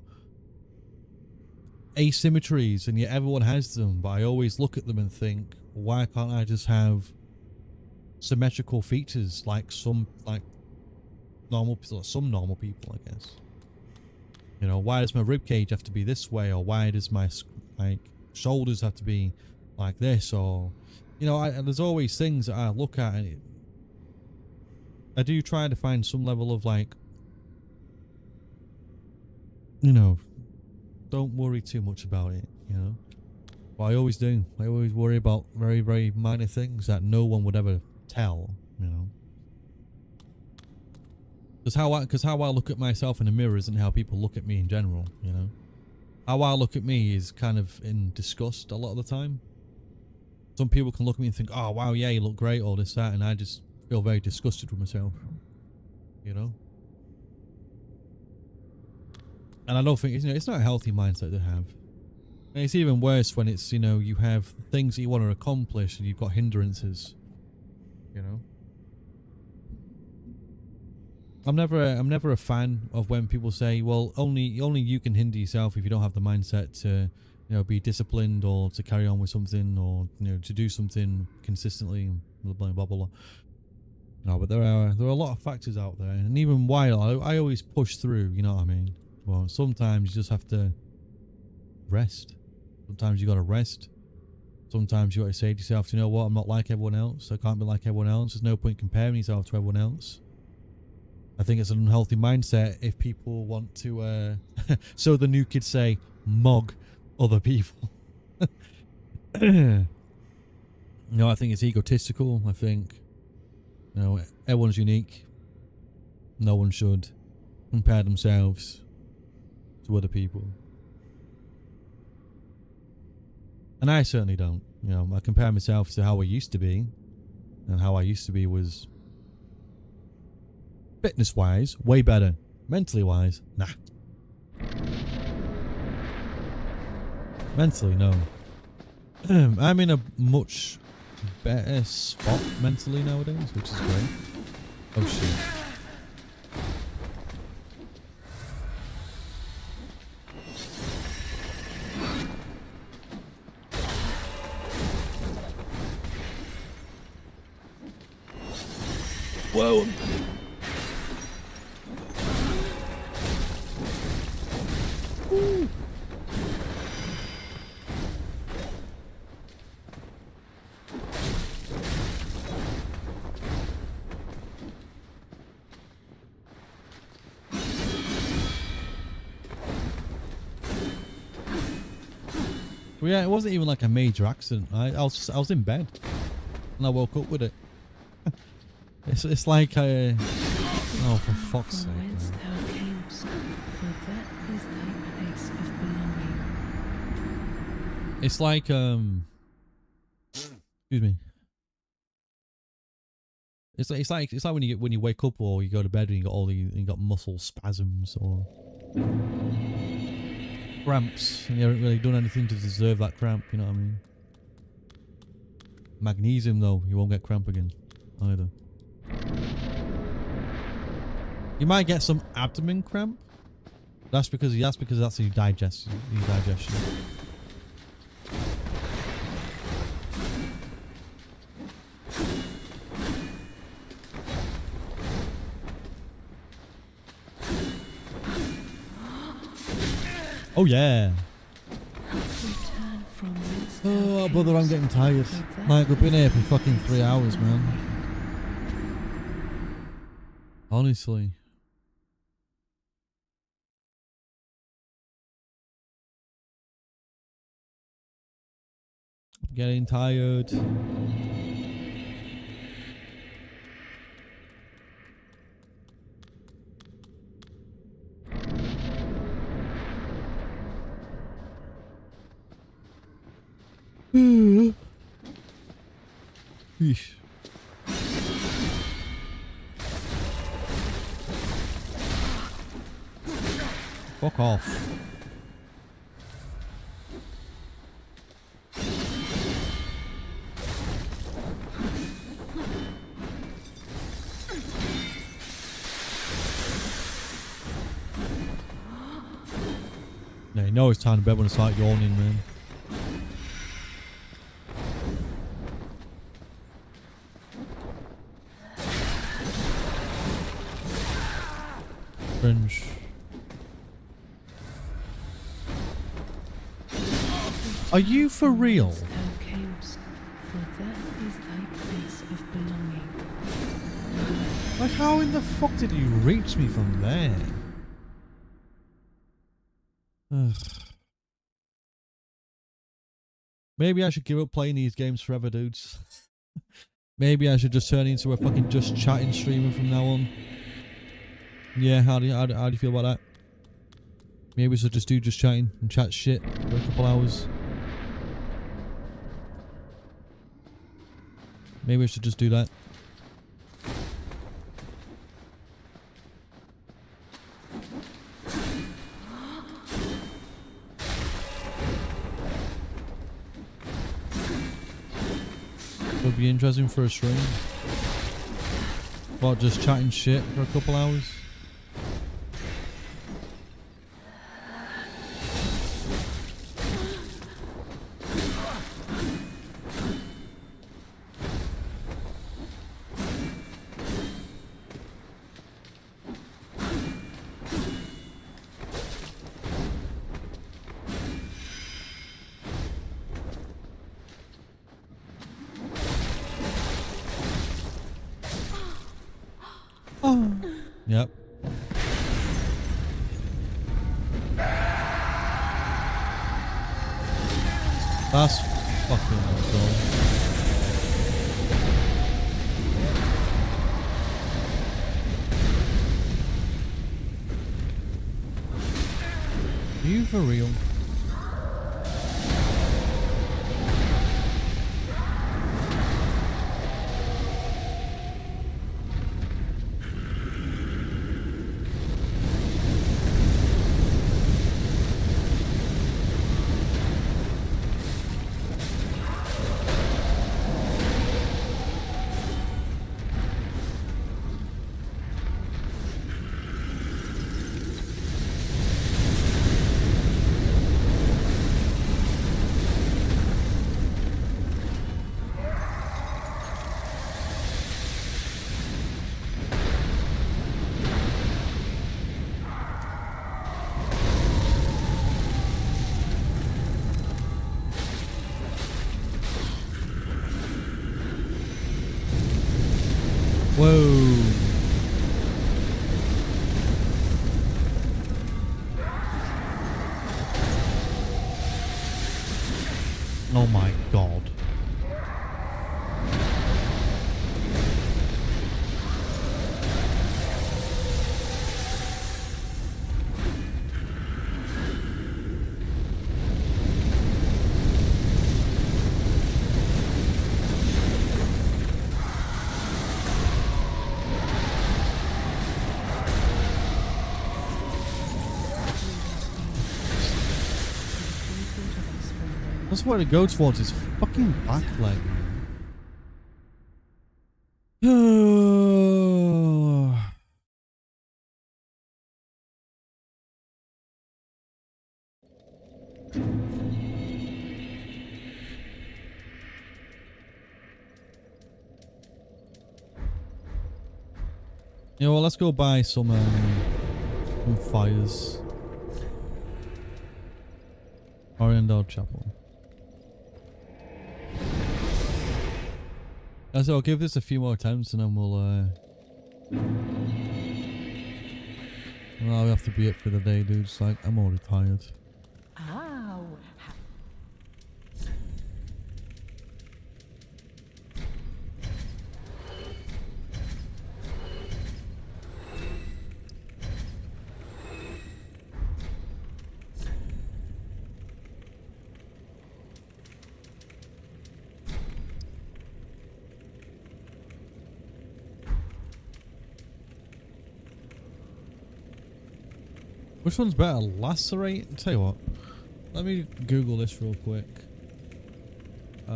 A: asymmetries, and yet everyone has them, but I always look at them and think, why can't I just have symmetrical features like some normal people, I guess. You know, why does my rib cage have to be this way, or why does my shoulders have to be like this, or you know, there's always things that I look at, and I do try to find some level of, like, you know, don't worry too much about it, you know. But I always do. I always worry about very, very minor things that no one would ever tell, you know. Because how I look at myself in the mirror isn't how people look at me in general, you know. How I look at me is kind of in disgust a lot of the time. Some people can look at me and think, oh wow, yeah, you look great, all this, that, and I just feel very disgusted with myself, you know. And I don't think, you know, it's not a healthy mindset to have. And it's even worse when it's, you know, you have things that you want to accomplish and you've got hindrances, you know. I'm never a fan of when people say, well, only you can hinder yourself if you don't have the mindset to, you know, be disciplined or to carry on with something, or, you know, to do something consistently, blah blah blah blah. No, but there are a lot of factors out there, and even while I always push through, you know what I mean. Well, sometimes you just have to rest. Sometimes you got to rest. Sometimes you got to say to yourself, you know what, I'm not like everyone else. I can't be like everyone else. There's no point comparing yourself to everyone else. I think it's an unhealthy mindset if people want to, so the new kids say, mug other people. You know, I think it's egotistical. I think, you know, everyone's unique. No one should compare themselves to other people. And I certainly don't. You know, I compare myself to how I used to be, and how I used to be was, fitness wise, way better. Mentally wise, nah. Mentally, no. I'm in a much better spot mentally nowadays, which is great. Oh shit. Whoa. Woo. Well, yeah, it wasn't even like a major accident. I was in bed and I woke up with it. It's like a. Oh, for fuck's sake!
B: From whence
A: Man.
B: thou camest, for that is thy place of belonging.
A: It's like Excuse me. It's like when you wake up or you go to bed and you got muscle spasms or cramps and you haven't really done anything to deserve that cramp. You know what I mean? Magnesium though, you won't get cramp again either. You might get some abdomen cramp. That's because that's your digestion. Oh yeah.
B: Return from whence thou
A: Oh brother, I'm getting
B: camest,
A: tired.
B: for that
A: Like we've been
B: is
A: here for
B: thy
A: fucking
B: place
A: 3
B: of
A: hours, man.
B: belonging.
A: Honestly. I'm getting tired. Yeesh. Fuck off. Yeah, you know it's time to bed when I start yawning, man. Cringe. Are you for real?
B: Whence thou camest, for that is thy place of belonging.
A: Like, how in the fuck did you reach me from there? Ugh. Maybe I should give up playing these games forever, dudes. Maybe I should just turn into a fucking just chatting streamer from now on. Yeah, how do you feel about that? Maybe we should just do just chatting and chat shit for a couple hours. Maybe we should just do that. Would be interesting for a stream. What, just chatting shit for a couple hours? Yep. That's fucking cool. Are you for real? Whoa. Oh my god. That's where to go towards his fucking back leg. You know what, let's go buy some fires. Oriental Chapel. So I'll give this a few more attempts and then we'll I'll have to be it for the day, dude. It's like, I'm already tired.
C: Ow.
A: Which one's better? Lacerate? Tell you what. Let me Google this real quick. Let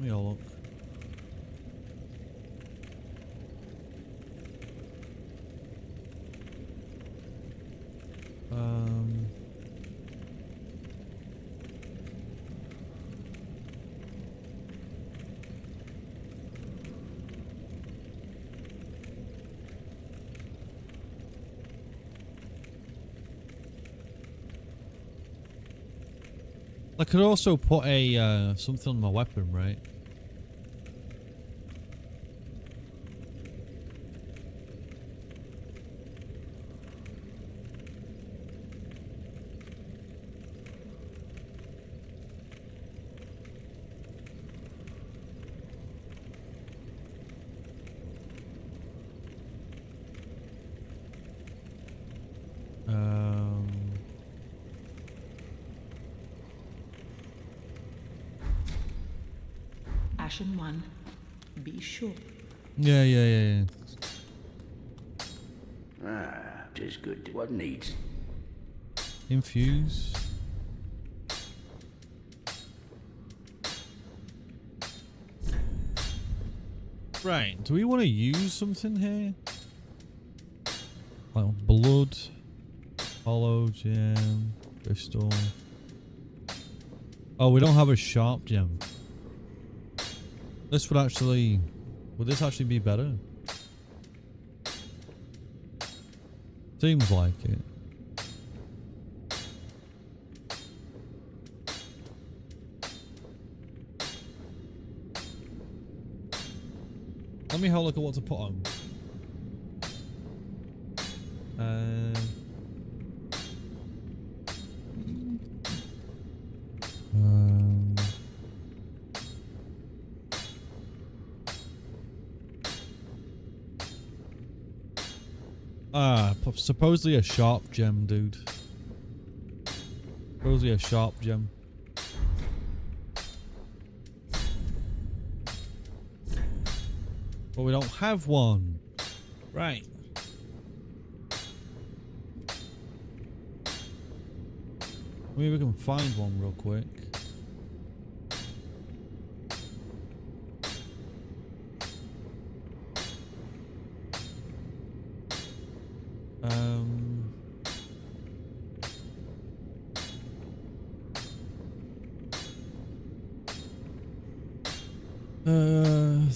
A: me have a look. I could also put a something on my weapon, right?
D: Ashen one, be sure.
A: Yeah.
E: Ah, 'tis good. What needs?
A: Infuse. Right, do we want to use something here? Like blood, hollow gem, crystal. Oh, we don't have a sharp gem. This would actually... Would this actually be better? Seems like it. Let me have a look at what to put on. Supposedly a sharp gem, dude. Supposedly a sharp gem. But we don't have one. Right. Maybe we can find one real quick.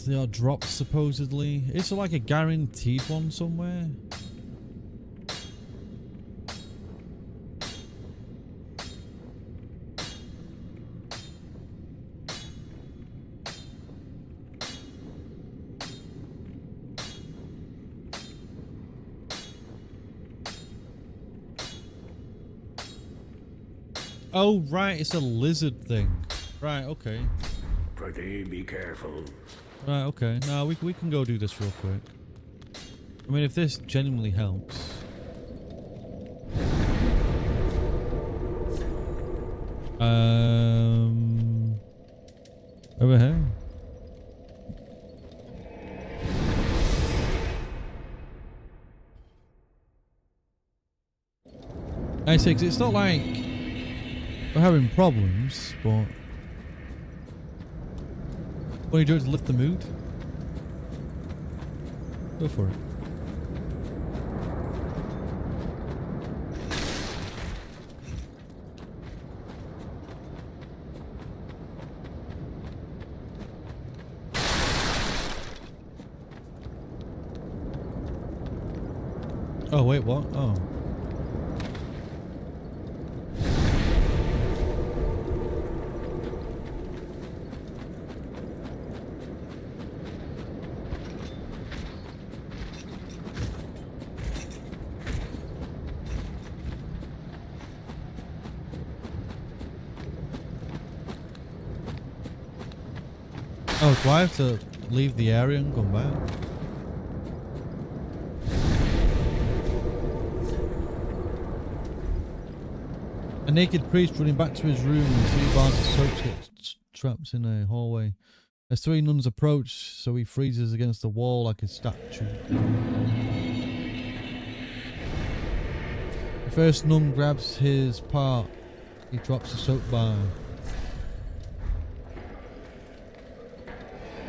A: They are dropped supposedly. Is there like a guaranteed one somewhere? Oh right, it's a lizard thing. Right, okay.
E: Pretty be careful.
A: Right, okay. Now we can go do this real quick. I mean, if this genuinely helps. Over here. I say, 'cause it's not like we're having problems, but what are you doing to lift the mood? Go for it. Oh, wait, what? Oh. Oh, do I have to leave the area and come back? A naked priest running back to his room and 3 bars of soap get trapped in a hallway. As 3 nuns approach, so he freezes against the wall like a statue. The first nun grabs his part. He drops a soap bar.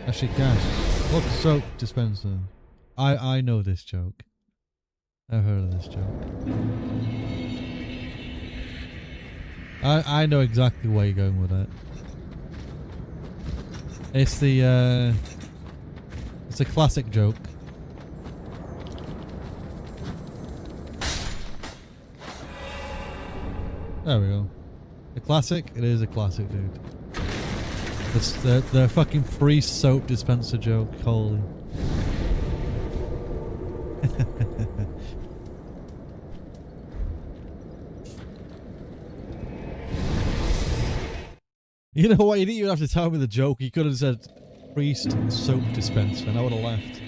A: As she gasps, look, soap dispenser. I know this joke. I've heard of this joke. I know exactly where you're going with that. It's the it's a classic joke. There we go. A classic? It is a classic, dude. It's the fucking priest soap dispenser joke. Holy. You know what? You didn't even have to tell me the joke. You could have said priest soap dispenser and I would have laughed.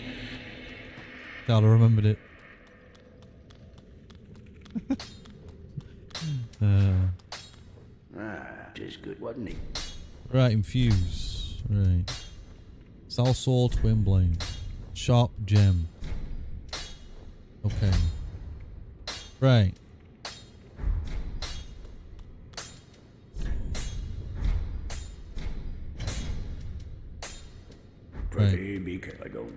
A: I'd have remembered it.
E: Tis good, wasn't he?
A: Right, infuse. Right. Salsol twin blade. Sharp gem. Okay. Right.
E: Pretty big. I go.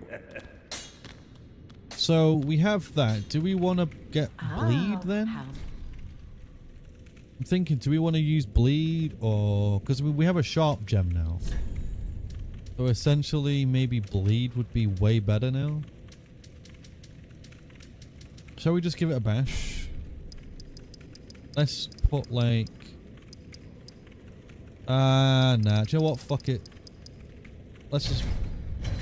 A: So we have that. Do we want to get bleed then?
D: How
A: I'm thinking, do we want to use bleed or... Because we have a sharp gem now. So essentially maybe bleed would be way better now. Shall we just give it a bash? Let's put like... nah. Do you know what? Fuck it. Let's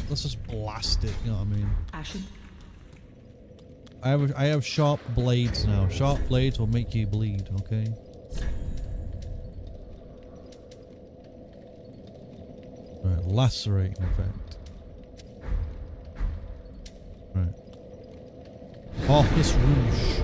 A: just blast it, you know what I mean?
D: Ashen?
A: I have sharp blades now. Sharp blades will make you bleed, okay? Right, lacerating effect. Right. Orcus Rouge.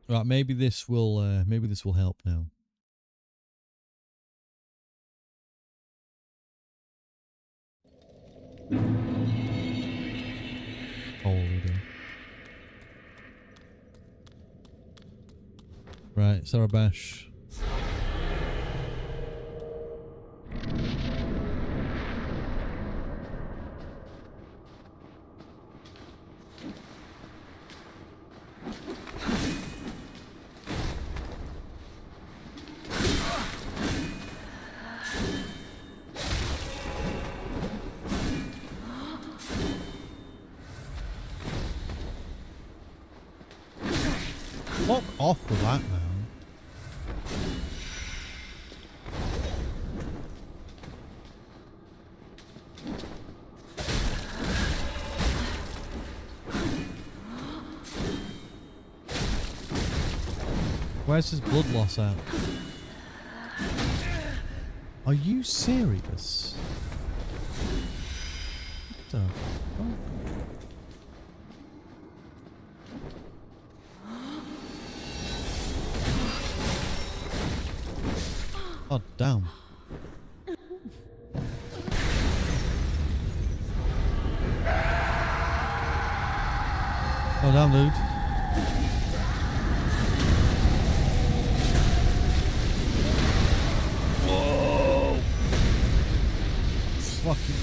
A: Right, maybe this will help now. Holy day. Right, Sarabash. Fuck off with that, man. Where's his blood loss at? Are you serious? What the fuck? Oh, damn. Oh, damn, dude. Whoa! Fucking.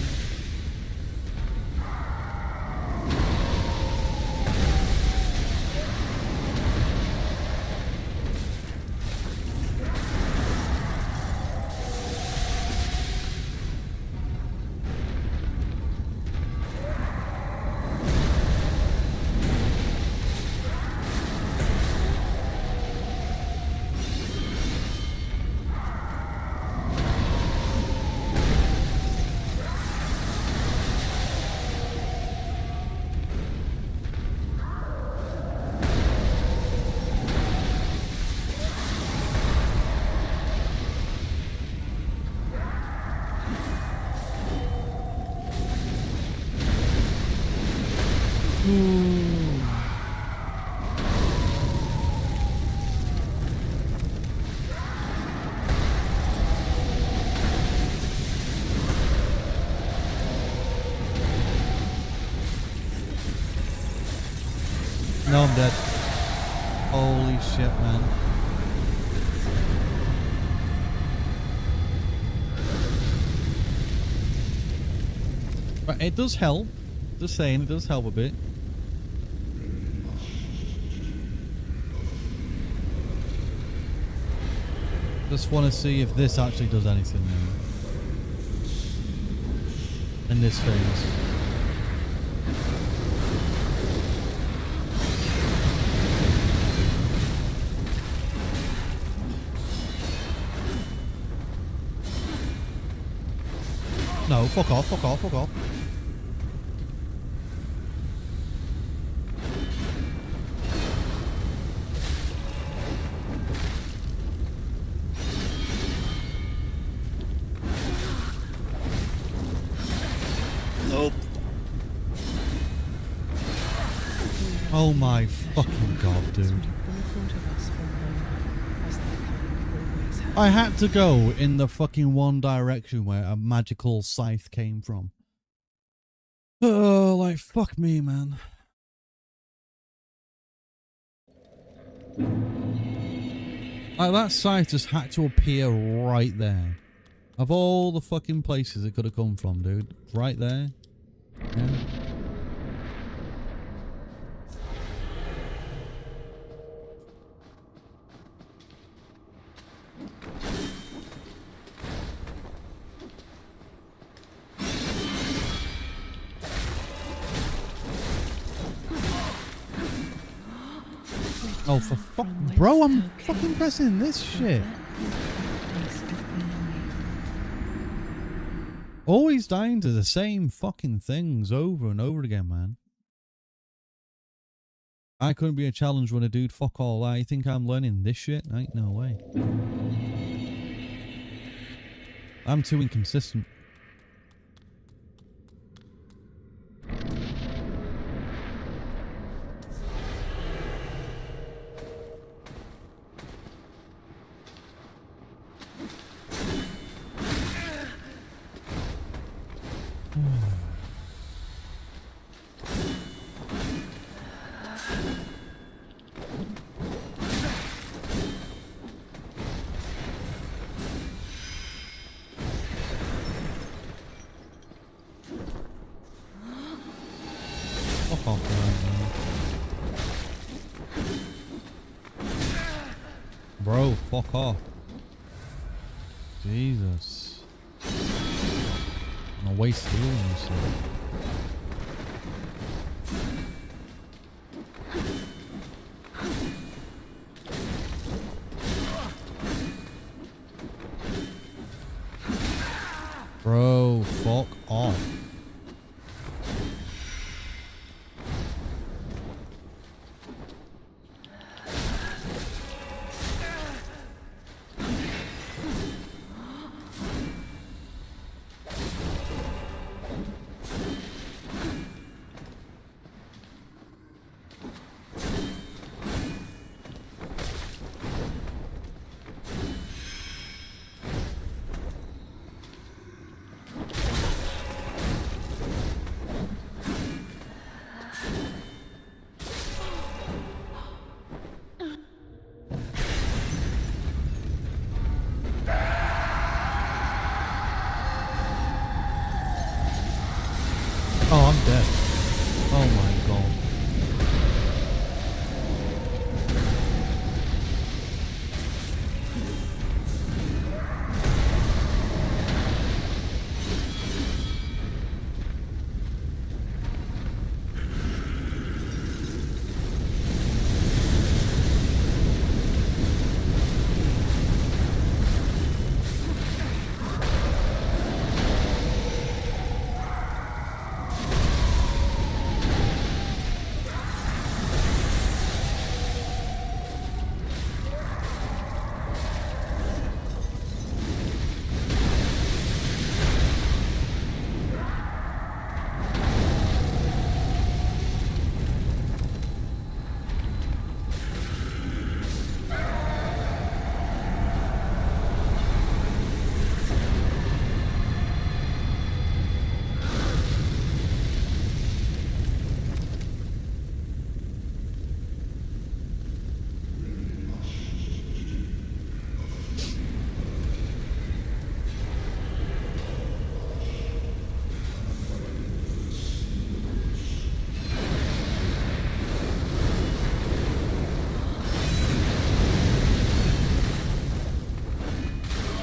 A: No, I'm dead. Holy shit, man. But it does help. Just saying, it does help a bit. Just want to see if this actually does anything now. In this phase. No, fuck off, fuck off, fuck off. Nope. Oh my fucking god, dude. I had to go in the fucking one direction where a magical scythe came from. Oh, like, fuck me, man. Like, that scythe just had to appear right there. Of all the fucking places it could have come from, dude. Right there. Yeah. Oh, for fuck, bro, I'm fucking pressing this shit. Always dying to the same fucking things over and over again, man. I couldn't be a challenge runner, dude. Fuck all that. You think I'm learning this shit? Ain't no way. I'm too inconsistent. Fuck off, man. Bro, fuck off. Jesus. I'm gonna waste healing yourself. Bro, fuck off.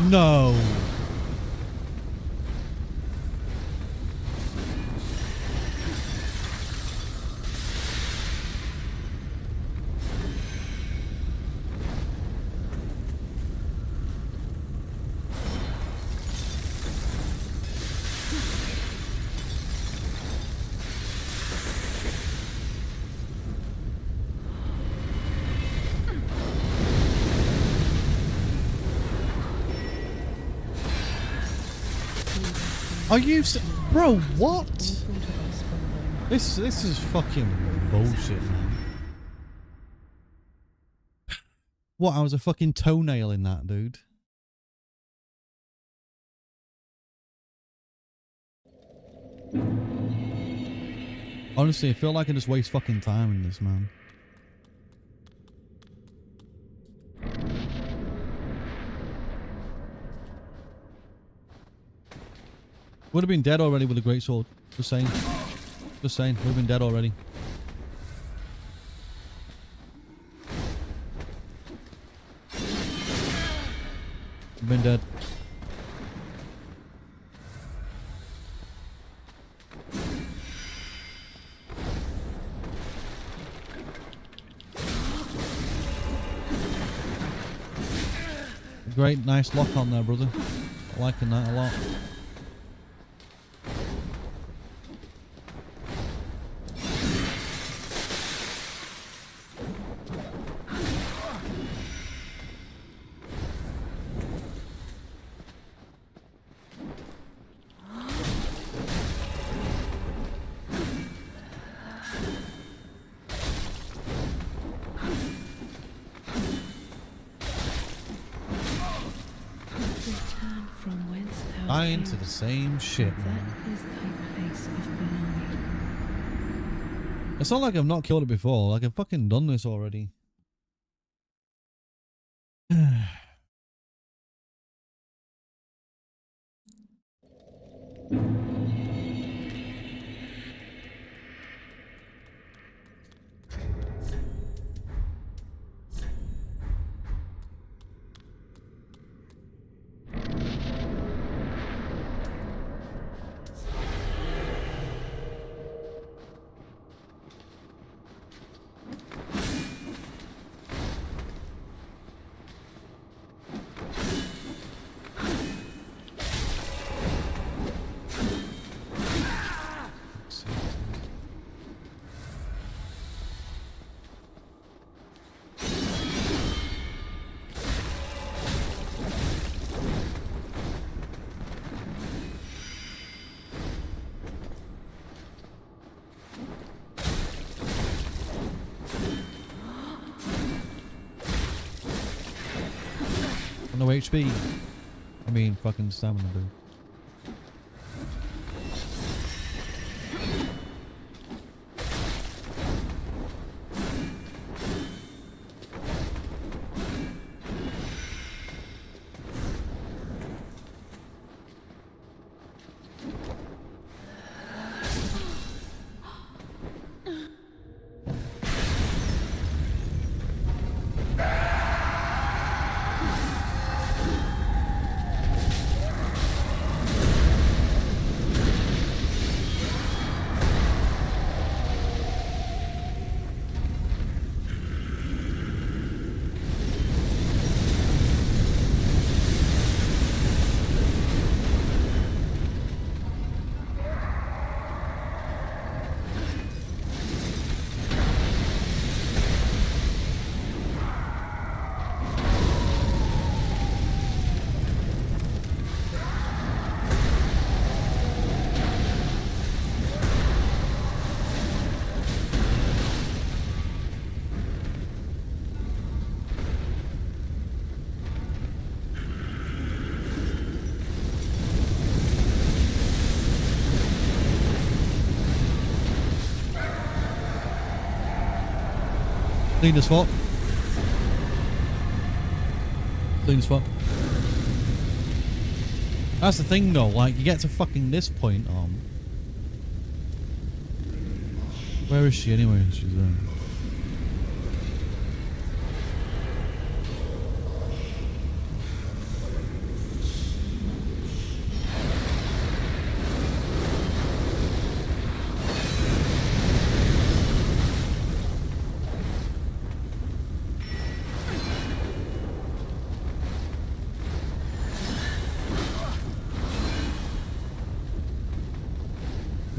A: No. Are you, bro? What? This is fucking bullshit, man. What? I was a fucking toenail in that, dude. Honestly, I feel like I just waste fucking time in this, man. Would have been dead already with a great sword. Just saying. Just saying. Would have been dead already. Been dead. Great, nice lock on there, brother. Liking that a lot.
B: Return from whence thou
A: I into the
B: camest,
A: same shit,
B: for
A: man.
B: that is thy place of belonging.
A: It's not like I've not killed it before. Like I've fucking done this already. No HP. I mean, fucking stamina, dude. Clean as fuck. Clean as fuck. That's the thing though, like you get to fucking this point, where is she anyway? She's there.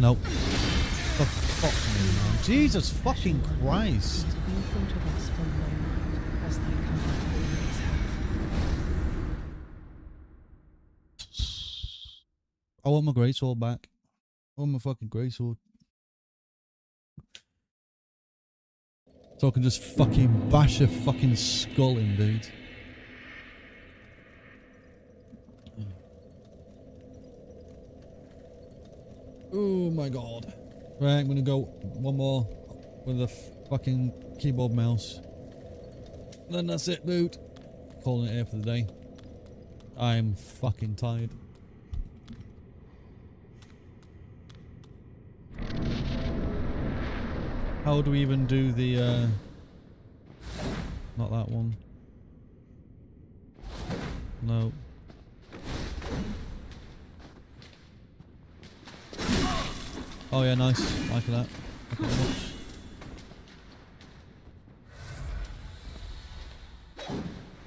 A: Nope. The fuck me, man. Jesus fucking Christ.
B: And be thought of us for a moment, as thy comfort always hath.
A: I want my greatsword back. I want my fucking greatsword. So I can just fucking bash a fucking skull in, dude. Oh my god. Right, I'm gonna go one more with the fucking keyboard mouse. Then that's it, dude. Calling it here for the day. I'm fucking tired. How do we even do the, not that one. No. Oh yeah, nice. Like that. Like that much.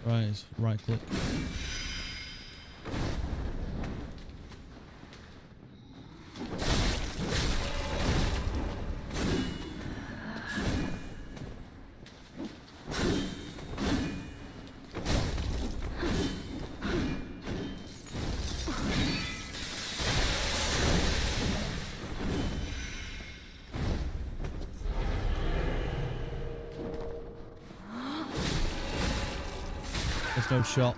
A: Right, it's right click. There's no shot.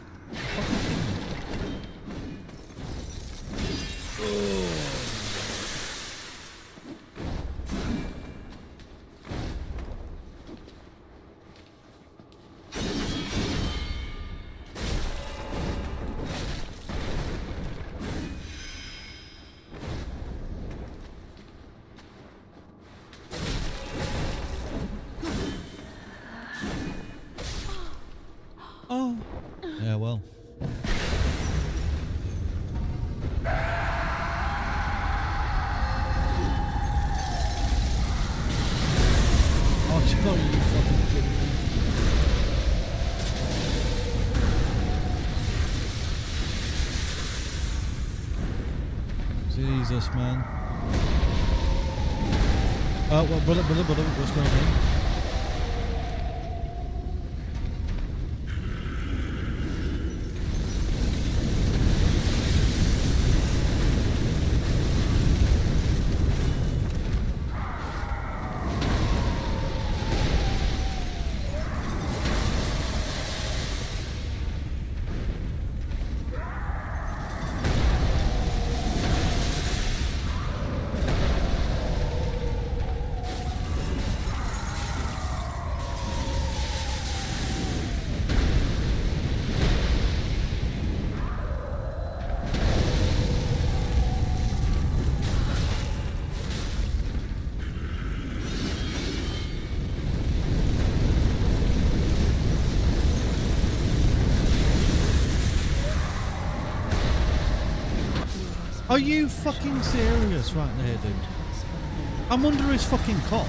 A: Oh. Yeah, well. Oh, Chicago, you fucking kidding me. Jesus, man. Oh, well, brother, what's going on? Are you fucking serious right there, dude? I'm under his fucking cock.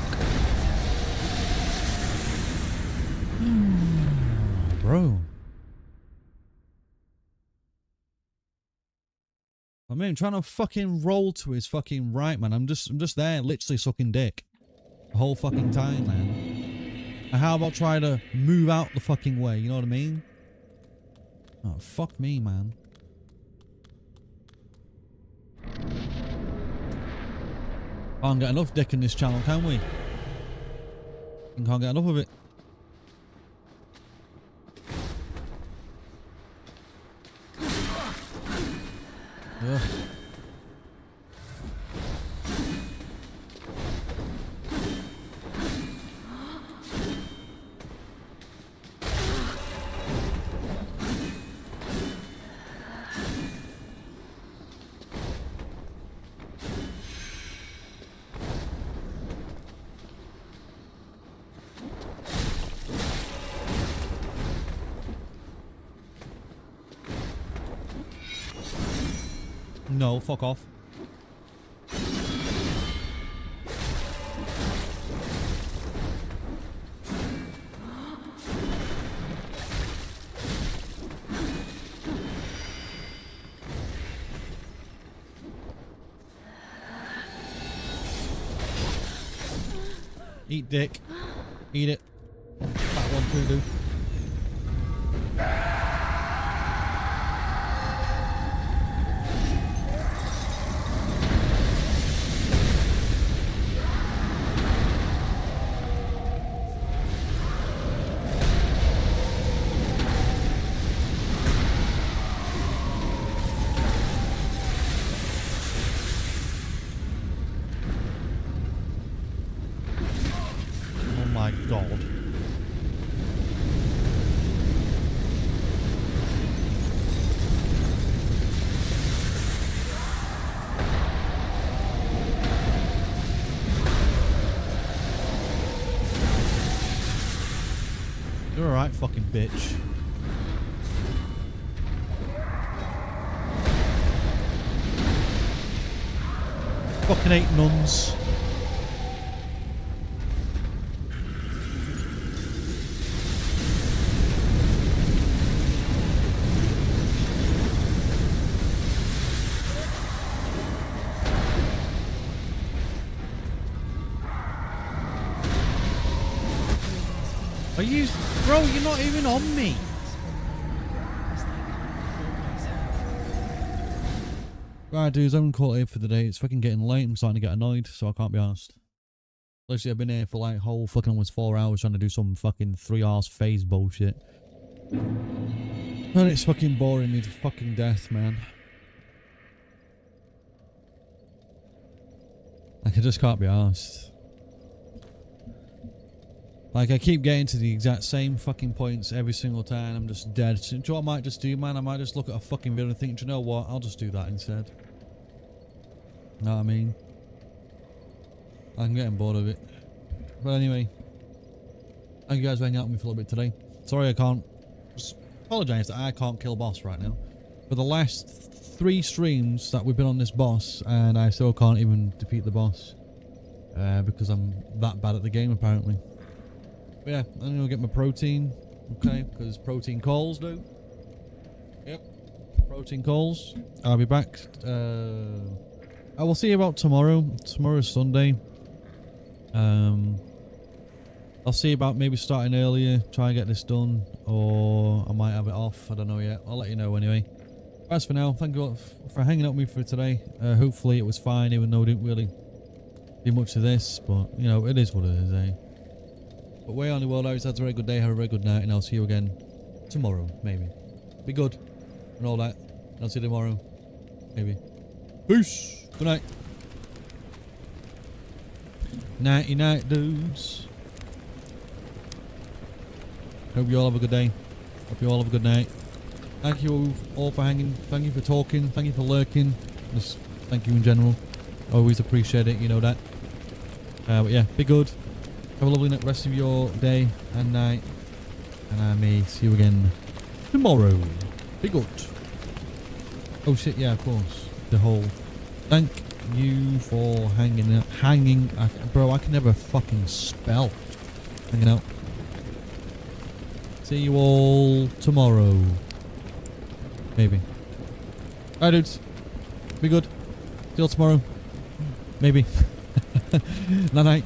A: Bro. I mean, I'm trying to fucking roll to his fucking right, man. I'm just there, literally sucking dick. The whole fucking time, man. And how about try to move out the fucking way, you know what I mean? Oh, fuck me, man. Can't get enough dick in this channel, can we? Can't get enough of it. Ugh. No, fuck off. Eat dick. Eat it. That one too, dude. Oh my god. You're alright, fucking bitch. Fucking 8 nuns. Are you... Bro, you're not even on me. Right, dudes, I'm caught here for the day. It's fucking getting late. I'm starting to get annoyed, so I can't be arsed. Literally, I've been here for like whole fucking almost 4 hours trying to do some fucking 3 hours phase bullshit. And it's fucking boring me to fucking death, man. Like, I just can't be arsed. Like, I keep getting to the exact same fucking points every single time. I'm just dead. So, do you know what I might just do, man? I might just look at a fucking video and think, do you know what? I'll just do that instead. Know what I mean? I'm getting bored of it. But anyway. Thank you guys for hanging out with me for a little bit today. Sorry I can't... Just apologise that I can't kill boss right now. For the last 3 streams that we've been on this boss, and I still can't even defeat the boss. Because I'm that bad at the game, apparently. But yeah, I'm gonna get my protein, okay, because protein calls, dude. Yep, protein calls. I'll be back. I will see you about tomorrow. Tomorrow's Sunday. I'll see about maybe starting earlier, try and get this done, or I might have it off. I don't know yet. I'll let you know anyway. As for now, thank you all for hanging out with me for today. Hopefully it was fine, even though I didn't really do much of this, but you know, it is what it is, eh? But way on the world, I have a very good day, have a very good night, and I'll see you again tomorrow, maybe. Be good, and all that. And I'll see you tomorrow, maybe. Peace! Good night. Nighty night, dudes. Hope you all have a good day. Hope you all have a good night. Thank you all for hanging. Thank you for talking. Thank you for lurking. Just thank you in general. Always appreciate it, you know that. But yeah, be good. Have a lovely rest of your day and night. And I may see you again tomorrow. Be good. Oh shit, yeah, of course. The whole... Thank you for hanging... Bro, I can never fucking spell. Hanging out. See you all tomorrow. Maybe. Alright, dudes. Be good. See you all tomorrow. Maybe. Night night.